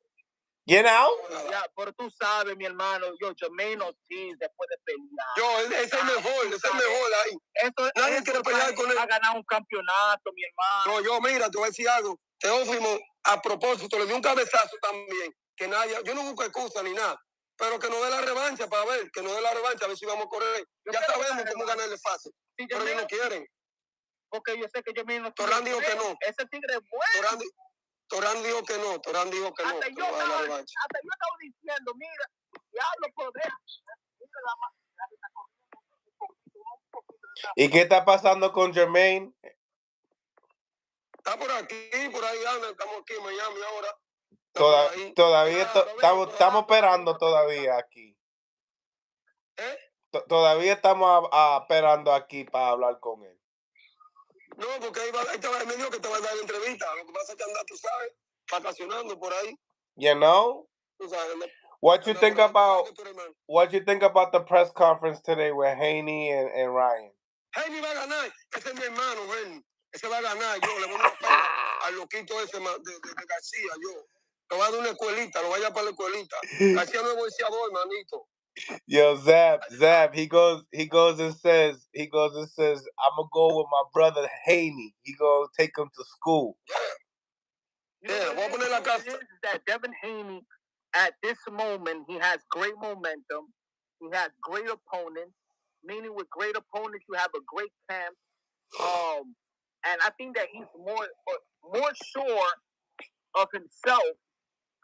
You know? Ya, pero tú sabes, mi hermano, Jermaine Ortiz después de pelear. Ese es mejor ahí. Nadie quiere pelear con él. Va a ganar un campeonato, mi hermano. Mira, te voy a decir algo. Teófimo, a propósito, le dio un cabezazo también. Que nadie, yo no busco excusa ni nada. Pero que nos dé la revancha para ver, a ver si vamos a correr. Ya sabemos cómo ganarle fácil. Sí, pero ellos no quieren. Porque yo sé que Jermaine Ortiz. Torán dijo que no. Ese tigre es bueno. Torán dijo que no. Hasta yo estaba diciendo, mira, diablo poder. ¿Y qué está pasando con Jermaine? Está por aquí, por ahí anda, estamos aquí en Miami ahora. Todavía estamos esperando todavía aquí. Todavía estamos esperando aquí para hablar con él. No, porque ahí me dijo que te va a dar la entrevista. Lo que pasa es que anda, tú sabes, vacacionando por ahí. You know? Tú sabes, what you think about the press conference today with Haney and Ryan? Haney va a ganar. Ese es mi hermano, Haney. Ese va a ganar. Yo le voy a dar pena al loquito ese de Garcia. Yo le voy a dar una escuelita, lo vaya para la escuelita. Garcia no es boxeador, manito. Yo, Zab, he goes and says, I'm gonna go with my brother Haney. He gonna take him to school. Yeah, what is that Devin Haney, at this moment, he has great momentum. He has great opponents. Meaning with great opponents, you have a great camp. And I think that he's more sure of himself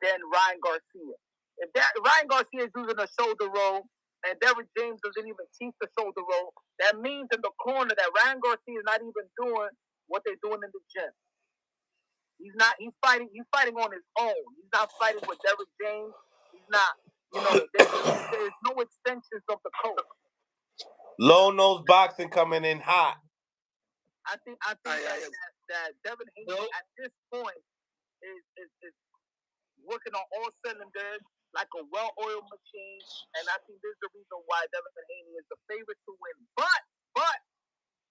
than Ryan Garcia. If Ryan Garcia is using a shoulder roll and Derrick James doesn't even teach the shoulder roll, that means in the corner that Ryan Garcia is not even doing what they're doing in the gym. He's fighting on his own. He's not fighting with Derrick James. He's not, there's no extensions of the coach. Low nose boxing coming in hot. I think that Devin Haney at this point is working on all cylinders like a well-oiled machine, and I think this is the reason why Devin Haney is the favorite to win. But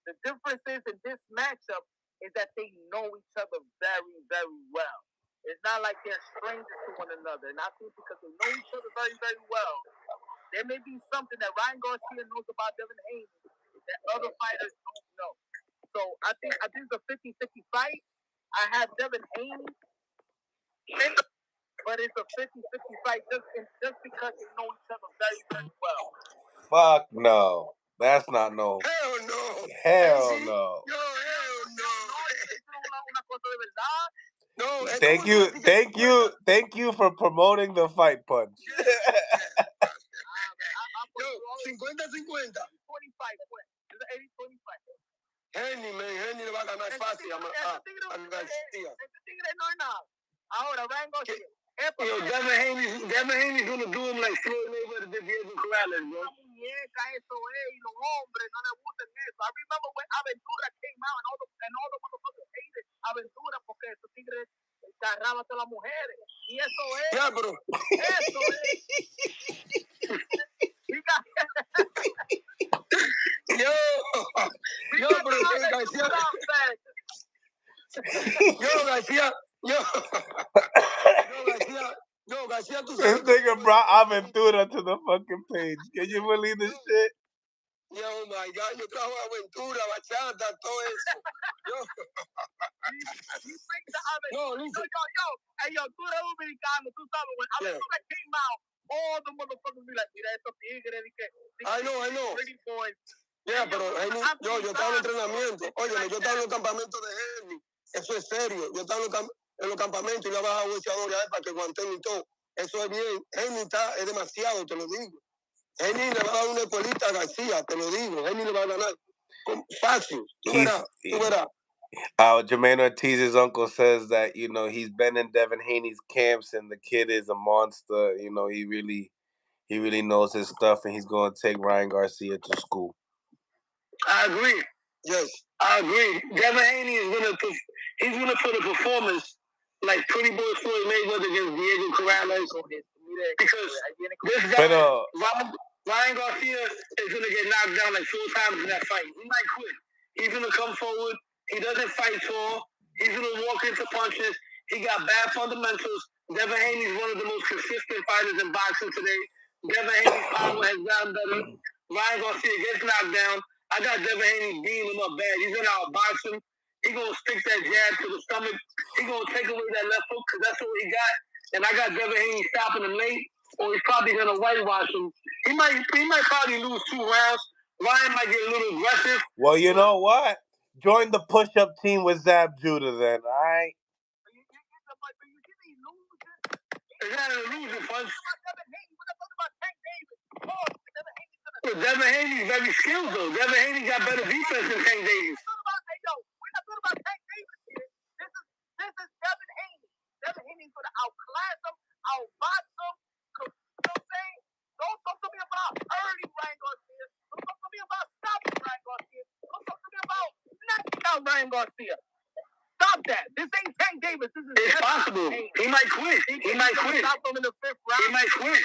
the difference is in this matchup is that they know each other very, very well. It's not like they're strangers to one another, and I think because they know each other very, very well, there may be something that Ryan Garcia knows about Devin Haney that other fighters don't know. So I think it's a 50-50 fight. I have Devin Haney, but it's a 50-50 fight just because they know each other very, very well. Fuck no. That's not no. Hell no. Hell no. Yo, hell no. No, Thank you for promoting the fight punch. Yo, 50-50. 25. It's an 80-25. Haney le va a ganar fácil a Garcia. Ahora, Ryan Garcia. Yo, Devin Haney's gonna do him like Floyd Mayweather did Diego Corrales, bro. Muñeca, eso es, y los hombres no les gustan eso. I remember when Aventura came out and all the motherfuckers hated Aventura porque esos tigres agarraba a todas las mujeres. Y eso es. Yeah, bro. Eso es. Pero Garcia. Garcia. Garcia, tú This sabes. nigga brought Aventura to the fucking page. Can you believe this shit? Yeah, oh my God, yo trajo Aventura, bachata, todo eso. Yo. No, listen. Yo, tú eres dominicano, tú sabes, when Aventura came out, all the motherfuckers be like, mira estos tigres, I know. pretty boys. Yeah, pero yo estaba en entrenamiento. Oye, yo estaba en los campamentos de Haney. Eso es serio. Yo estaba en los campamentos y le bajaba boxeadores para que aguanten y todo. Eso es bien. Haney es demasiado, te lo digo. Henry le va a dar una escuelita a Garcia, te lo digo. Henry le va a ganar. Fácil. Tú verás. Jermaine Ortiz's uncle says that, you know, he's been in Devin Haney's camps and the kid is a monster. You know, he really knows his stuff and he's going to take Ryan Garcia to school. I agree. Yes, I agree. Devin Haney is going to put a performance like Pretty Boy Floyd Mayweather against Diego Corrales. Because this guy, Ryan Garcia, is going to get knocked down like 4 times in that fight. He might quit. He's going to come forward. He doesn't fight tall. He's going to walk into punches. He got bad fundamentals. Devin Haney is one of the most consistent fighters in boxing today. Devin Haney's power has gotten better. Ryan Garcia gets knocked down. I got Devin Haney beating him up bad. He's going to outbox him. He's going to stick that jab to the stomach. He's going to take away that left hook because that's what he got. And I got Devin Haney stopping him late, or he's probably going to whitewash him. He might probably lose 2 rounds. Ryan might get a little aggressive. Well, you know what? Join the push-up team with Zab Judah then, all right? Is that an illusion, punch? Devin Haney is very skilled, though. Devin Haney got better defense than Tank Davis. We're not talking about Tank Davis here. This is Devin Haney. Devin Haney's going to outclass him, outbox him. You know what I'm saying? Don't talk to me about early Ryan Garcia. Don't talk to me about stopping Ryan Garcia. Don't talk to me about knocking out Ryan Garcia. Stop that. This ain't Tank Davis. This is It's possible. Haney. He might quit. He might quit. Stop him in the 5th round. He might quit.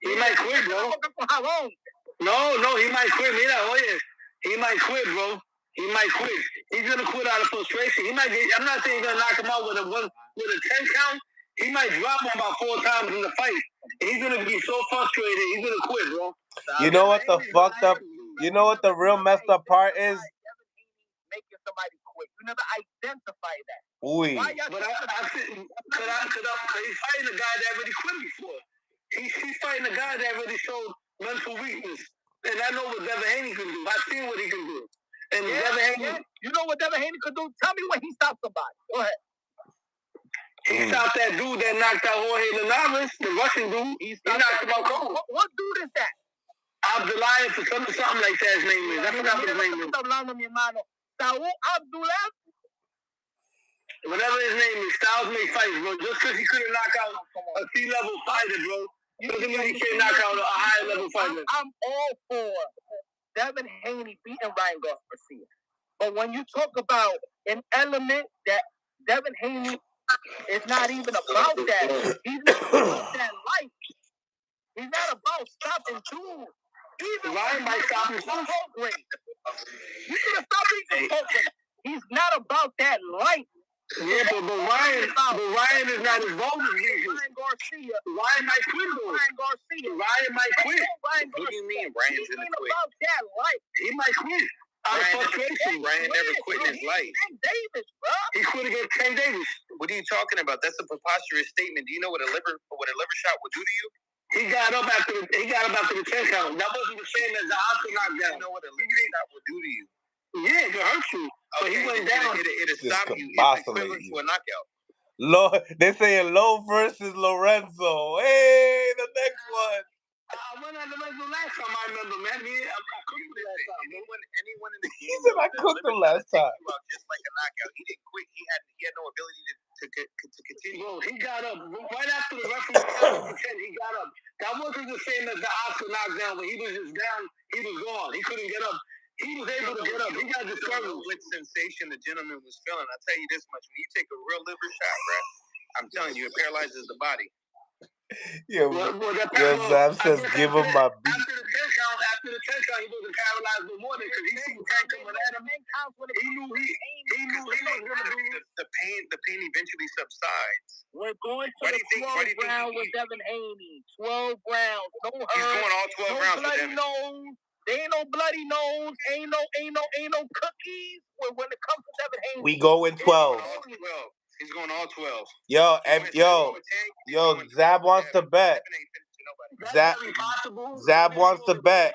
He might quit, bro. For how long? No, he might quit. Mira, oye, he might quit, bro. He might quit. He's gonna quit out of frustration. He might get. I'm not saying he's gonna knock him out with a 10 count. He might drop him about 4 times in the fight. And he's gonna be so frustrated. He's gonna quit, bro. You know what the fucked up? You know what the real messed up part is? Making somebody quit. You never identify that. Ooh. But he's fighting a guy that already quit before. He's fighting a guy that already showed mental weakness. And I know what Devin Haney can do. I've seen what he can do. And Devin Haney... You know what Devin Haney could do? Tell me when he stopped somebody. Go ahead. He stopped that dude that knocked out Jorge Linares, the Russian dude. He knocked him out cold. What dude is that? Abdullah, for something like that his name is. I forgot what his name is. Saul Abdullah? Whatever his name is, Styles may fight, bro. Just because he couldn't knock out a C-level fighter, bro, doesn't mean he can't knock out a high-level fighter. I'm all for Devin Haney beating Ryan Garcia. But when you talk about an element that Devin Haney is not even about that, he's not about that life. He's not about stopping dudes. Even Ryan might stop him. You should have stopped eating cocaine. He's not about that life. Yeah, but Ryan is not as bold as he is. Ryan Garcia. Ryan might quit, though. Ryan might quit. What do you mean Ryan's going to quit? About that life. He might quit. Out of frustration. Ryan never quit in his life. Davis, bro. He quit against Tank Davis. What are you talking about? That's a preposterous statement. Do you know what a liver shot would do to you? He got up after the 10 count. That wasn't the same as the Oscar knockdown. You know what a liver shot would do to you? Yeah, it could hurt you. So he went down. It'll stop you. It's equivalent to a knockout. They're saying Low versus Lorenzo. Hey, the next one. I went on Lorenzo last time, I remember, man. I cooked him last time. Anyone in the game. He said I cooked him last time. Just like a knockout. He didn't quit. He had no ability to continue. Bro, he got up. Right after the referee he got up. That wasn't the same as the Oscar knockdown when he was just down. He was gone. He couldn't get up. He was able to get up. He got discouraged. What sensation the gentleman was feeling. I'll tell you this much. When you take a real liver shot, bro, I'm telling you, it paralyzes the body. Zab says, give him my beat. After after the 10th round, he wasn't paralyzed no more because he seen Tank coming at him. He knew he was going to be. The pain eventually subsides. We're going to the 12th round with Devin Haney. 12 rounds. No hurt. He's going all 12 rounds with Devin. There ain't no bloody nose. Ain't no cookies. When it comes to Devin Haney, we go in 12. He's going all 12. Yo, Zab wants to bet. Zab wants to bet.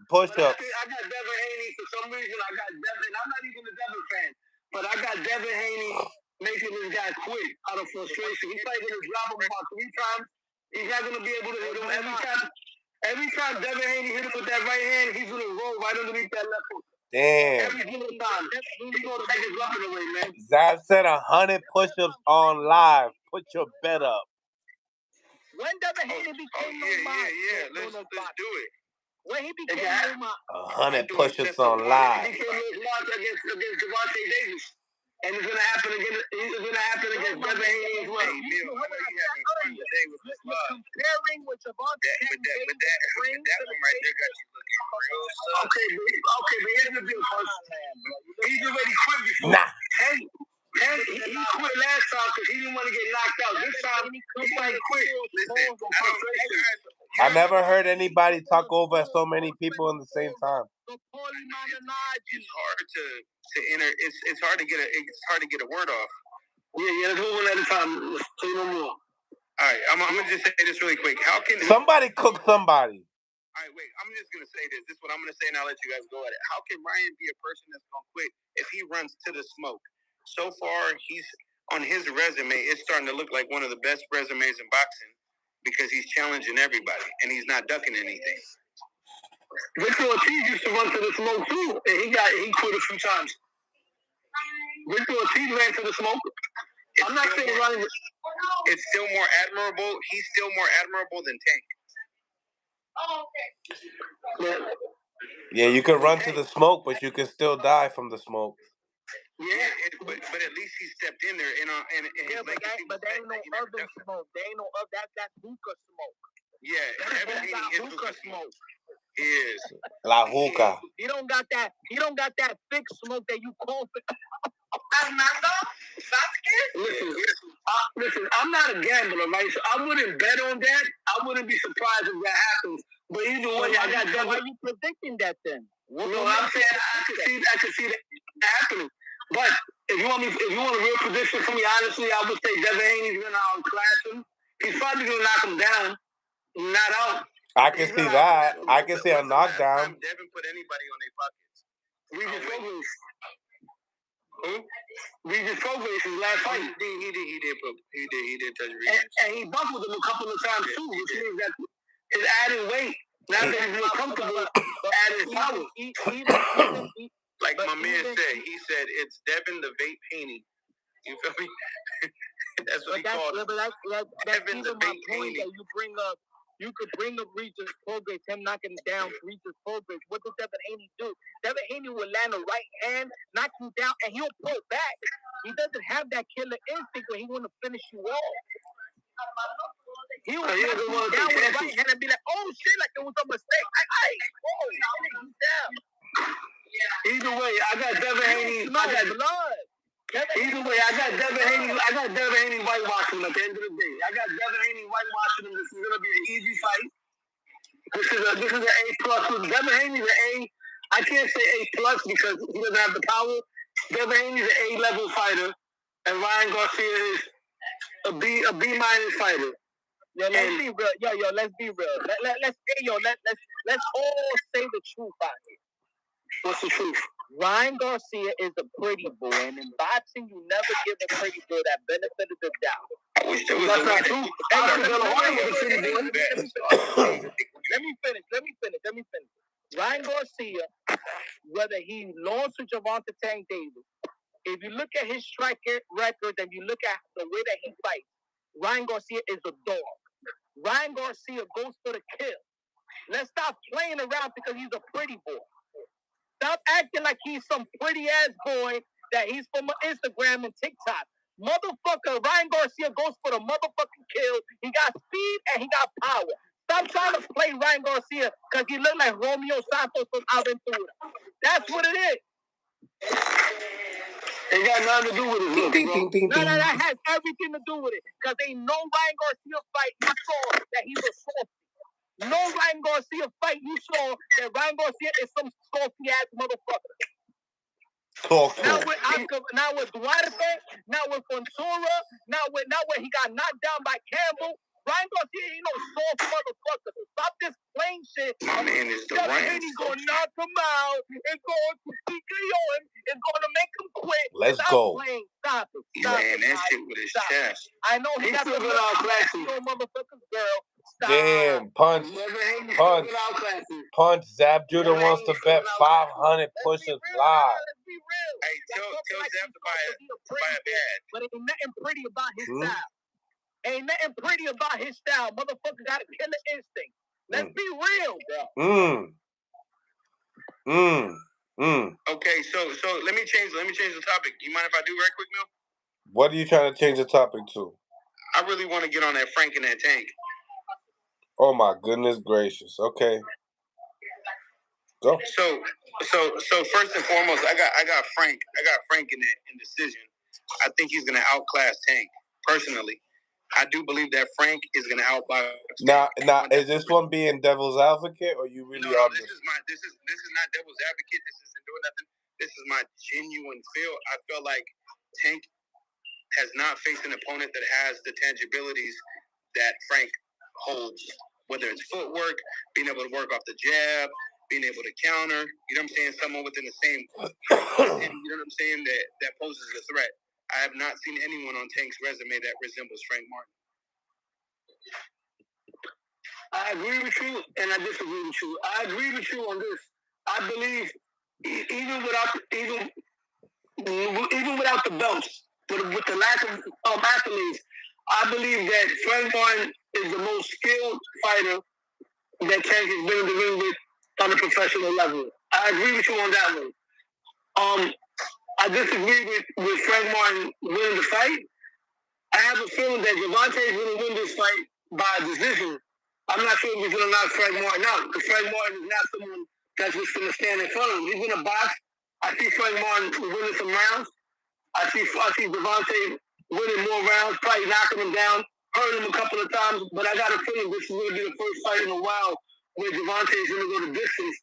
Push up. I got Devin Haney for some reason. I got Devin. I'm not even a Devin fan, but I got Devin Haney making this guy quit out of frustration. He's probably going to drop him about 3 times. He's not going to be able to hit him every time. Every time Devin Haney hit him with that right hand, he's going to roll right underneath that left hook. Damn. Every single time. He's going to take his weapon away, man. Zab said 100 push-ups on live. Put your bet up. When Devin Haney became Let's do it. When he became 100 push-ups on live. He became against Devontae Davis. And it's gonna happen again. It's gonna happen against Devin Haney as well. Hey, Neil, I know you having fun today with this live. Comparing with Devontae Davis. That one right there got you looking real soft. Okay, but here's the deal, folks. He's already quit before. Nah. He quit last time because he didn't want to get knocked out. This time he might quit. Listen, I never heard anybody talk over so many people in the same time. It's hard to enter. It's hard to get a word off. Yeah. Let's move one at a time. Let's say no more. All right, I'm gonna just say this really quick. How can somebody cook somebody? All right, wait. I'm just gonna say this. This is what I'm gonna say, and I'll let you guys go at it. How can Ryan be a person that's gonna quit if he runs to the smoke? So far, he's on his resume. It's starting to look like one of the best resumes in boxing because he's challenging everybody and he's not ducking anything. Victor Ortiz used to run to the smoke too, and he quit a few times. Victor Ortiz ran to the smoke. I'm not saying running. It's still more admirable. He's still more admirable than Tank. Yeah, you can run to the smoke, but you can still die from the smoke. Yeah, but at least he stepped in there and his legacy. But there ain't no other smoke. There ain't no other. That's hookah smoke. Yeah, everything is hookah smoke. He is. La hookah. He don't got that thick smoke that you call for. Listen, I'm not a gambler, right? So I wouldn't bet on that. I wouldn't be surprised if that happens. But either way, I got that. Why are you predicting that then? No, I'm saying I could see that happening. But if you want a real prediction from me, honestly, I would say Devin Haney's gonna outclass him. He's probably gonna knock him down, not out. I can see that. I can see a knockdown. Devin put anybody on their pockets. Regis Progress his last fight. He did touch Regis. And he buckled him a couple of times too, which means that his added weight. Now that he's more comfortable, added power. Like my man said, he said it's Devin the Vape Haney. You feel me? That's what he called it. Devin the Vape Haney. You bring up. You could bring up Regis Progress, him knocking down Regis Progress. What does Devin Haney do? Devin Haney will land a right hand, knock you down, and he'll pull back. He doesn't have that killer instinct when he want to finish you off. He will knock you down with a right hand and be like, oh shit, like it was a mistake. Either way, I got Devin Haney. Either way, I got Devin Haney. I got Devin Haney whitewashing him at the end of the day. I got Devin Haney whitewashing him. This is gonna be an easy fight. This is an A plus. Devin Haney's an A. I can't say A plus because he doesn't have the power. Devin Haney's an A level fighter, and Ryan Garcia is a B minus fighter. Yeah, let's be real. Yo, let's be real. Let's all say the truth out here. What's the truth? Ryan Garcia is a pretty boy, and in boxing, you never give a pretty boy that benefit of the doubt. I wish there was That's not true. Let me finish. Ryan Garcia, whether he lost to Gervonta Tank Davis, if you look at his strike record and you look at the way that he fights, Ryan Garcia is a dog. Ryan Garcia goes for the kill. Let's stop playing around because he's a pretty boy. Stop acting like he's some pretty-ass boy that he's from Instagram and TikTok. Motherfucker, Ryan Garcia goes for the motherfucking kill. He got speed and he got power. Stop trying to play Ryan Garcia because he looked like Romeo Santos from Aventura. That's what it is. It got nothing to do with it. No, that has everything to do with it. Because ain't no Ryan Garcia fight you saw that he's a softy. No Ryan Garcia fight you saw that Ryan Garcia is some softy ass motherfucker. Now with Oscar, now with Duarte, now with Fontura, now with he got knocked down by Campbell. Ryan Garcia ain't no soft motherfucker. Stop this plain shit. My man is the Ryan. He's gonna knock him out. It's going to TKO him. It's gonna make him quit. Let's Stop go. Playing. Stop it. He Stop ran it. that shit with his chest. I know he got still the got all classy. motherfucker's girl. Stop. Damn, punch. Zap Judah wants to bet 500 push-ups live. Let's be real. Hey, tell Zap to buy a bed. But ain't nothing pretty about his style. Ain't nothing pretty about his style. Motherfucker got a killer instinct. Let's be real, bro. Okay, so let me change the topic. You mind if I do right quick, Mil? What are you trying to change the topic to? I really want to get on that Frank and that Tank. Oh my goodness gracious. Okay. Go. So first and foremost, I got Frank in decision. I think he's gonna outclass Tank. Personally, I do believe that Frank is gonna outbox. Now, is this one being devil's advocate, or you really are? This is not devil's advocate. This isn't doing nothing. This is my genuine feel. I feel like Tank has not faced an opponent that has the tangibilities that Frank holds. Whether it's footwork, being able to work off the jab, being able to counter. You know what I'm saying? Someone within the same. You know what I'm saying? That poses a threat. I have not seen anyone on Tank's resume that resembles Frank Martin. I agree with you, and I disagree with you. I agree with you on this. I believe even without the belts, with the lack of accolades, I believe that Frank Martin is the most skilled fighter that Tank has been in the ring with on a professional level. I agree with you on that one. I disagree with Frank Martin winning the fight. I have a feeling that Gervonta is going to win this fight by decision. I'm not sure if he's going to knock Frank Martin out, because Frank Martin is not someone that's just going to stand in front of him. He's going to box. I see Frank Martin winning some rounds. I see Gervonta winning more rounds, probably knocking him down, hurting him a couple of times. But I got a feeling this is going to be the first fight in a while where Gervonta is going to go the distance,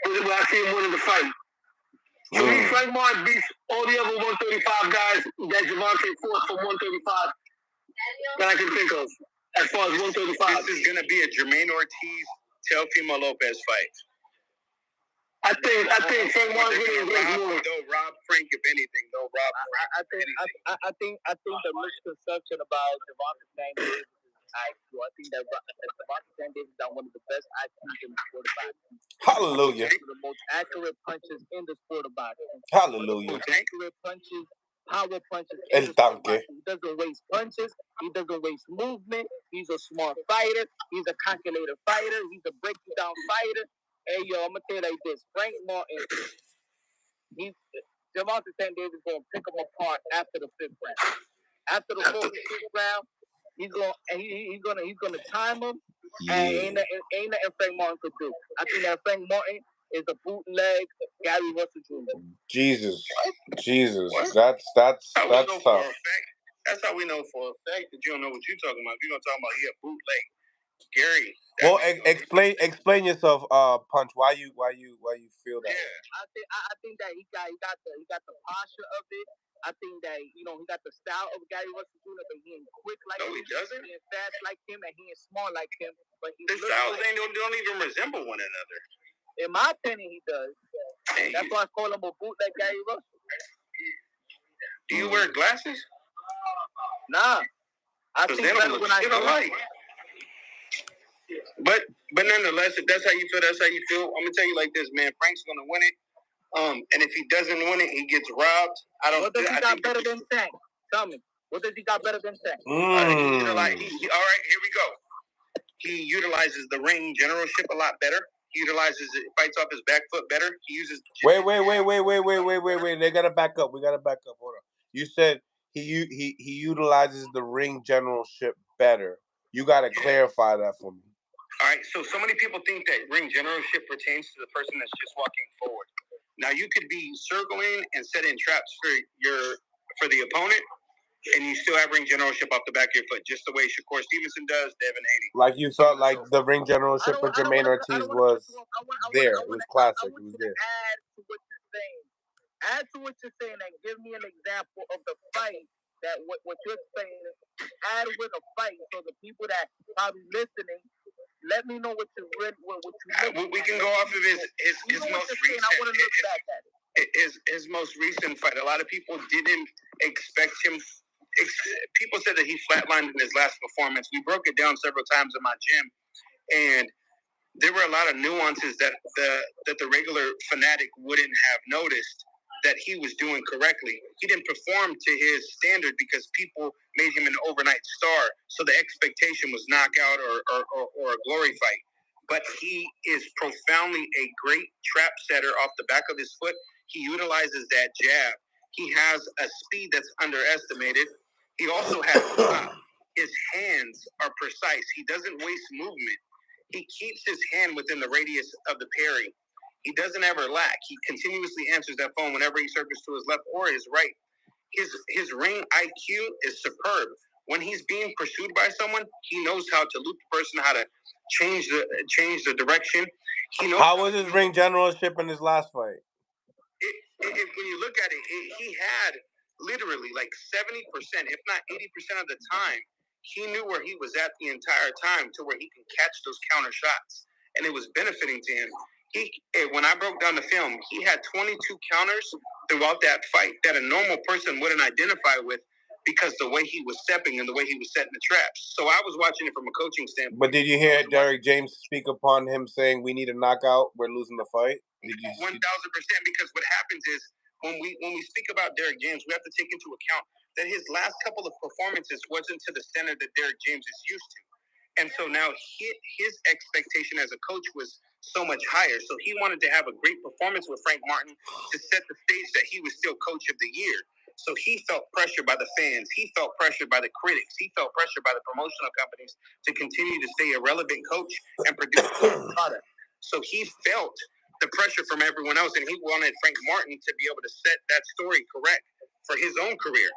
where I see him winning the fight. To me, Frank Martin beats all the other 135 guys that Gervonta fought from 135 that I can think of, as far as 135. This is going to be a Jermaine Ortiz, Teofimo Lopez fight. I think Frank Martin's going to embrace more. They'll rob Frank, if anything. They'll rob Frank. I think the misconception about Gervonta Davis is IQ. I think that Gervonta Davis is one of the best IQs in the sport of boxing. Hallelujah. One of the most accurate punches in the sport of boxing. Hallelujah. One of the most accurate punches, power punches El in the sport of tanque. boxing. He doesn't waste punches. He doesn't waste movement. He's a smart fighter. He's a calculated fighter. He's a breaking down fighter. Hey, yo, I'm going to tell you like this. Frank Martin, Gervonta Davis is going to pick him apart after the fifth round. After the fourth and fifth round, he's gonna time him, and ain't nothing Frank Martin could do. I think that Frank Martin is a bootleg Gary Russell Jr. Jesus. That's tough. That's how we know for a fact that you don't know what you're talking about. If you're gonna talk about a bootleg Gary. Well, explain yourself, Punch. Why you feel that? Yeah. I think that he got the posture of it. I think that he got the style of Gary Russell Jr., but he ain't quick like him. He doesn't. He ain't fast like him, and he ain't smart like him. But his styles don't even resemble one another. In my opinion, he does. That's why I call him a bootleg Gary Russell. Do you wear glasses? Nah. I think that's when I like. But nonetheless, if that's how you feel, that's how you feel. I'm gonna tell you like this, man. Frank's gonna win it. And if he doesn't win it, he gets robbed. What does he got better than Tank? Tell me. What does he got better than Tank? All right, here we go. He utilizes the ring generalship a lot better. He utilizes it, fights off his back foot better. He uses. Wait. They gotta back up. We gotta back up. Hold on. You said he utilizes the ring generalship better. You gotta clarify that for me. All right, so many people think that ring generalship pertains to the person that's just walking forward. Now, you could be circling and setting traps for the opponent, and you still have ring generalship off the back of your foot, just the way Shakur Stevenson does, Devin Haney. Like you felt like the ring generalship for Jermaine Ortiz was there. It was classic. It was there. Add to what you're saying. Add to what you're saying and give me an example of the fight that what you're saying. Add with a fight so the people that probably listening, let me know what you read. We can go off of his most recent. I want to look back at it. His most recent fight. A lot of people didn't expect him. People said that he flatlined in his last performance. We broke it down several times in my gym, and there were a lot of nuances that the regular fanatic wouldn't have noticed that he was doing correctly. He didn't perform to his standard because people made him an overnight star, so the expectation was knockout or a glory fight. But he is profoundly a great trap setter off the back of his foot. He utilizes that jab. He has a speed that's underestimated. He also has his hands are precise. He doesn't waste movement. He keeps his hand within the radius of the parry. He doesn't ever lack. He continuously answers that phone whenever he circles to his left or his right. His ring IQ is superb. When he's being pursued by someone, he knows how to loop the person, how to change the direction. He knows how was his ring generalship in his last fight? When you look at it, he had literally like 70%, if not 80% of the time, he knew where he was at the entire time to where he can catch those counter shots, and it was benefiting to him. When I broke down the film, he had 22 counters throughout that fight that a normal person wouldn't identify with because the way he was stepping and the way he was setting the traps. So I was watching it from a coaching standpoint. But did you hear Derek James speak upon him saying, we need a knockout, we're losing the fight? 1,000%, because what happens is when we speak about Derek James, we have to take into account that his last couple of performances wasn't to the standard that Derek James is used to. And so now his expectation as a coach was so much higher. So he wanted to have a great performance with Frank Martin to set the stage that he was still coach of the year. So he felt pressure by the fans. He felt pressure by the critics. He felt pressure by the promotional companies to continue to stay a relevant coach and produce a product. So he felt the pressure from everyone else, and he wanted Frank Martin to be able to set that story correct for his own career.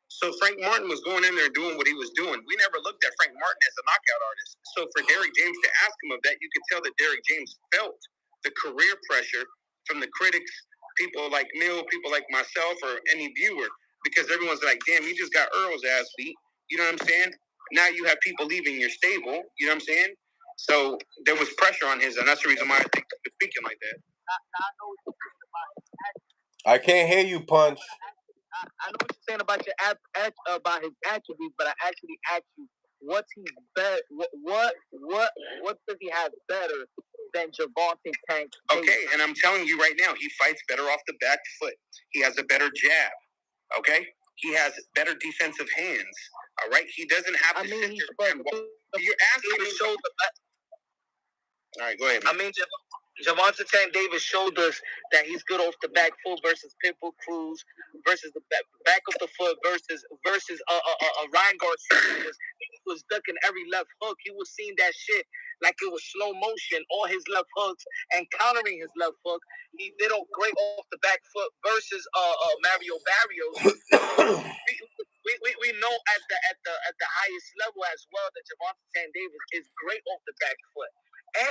So Frank Martin was going in there doing what he was doing. We never looked at Frank Martin as a knockout artist. So for Derek James to ask him of that, you could tell that Derek James felt the career pressure from the critics, people like Mill, people like myself, or any viewer, because everyone's like, damn, you just got Earl's ass beat. You know what I'm saying? Now you have people leaving your stable. You know what I'm saying? So there was pressure on his, and that's the reason why I think he was speaking like that. I can't hear you, Punch. I know what you're saying about about his attributes, but I actually asked you, what's he better? What does he have better than Gervonta Tank? Okay, and I'm telling you right now, he fights better off the back foot. He has a better jab. Okay, he has better defensive hands. All right, he doesn't have to sit there and walk. You're asking me to show the. All right, go ahead, man. I mean, Gervonta Tank Davis showed us that he's good off the back foot versus Pitbull Cruz, versus the back of the foot versus Ryan Garcia. He was ducking every left hook. He was seeing that shit like it was slow motion, all his left hooks, and countering his left hook. He did a great off the back foot versus Mario Barrios. We know at the highest level as well that Gervonta Tank Davis is great off the back foot.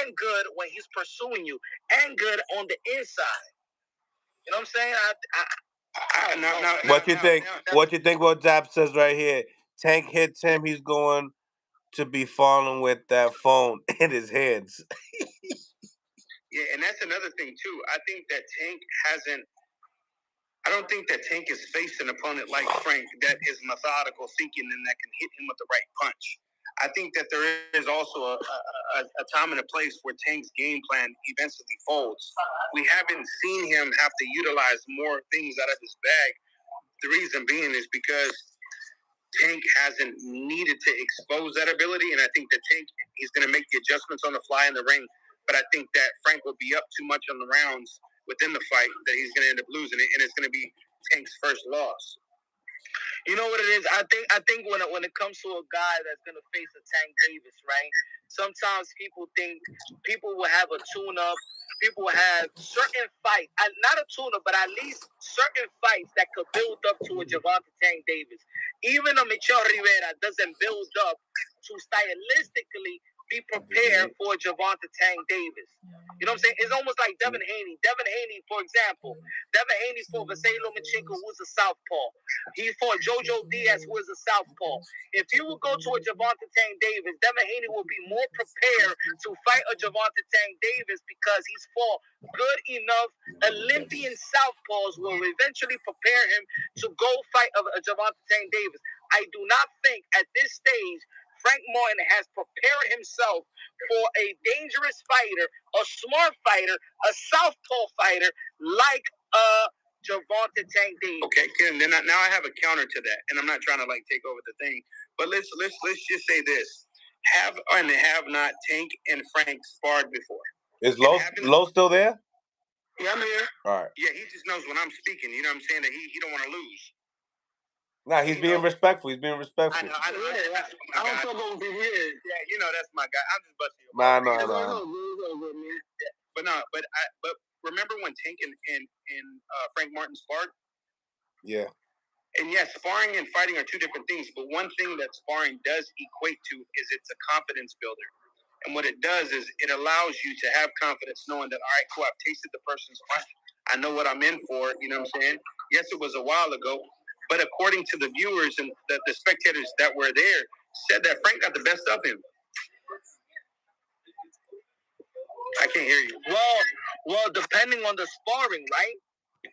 And good when he's pursuing you, and good on the inside. You know what I'm saying? What you think? What you think? What Zap says right here? Tank hits him. He's going to be falling with that phone in his hands. Yeah, and that's another thing too. I think that Tank hasn't. I don't think that Tank has faced an opponent like Frank that is methodical thinking and that can hit him with the right punch. I think that there is also a time and a place where Tank's game plan eventually folds. We haven't seen him have to utilize more things out of his bag. The reason being is because Tank hasn't needed to expose that ability, and I think that Tank is going to make the adjustments on the fly in the ring. But I think that Frank will be up too much on the rounds within the fight that he's going to end up losing it, and it's going to be Tank's first loss. You know what it is? I think when it comes to a guy that's gonna face a Tank Davis, right? Sometimes people will have a tune-up. People will have certain fights, not a tune-up, but at least certain fights that could build up to a Gervonta Tank Davis. Even a Michel Rivera doesn't build up to stylistically be prepared for Gervonta Tank Davis. You know what I'm saying? It's almost like Devin Haney. Devin Haney, for example. Devin Haney fought Vasily Lomachenko, who was a southpaw. He fought Jojo Diaz, who was a southpaw. If you would go to a Gervonta Tank Davis, Devin Haney will be more prepared to fight a Gervonta Tank Davis because he's fought good enough Olympian southpaws will eventually prepare him to go fight a Gervonta Tank Davis. I do not think at this stage Frank Martin has prepared himself for a dangerous fighter, a smart fighter, a southpaw fighter like Gervonta Tank Davis. Okay, Ken. Then now I have a counter to that, and I'm not trying to like take over the thing, but let's just say this: have and have not Tank and Frank sparred before. Is Low still there? Yeah, I'm here. All right. Yeah, he just knows when I'm speaking. You know what I'm saying? That he don't want to lose. Nah, he's being respectful. He's being respectful. I know. Yeah, I don't talk over people. Yeah, you know that's my guy. I'm just busting you. Nah, no. But remember when Tank and Frank Martin sparred? Yeah. And yes, sparring and fighting are two different things. But one thing that sparring does equate to is it's a confidence builder. And what it does is it allows you to have confidence knowing that, all right, cool, I've tasted the person's fight. I know what I'm in for. You know what I'm saying? Yes, it was a while ago. But according to the viewers and the spectators that were there, said that Frank got the best of him. I can't hear you. Well, depending on the sparring, right?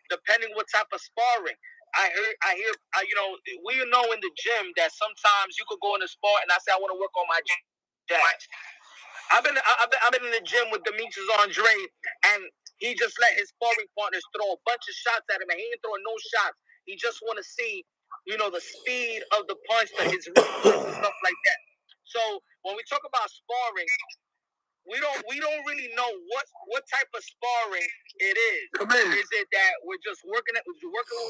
Depending what type of sparring. I hear, we know in the gym that sometimes you could go in the spar and I say I want to work on my jab. I've been in the gym with Demetrius Andre, and he just let his sparring partners throw a bunch of shots at him, and he ain't throwing no shots. He just want to see, the speed of the punch, his reflex and stuff like that. So when we talk about sparring, we don't really know what type of sparring it is. Is it that we're just working with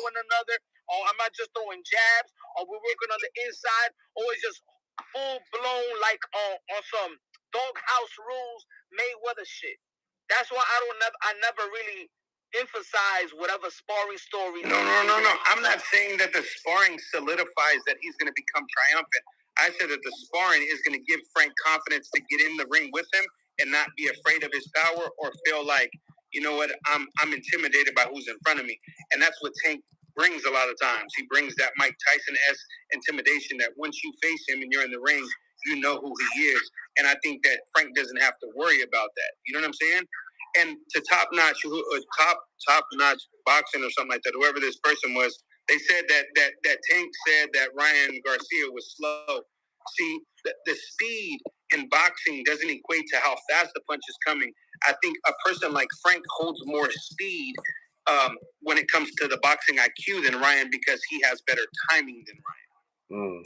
one another, or am I just throwing jabs, or we're working on the inside, or it's just full blown like on some doghouse rules Mayweather shit? That's why I never really emphasize whatever sparring story. No. I'm not saying that the sparring solidifies that he's going to become triumphant. I said that the sparring is going to give Frank confidence to get in the ring with him and not be afraid of his power or feel like, you know what, I'm intimidated by who's in front of me. And that's what Tank brings a lot of times. He brings that Mike Tyson-esque intimidation that once you face him and you're in the ring, you know who he is. And I think that Frank doesn't have to worry about that. You know what I'm saying? And to top-notch boxing or something like that, whoever this person was, they said that Tank said that Ryan Garcia was slow. See, the speed in boxing doesn't equate to how fast the punch is coming. I think a person like Frank holds more speed when it comes to the boxing IQ than Ryan because he has better timing than Ryan.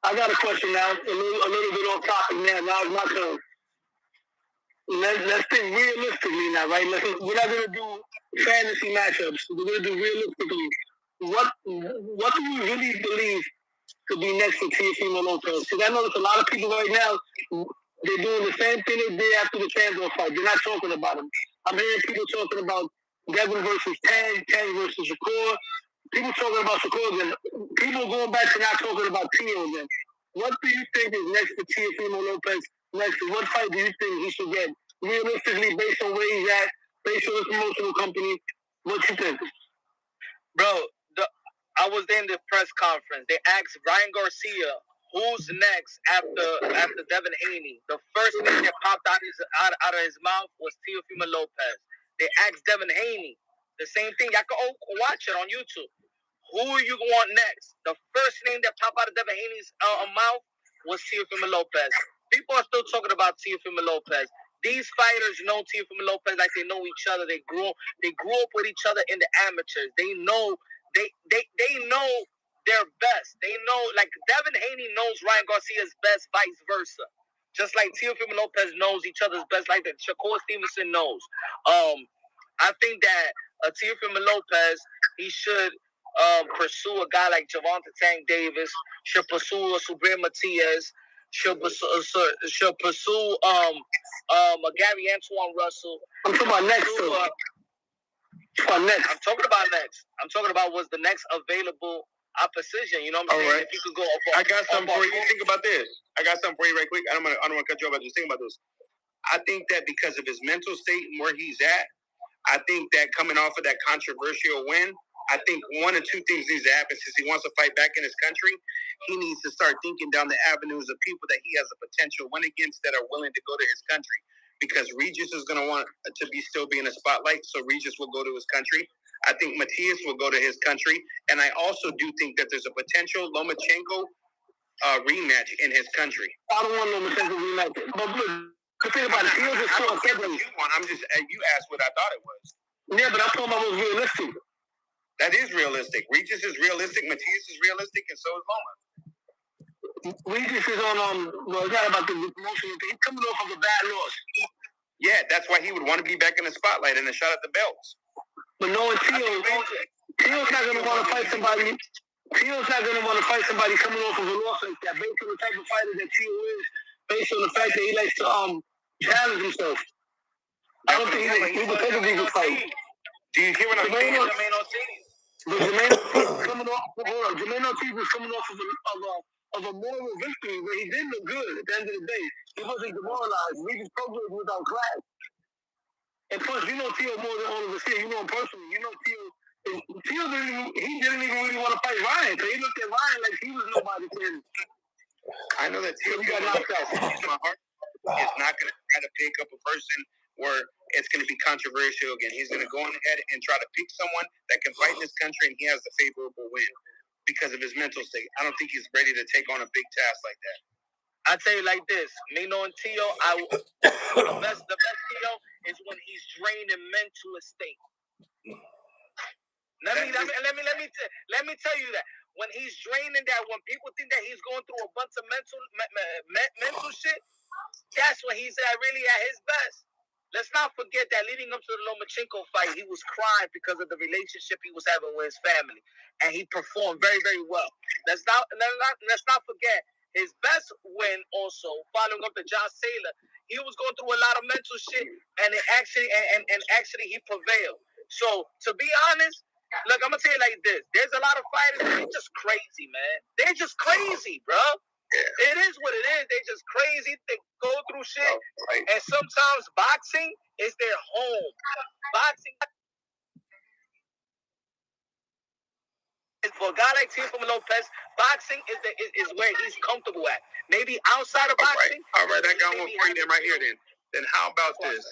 I got a question now, a little bit on topic now. Now it's my turn. Let's think realistically now, right? We're not going to do fantasy matchups. We're going to do realistically. What do you really believe could be next for Teofimo Lopez? Because I know there's a lot of people right now, they're doing the same thing they did after the Canelo fight. They're not talking about him. I'm hearing people talking about Devin versus Tank versus Shakur. People talking about Shakur again. People going back to not talking about Teo again. What do you think is next for Teofimo Lopez? Next, what fight do you think he should get? Realistically, based on where he's at, based on his promotional company, what you think? Bro, I was in the press conference. They asked Ryan Garcia, who's next after Devin Haney. The first name that popped out of his mouth was Teofimo Lopez. They asked Devin Haney the same thing. Y'all can watch it on YouTube. Who you want next? The first name that popped out of Devin Haney's mouth was Teofimo Lopez. People are still talking about Teofimo Lopez. These fighters know Teofimo Lopez like they know each other. They grew up with each other in the amateurs. They know they know their best. They know, like Devin Haney knows Ryan Garcia's best, vice versa. Just like Teofimo Lopez knows each other's best, like that Shakur Stevenson knows. I think that Teofimo Lopez, he should pursue a guy like Gervonta Tank Davis, should pursue a Subriel Matias, should pursue a Gary Antoine Russell. I'm talking about next. I'm talking about next. I'm talking about was the next available opposition. You know what I'm saying? Right. If you could go. I got something for you. Think about this. I got something for you right quick. I don't want to cut you off. Just think about this. I think that because of his mental state and where he's at, I think that coming off of that controversial win, I think one or two things needs to happen since he wants to fight back in his country. He needs to start thinking down the avenues of people that he has a potential win against that are willing to go to his country. Because Regis is going to want to still be in the spotlight, so Regis will go to his country. I think Matias will go to his country, and I also do think that there's a potential Lomachenko rematch in his country. I don't want Lomachenko rematch, but the thing about it, is still a February. You asked what I thought it was. Yeah, but I'm talking about what's realistic. That is realistic. Regis is realistic. Matias is realistic, and so is Loma. Regis is on it's not about the promotion. He's coming off of a bad loss. Yeah, that's why he would want to be back in the spotlight and a shot at the belts. But knowing Tio's not going to want to fight somebody. Tio's not going to want to fight somebody coming off of a loss like that, based on the type of fighter that Tio is, based on the fact that he likes to challenge himself. I don't think he would take a legal fight. Do you hear what I'm saying? Jermaine Ortiz coming off. Hold on, Jermaine Ortiz was coming off of a moral victory where he did look good at the end of the day. He wasn't demoralized. Regis progressed without class. And plus, you know Tio more than all of us here. You know him personally. You know Tio didn't even really want to fight Ryan. So he looked at Ryan like he was nobody to him. I know that Tio got knocked out. My heart is not going to try to pick up a person where it's going to be controversial again. He's going to go on ahead and try to pick someone that can fight in this country, and he has the favorable win because of his mental state. I don't think he's ready to take on a big task like that. I tell you like this, me knowing Tio, the best Tio is when he's drained in mental state. Let me tell you that when he's draining that, when people think that he's going through a bunch of mental shit, that's when he's really at his best. Let's not forget that leading up to the Lomachenko fight, he was crying because of the relationship he was having with his family, and he performed very, very well. Let's not forget his best win also, following up to John Saylor. He was going through a lot of mental shit, and actually he prevailed. So to be honest, look, I'm gonna tell you like this: there's a lot of fighters that are just crazy, man. They're just crazy, bro. Yeah. It is what it is. They're just crazy. They go through shit. Right. And sometimes boxing is their home. Boxing. For a guy like Teofimo Lopez, boxing is where he's comfortable at. Maybe outside of boxing. All right. I got one for you then right here then. Then how about this?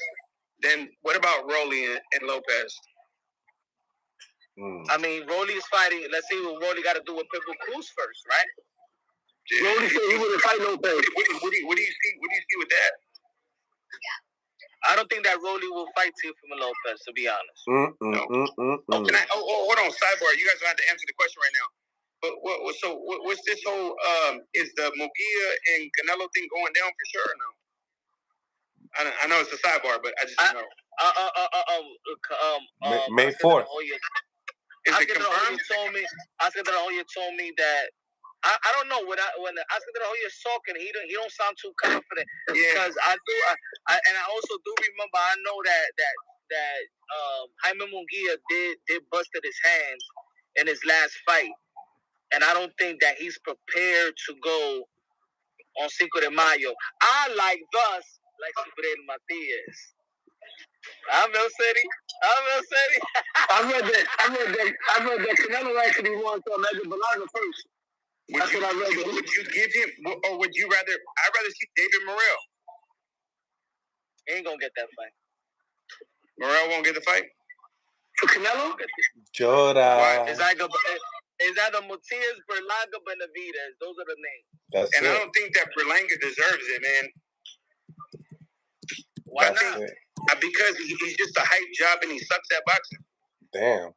Then what about Rolly and Lopez? I mean, Rolly is fighting. Let's see what Rolly got to do with Pitbull Cruz first, right? Rolly said he wouldn't fight Lopez. What do you see with that? I don't think that Rolly will fight Teofimo Lopez, to be honest. No. Hold on, sidebar. You guys don't have to answer the question right now. But what's this whole is the Munguia and Canelo thing going down for sure or no? I know it's a sidebar, but I just don't know. May 4th. Is it confirmed? Oscar De La Hoya told me that I don't know when Oscar De La Hoya is talking, he don't sound too confident. Because I also do remember. I know that Jaime Munguia did busted his hands in his last fight, and I don't think that he's prepared to go on Cinco de Mayo. I like Subriel Matias. I'm El City. I read that Canelo actually wants Edgar Berlanga first. That's what I read. Would you give him, or would you rather? I'd rather see David Morrell. He ain't gonna get that fight. Morrell won't get the fight for Canelo. Jora. It's either Matias, Berlanga, Benavidez. Those are the names. That's and I don't think that Berlanga deserves it, man. Why not? Because he's just a hype job and he sucks at boxing. Damn.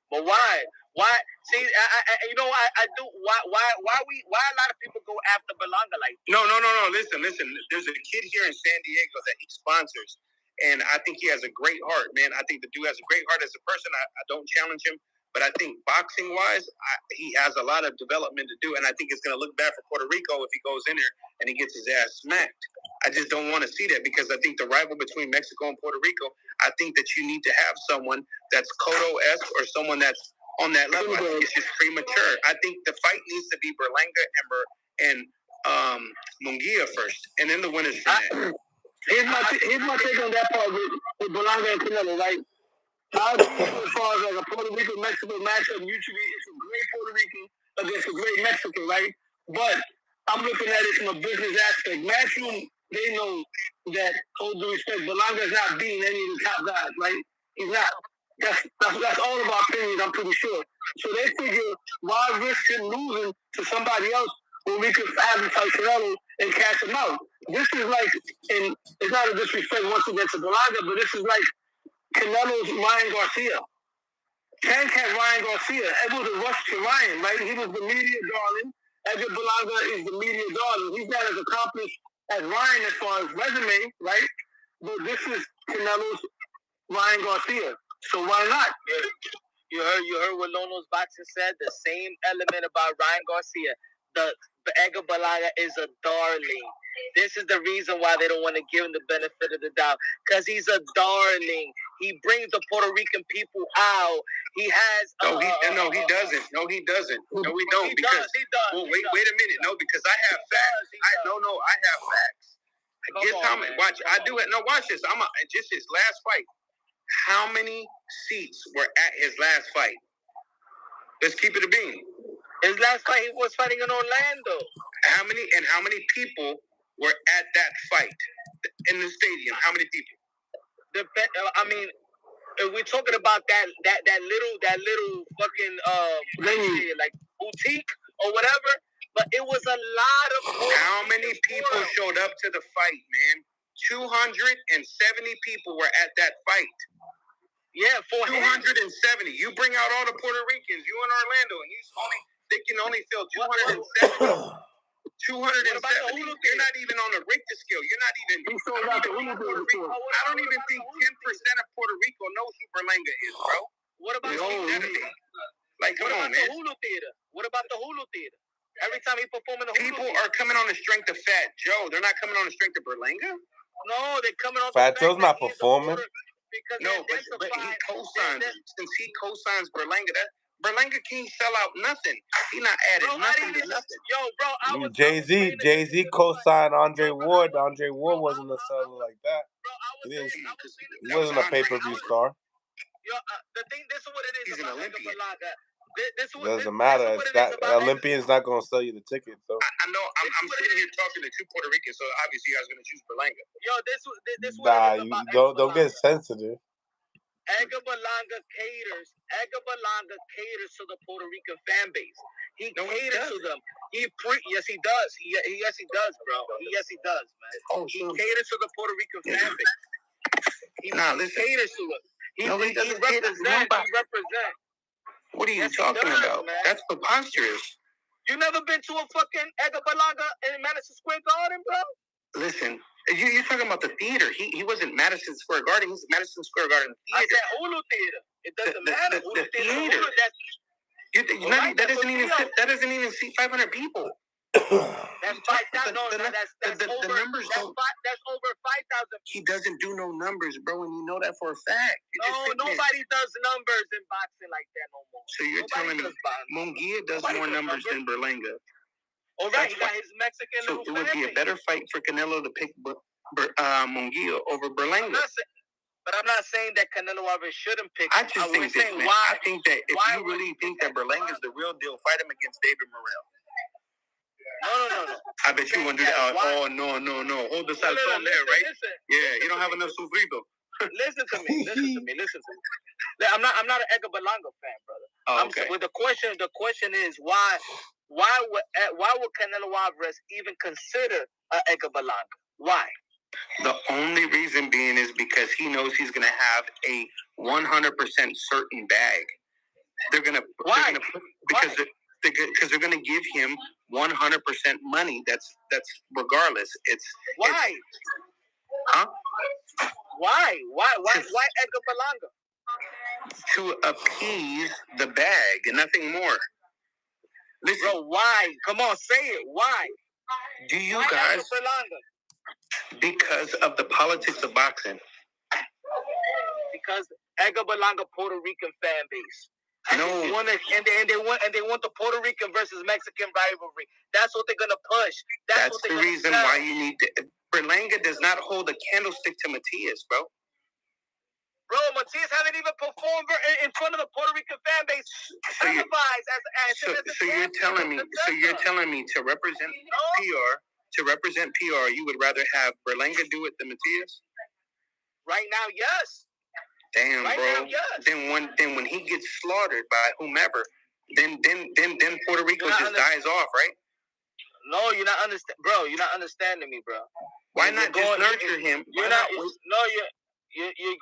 But why? Why? See, I do. Why a lot of people go after Berlanga like? No. Listen. There's a kid here in San Diego that he sponsors, and I think he has a great heart, man. I think the dude has a great heart as a person. I don't challenge him But I think boxing-wise, he has a lot of development to do, and I think it's going to look bad for Puerto Rico if he goes in there and he gets his ass smacked. I just don't want to see that because I think the rival between Mexico and Puerto Rico, I think that you need to have someone that's Cotto-esque or someone that's on that level. I think it's just premature. I think the fight needs to be Berlanga and Munguia first, and then the winners from that. Here's my take on that part with Berlanga and Canelo, right? I agree with you as far as like a Puerto Rico-Mexico matchup. Usually it's a great Puerto Rican against a great Mexican, right? But I'm looking at it from a business aspect. Matchroom, they know that, all due respect, Berlanga's not beating any of the top guys, right? He's not. That's all of our opinions, I'm pretty sure. So they figure, why risk him losing to somebody else when we could advertise Canelo and cash him out? This is like, and it's not a disrespect once again to Berlanga, but this is like Canelo's Ryan Garcia. Tank had Ryan Garcia. It was a rush to Ryan, right? He was the media darling. Edgar Berlanga is the media darling. He's not as accomplished as Ryan as far as resume, right? But this is Canelo's Ryan Garcia. So why not? You heard what Lono's boxing said? The same element about Ryan Garcia. The Edgar Berlanga is a darling. This is the reason why they don't want to give him the benefit of the doubt. Because he's a darling. He brings the Puerto Rican people out. He has... No, he doesn't. No, he doesn't. No, we don't. He does. Well, wait a minute. No, because I have facts. I have facts. Guess how many... Watch, I do it. No, watch this. Just his last fight. How many seats were at his last fight? Let's keep it a bean. His last fight, he was fighting in Orlando. How many people were at that fight in the stadium? How many people? I mean, if we're talking about that little fucking like boutique or whatever, but it was a lot of. How many people showed up to the fight, man? 270 people were at that fight. Yeah, 270. You bring out all the Puerto Ricans. You in Orlando, and they can only fill 270. 270. You're not even on the Richter scale. You're not even. I don't even think 10% of Puerto Rico knows who Berlanga is, bro. What about the Hulu Theater? Like, come on, man. What about the Hulu Theater? Every time he performs in the Hulu People Theater. are coming on the strength of Fat Joe. They're not coming on the strength of Berlanga. No, they're coming on. Fat Joe's not performing. No, but he co-signs. Since he co-signs Berlanga, Berlanga can't sell out nothing. He not added nothing to nothing. Yo, bro, Jay-Z co-signed Andre Ward. Andre Ward wasn't a seller like that. He wasn't a pay-per-view star. Yo, the thing, this is what it is. He's an Olympian. Doesn't matter. It's that Olympian's not going to sell you the ticket, though. I know. I'm sitting here talking to two Puerto Ricans, so obviously you guys are going to choose Berlanga. Yo, this what it is about. Don't get sensitive. Edgar Berlanga caters to the Puerto Rican fan base. He caters to them. Yes, he does. Yes, he does, bro. Yes, he does, man. He caters to the Puerto Rican fan base. He caters to them. He represents. What are you talking about? Man. That's preposterous. You never been to a fucking Edgar Berlanga in Madison Square Garden, bro? Listen, you're talking about the theater. He wasn't Madison Square Garden. He's Madison Square Garden Theater. I said Hulu Theater. It doesn't matter. The theater. That doesn't even seat 500 people. That's 5,000. No, that's over. The numbers that's over 5,000. He doesn't do no numbers, bro, and you know that for a fact. Nobody does numbers in boxing like that no more. So you're telling me Munguia does more numbers than Berlanga? All right, he got his Mexican. So it would be a better fight for Canelo to pick Munguia over Berlanga. But I'm not saying that Canelo Alvarez shouldn't pick. I just think that, man. I think that if you really think that Berlanga is the real deal, fight him against David Morrell. No. I bet you won't do that. Oh, no. Hold the salsa there, right? Yeah, you don't have enough sofrito. Listen to me. I'm not an Edgar Berlanga fan, brother. Oh, okay. The question is why would Canelo Alvarez even consider Edgar Berlanga? Why? The only reason being is because he knows he's going to have a 100% certain bag. They're going to because they're going to give him 100% money. That's regardless. Why? Huh? Why Edgar Berlanga? to appease the bag and nothing more. Listen, bro, why? Come on, say it. Why? Do you why guys? Berlanga? Because of the politics of boxing. Because Edgar Berlanga, Puerto Rican fan base. And no, they want the Puerto Rican versus Mexican rivalry. That's what they're gonna push. That's the reason why you need to. Berlanga does not hold a candlestick to Matias, bro. Bro, Matias haven't even performed in front of the Puerto Rican fan base. So you're telling me to represent PR, you would rather have Berlanga do it than Matias? Right now, yes. Damn, right bro. Now, yes. Then when he gets slaughtered by whomever, then Puerto Rico just dies off, right? No, you're not bro. You're not understanding me, bro. Why not just nurture him? You're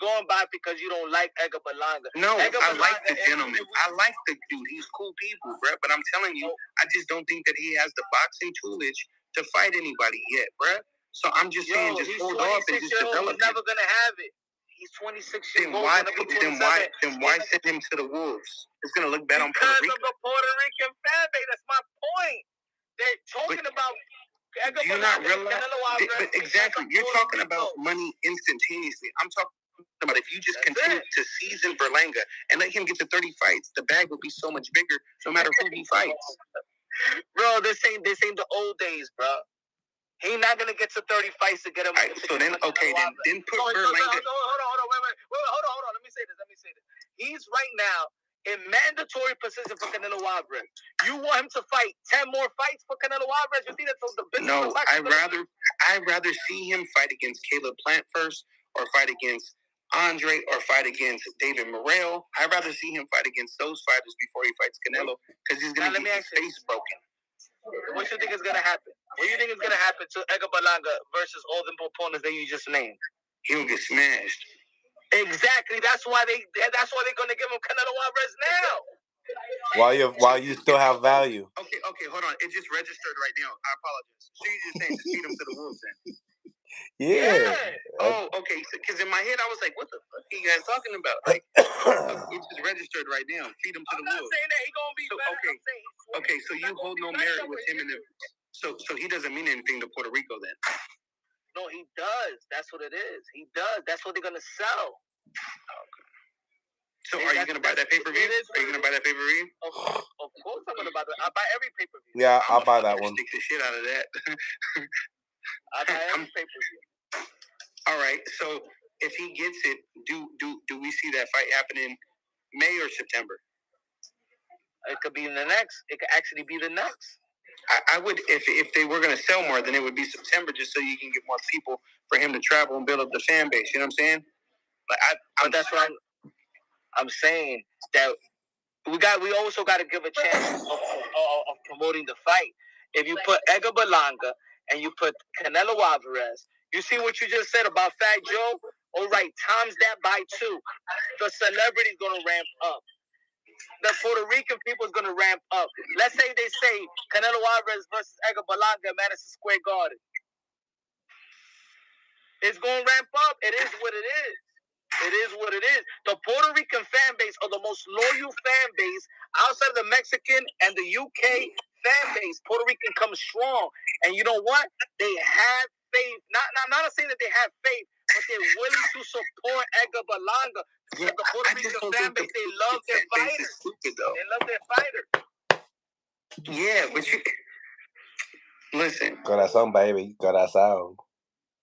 going by because you don't like Edgar Berlanga. No, I like the gentleman. I like the dude. He's cool people, bro. But I'm telling you, I just don't think that he has the boxing toolage to fight anybody yet, bro. So I'm just saying, just hold off and just develop. He's never gonna have it. He's 26 years old. Then why send him to the Wolves? It's gonna look bad on Puerto Rico. Because of the Puerto Rican fan base. That's my point. They're talking about. Do you not realize? But exactly, you're talking about money instantaneously. I'm talking about if you just continue to season Berlanga and let him get to 30 fights, the bag will be so much bigger, no matter who he fights. Bro, this ain't the old days, bro. He's not gonna get to 30 fights to get him. Right, so then, okay, then put Berlanga. Hold on, wait. Let me say this. He's right now in mandatory position for Canelo Alvarez. You want him to fight 10 more fights for Canelo Alvarez? You think that's the business? No, I'd rather see him fight against Caleb Plant first, or fight against Andre, or fight against David Morrell. I'd rather see him fight against those fighters before he fights Canelo, because he's gonna get his face broken. What you think is gonna happen? What do you think is gonna happen to Edgar Berlanga versus all the opponents that you just named? He'll get smashed. Exactly. That's why they're gonna give him Canelo Alvarez While now. you still have value. Okay, hold on. It just registered right now. I apologize. So you're just saying to feed him to the wolves then? Yeah. Oh, okay. Because in my head I was like, what the fuck are you guys talking about? Like, it just registered right now. Feed him to the wolves. I'm not saying that he gonna be better. Okay, so you hold no merit with him in the. So he doesn't mean anything to Puerto Rico then. No, he does. That's what it is. He does. That's what they're gonna sell. Okay. So are you gonna buy that pay-per-view? Are you gonna buy that pay-per-view? Of course I'm gonna buy that. I buy every pay-per-view. Yeah, I'll buy that one. Stick the shit out of that. I buy every pay-per-view. All right. So if he gets it, do we see that fight happen in May or September? It could be in the next. It could actually be the next. I would, if they were going to sell more, then it would be September, just so you can get more people for him to travel and build up the fan base. You know what I'm saying? But that's what I'm saying. That we also got to give a chance of promoting the fight. If you put Edgar Berlanga and you put Canelo Alvarez, you see what you just said about Fat Joe? All right, times that by 2. The celebrity's gonna ramp up. The Puerto Rican people is going to ramp up. Let's say they say Canelo Alvarez versus Edgar Berlanga at Madison Square Garden. It's going to ramp up. It is what it is. It is what it is. The Puerto Rican fan base are the most loyal fan base outside of the Mexican and the UK fan base. Puerto Rican comes strong. And you know what? They have faith. I'm not saying that they have faith, but they're willing to support Edgar Berlanga. Yeah, the Puerto Rican fan base, they love their fighters. Stupid, though. They love their fighters. Yeah, but you listen. Corazón, baby, corazón.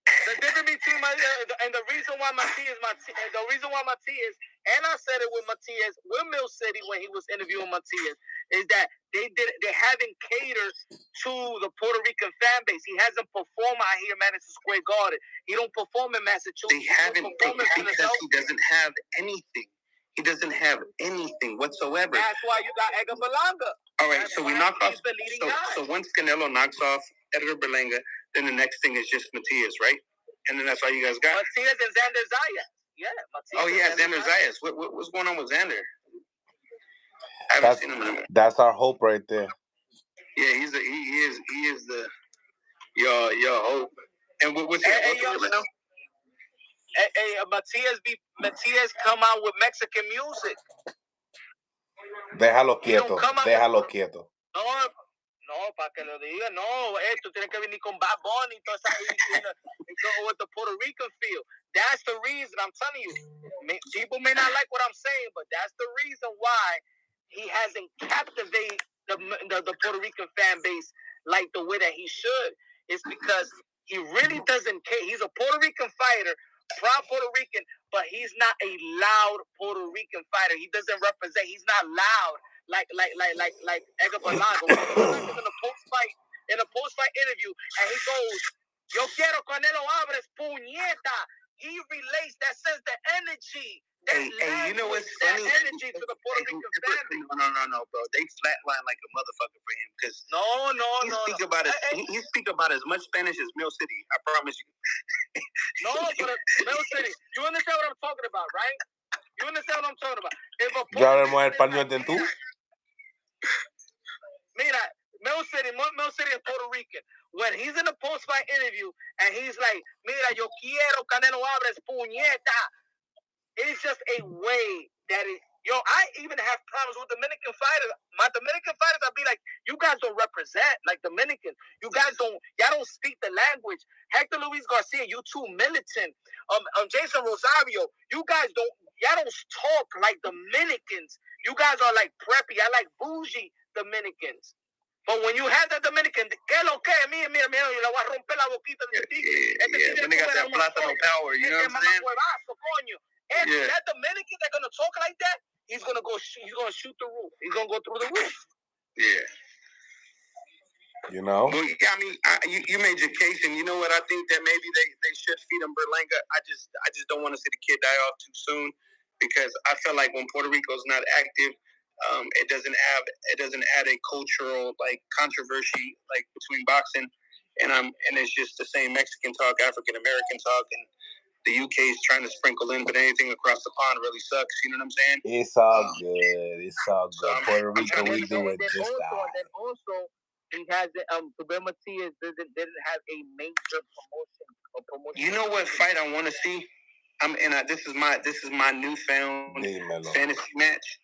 The difference between and the reason why Matias, and I said it with Matias, with Mill City when he was interviewing Matias, is that they haven't catered to the Puerto Rican fan base. He hasn't performed out here in Madison Square Garden. He don't perform in Massachusetts. They haven't because he doesn't have anything. He doesn't have anything whatsoever. That's why you got Edgar Berlanga. All right, so we knock off. So once Canelo knocks off Edgar Berlanga, then the next thing is just Matias, right? And then that's all you guys got. Matias and Xander Zayas. Yeah, Matias. Oh yeah, Xander Zayas. What's going on with Xander? I haven't seen him in a minute. That's our hope right there. Yeah, he is the your hope. And what's he right now? Matias come out with Mexican music. Déjalo quieto. Déjalo quieto. No, para que lo diga, no, esto tiene que venir con Bad Bunny, with the Puerto Rican feel. That's the reason, I'm telling you. People may not like what I'm saying, but that's the reason why he hasn't captivated the Puerto Rican fan base like the way that he should. It's because he really doesn't care. He's a Puerto Rican fighter, proud Puerto Rican, but he's not a loud Puerto Rican fighter. He doesn't represent. He's not loud like Edgar Berlanga. Berlanga's in a post fight interview, and he goes, "Yo quiero Canelo Álvarez, puñeta." He relates that, sense the energy. Hey, you know what's funny? Energy to the Puerto Rican family. No, bro. They flatline like a motherfucker for him because he speak about as much Spanish as Mill City. I promise you. No, but Mill City. You understand what I'm talking about, right? You understand what I'm talking about? If a Mira, Mill City is Puerto Rican. When he's in a post-fight interview and he's like, "Mira, yo quiero Canelo Álvarez, puñeta." It's just a way that it. Yo, I even have problems with Dominican fighters. My Dominican fighters, I'll be like, "You guys don't represent like Dominicans. Y'all don't speak the language." Hector Luis Garcia, you too militant. Jason Rosario, y'all don't talk like Dominicans. You guys are like preppy. I like bougie Dominicans. But when you have that Dominican, ¿qué lo que? Mira, yo le voy a romper la boquita de tigre. When they got that plátano power, you know what I'm saying? That Dominican that's gonna talk like that, he's gonna shoot the roof. He's gonna go through the roof. Yeah. You know? Well, yeah, I mean, you made your case, and you know what? I think that maybe they should feed him Berlanga. I just don't want to see the kid die off too soon because I feel like when Puerto Rico's not active, it doesn't add a cultural like controversy like between boxing and it's just the same Mexican talk, African American talk, and the UK is trying to sprinkle in, but anything across the pond really sucks. You know what I'm saying? It's all good. It's all good. So Puerto Rico, we do it just that. And also, he has Matias didn't have a major promotion. You know what fight I want to see? This is my newfound fantasy match.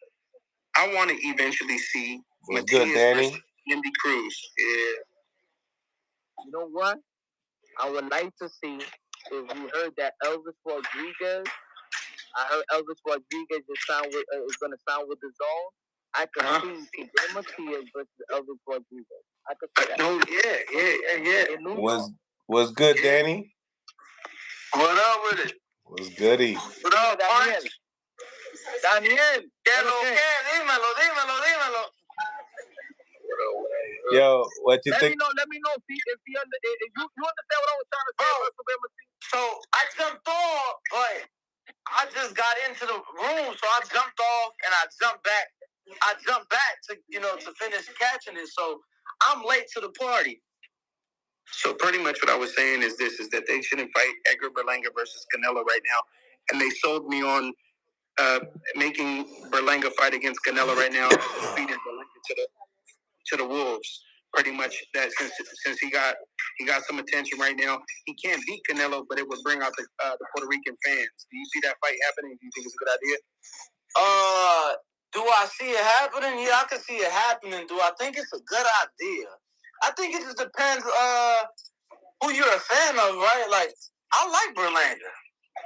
I want to eventually see Matias versus Andy Cruz. Yeah. You know what? I would like to see if you heard that Elvis Rodriguez. I heard Elvis Rodriguez is going to sign with the Zone. I could see Matias versus Elvis Rodriguez. I could see that. No, yeah. Was good, Danny? What up with it? Was goody? What up, Daniel? Daniel. Dímelo. Yo, what you think? Let me know if you understand what I was trying to say. So I jumped off, but I just got into the room, so I jumped off and I jumped back. To finish catching it. So I'm late to the party. So pretty much what I was saying is that they shouldn't fight Edgar Berlanga versus Canelo right now, and they sold me on making Berlanga fight against Canelo right now, beating Berlanga to the wolves. Pretty much that since he got some attention right now, he can't beat Canelo, but it would bring out the Puerto Rican fans. Do you see that fight happening? Do you think it's a good idea? Do I see it happening? Yeah, I can see it happening. Do I think it's a good idea? I think it just depends who you're a fan of, right? Like, I like Berlanga.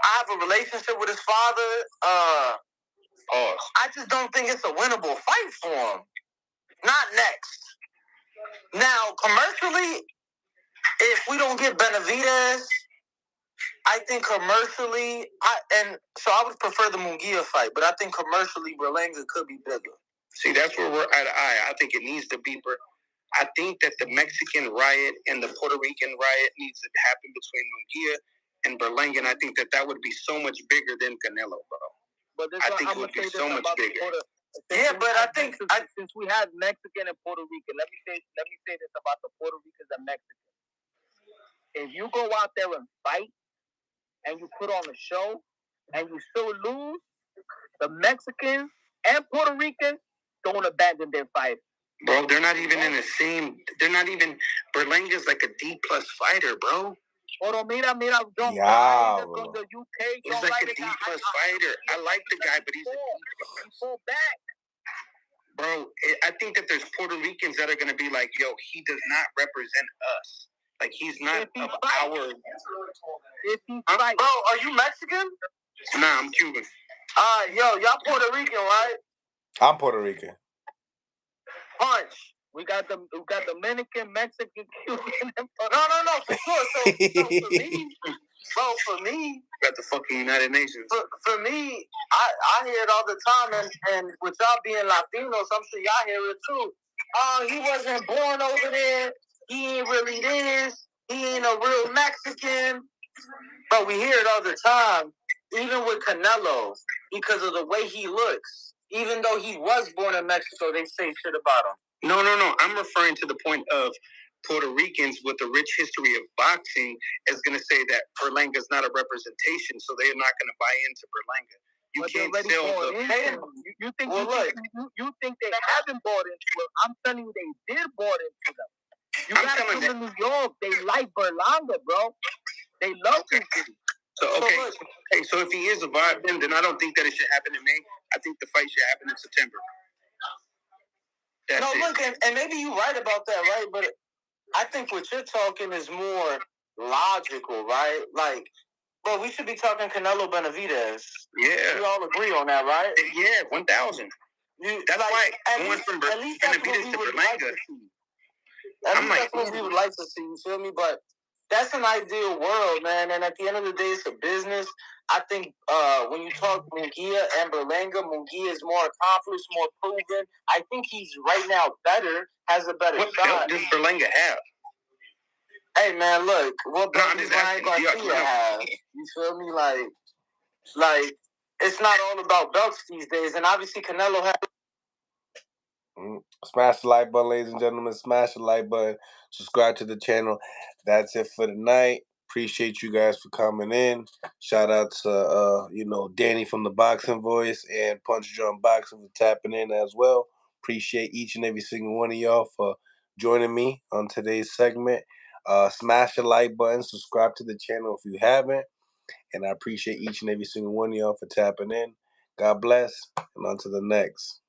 I have a relationship with his father. I just don't think it's a winnable fight for him. Not next. Now, commercially, if we don't get Benavidez, I think commercially, I would prefer the Munguia fight, but I think commercially, Berlanga could be bigger. See, that's where we're at. I think it needs to be. I think that the Mexican riot and the Puerto Rican riot needs to happen between Munguia and Berlanga, and I think that would be so much bigger than Canelo, bro. But I think it would be so much bigger. Since we have Mexican and Puerto Rican, let me say this about the Puerto Ricans and Mexicans. If you go out there and fight, and you put on a show, and you still lose, the Mexicans and Puerto Ricans don't abandon their fight. Bro, they're not even in the same. They're not even. Berlanga's like a D+ fighter, bro. Oro, mira, John Yeah, from the UK. He's like a D-plus fighter. I like the guy, but he's he pulled back. Bro, I think that there's Puerto Ricans that are going to be like, yo, he does not represent us. Like, he's not of our... If he fight. Bro, are you Mexican? Nah, I'm Cuban. Yo, y'all Puerto Rican, right? I'm Puerto Rican. Punch. We got Dominican, Mexican, Cuban. No, for sure. So for me, bro, for me, Got the fucking United Nations. For me, I hear it all the time, and with y'all being Latinos, I'm sure y'all hear it too. He wasn't born over there. He ain't really this. He ain't a real Mexican. But we hear it all the time, even with Canelo, because of the way he looks. Even though he was born in Mexico, they say shit about him. No. I'm referring to the point of Puerto Ricans with a rich history of boxing is going to say that Berlanga is not a representation, so they're not going to buy into Berlanga. You But can't sell you think they haven't bought into it? I'm telling you, they did bought into them. You got to come to New York. They like Berlanga, bro. They love this city. So if he is a vibe, then I don't think that it should happen in May. I think the fight should happen in September. And maybe you're right about that, right? But I think what you're talking is more logical, right? Like, bro, we should be talking Canelo Benavidez. Yeah. We all agree on that, right? Yeah, 1,000. That's why going from Benavidez to Berlanga. That's what we would like to see, you feel me? But that's an ideal world, man. And at the end of the day, it's a business. I think when you talk Munguia and Berlanga, Munguia is more accomplished, more proven. I think he's right now better, has a better shot. What does Berlanga have? Hey, man, look. What belt does Garcia have? You feel me? Like, it's not all about belts these days. And obviously, Canelo has... Smash the like button, ladies and gentlemen. Smash the like button. Subscribe to the channel. That's it for tonight. Appreciate you guys for coming in. Shout out to Danny from the Boxing Voice and Punch Drum Boxing for tapping in as well. Appreciate each and every single one of y'all for joining me on today's segment. Smash the like button. Subscribe to the channel if you haven't. And I appreciate each and every single one of y'all for tapping in. God bless. And on to the next.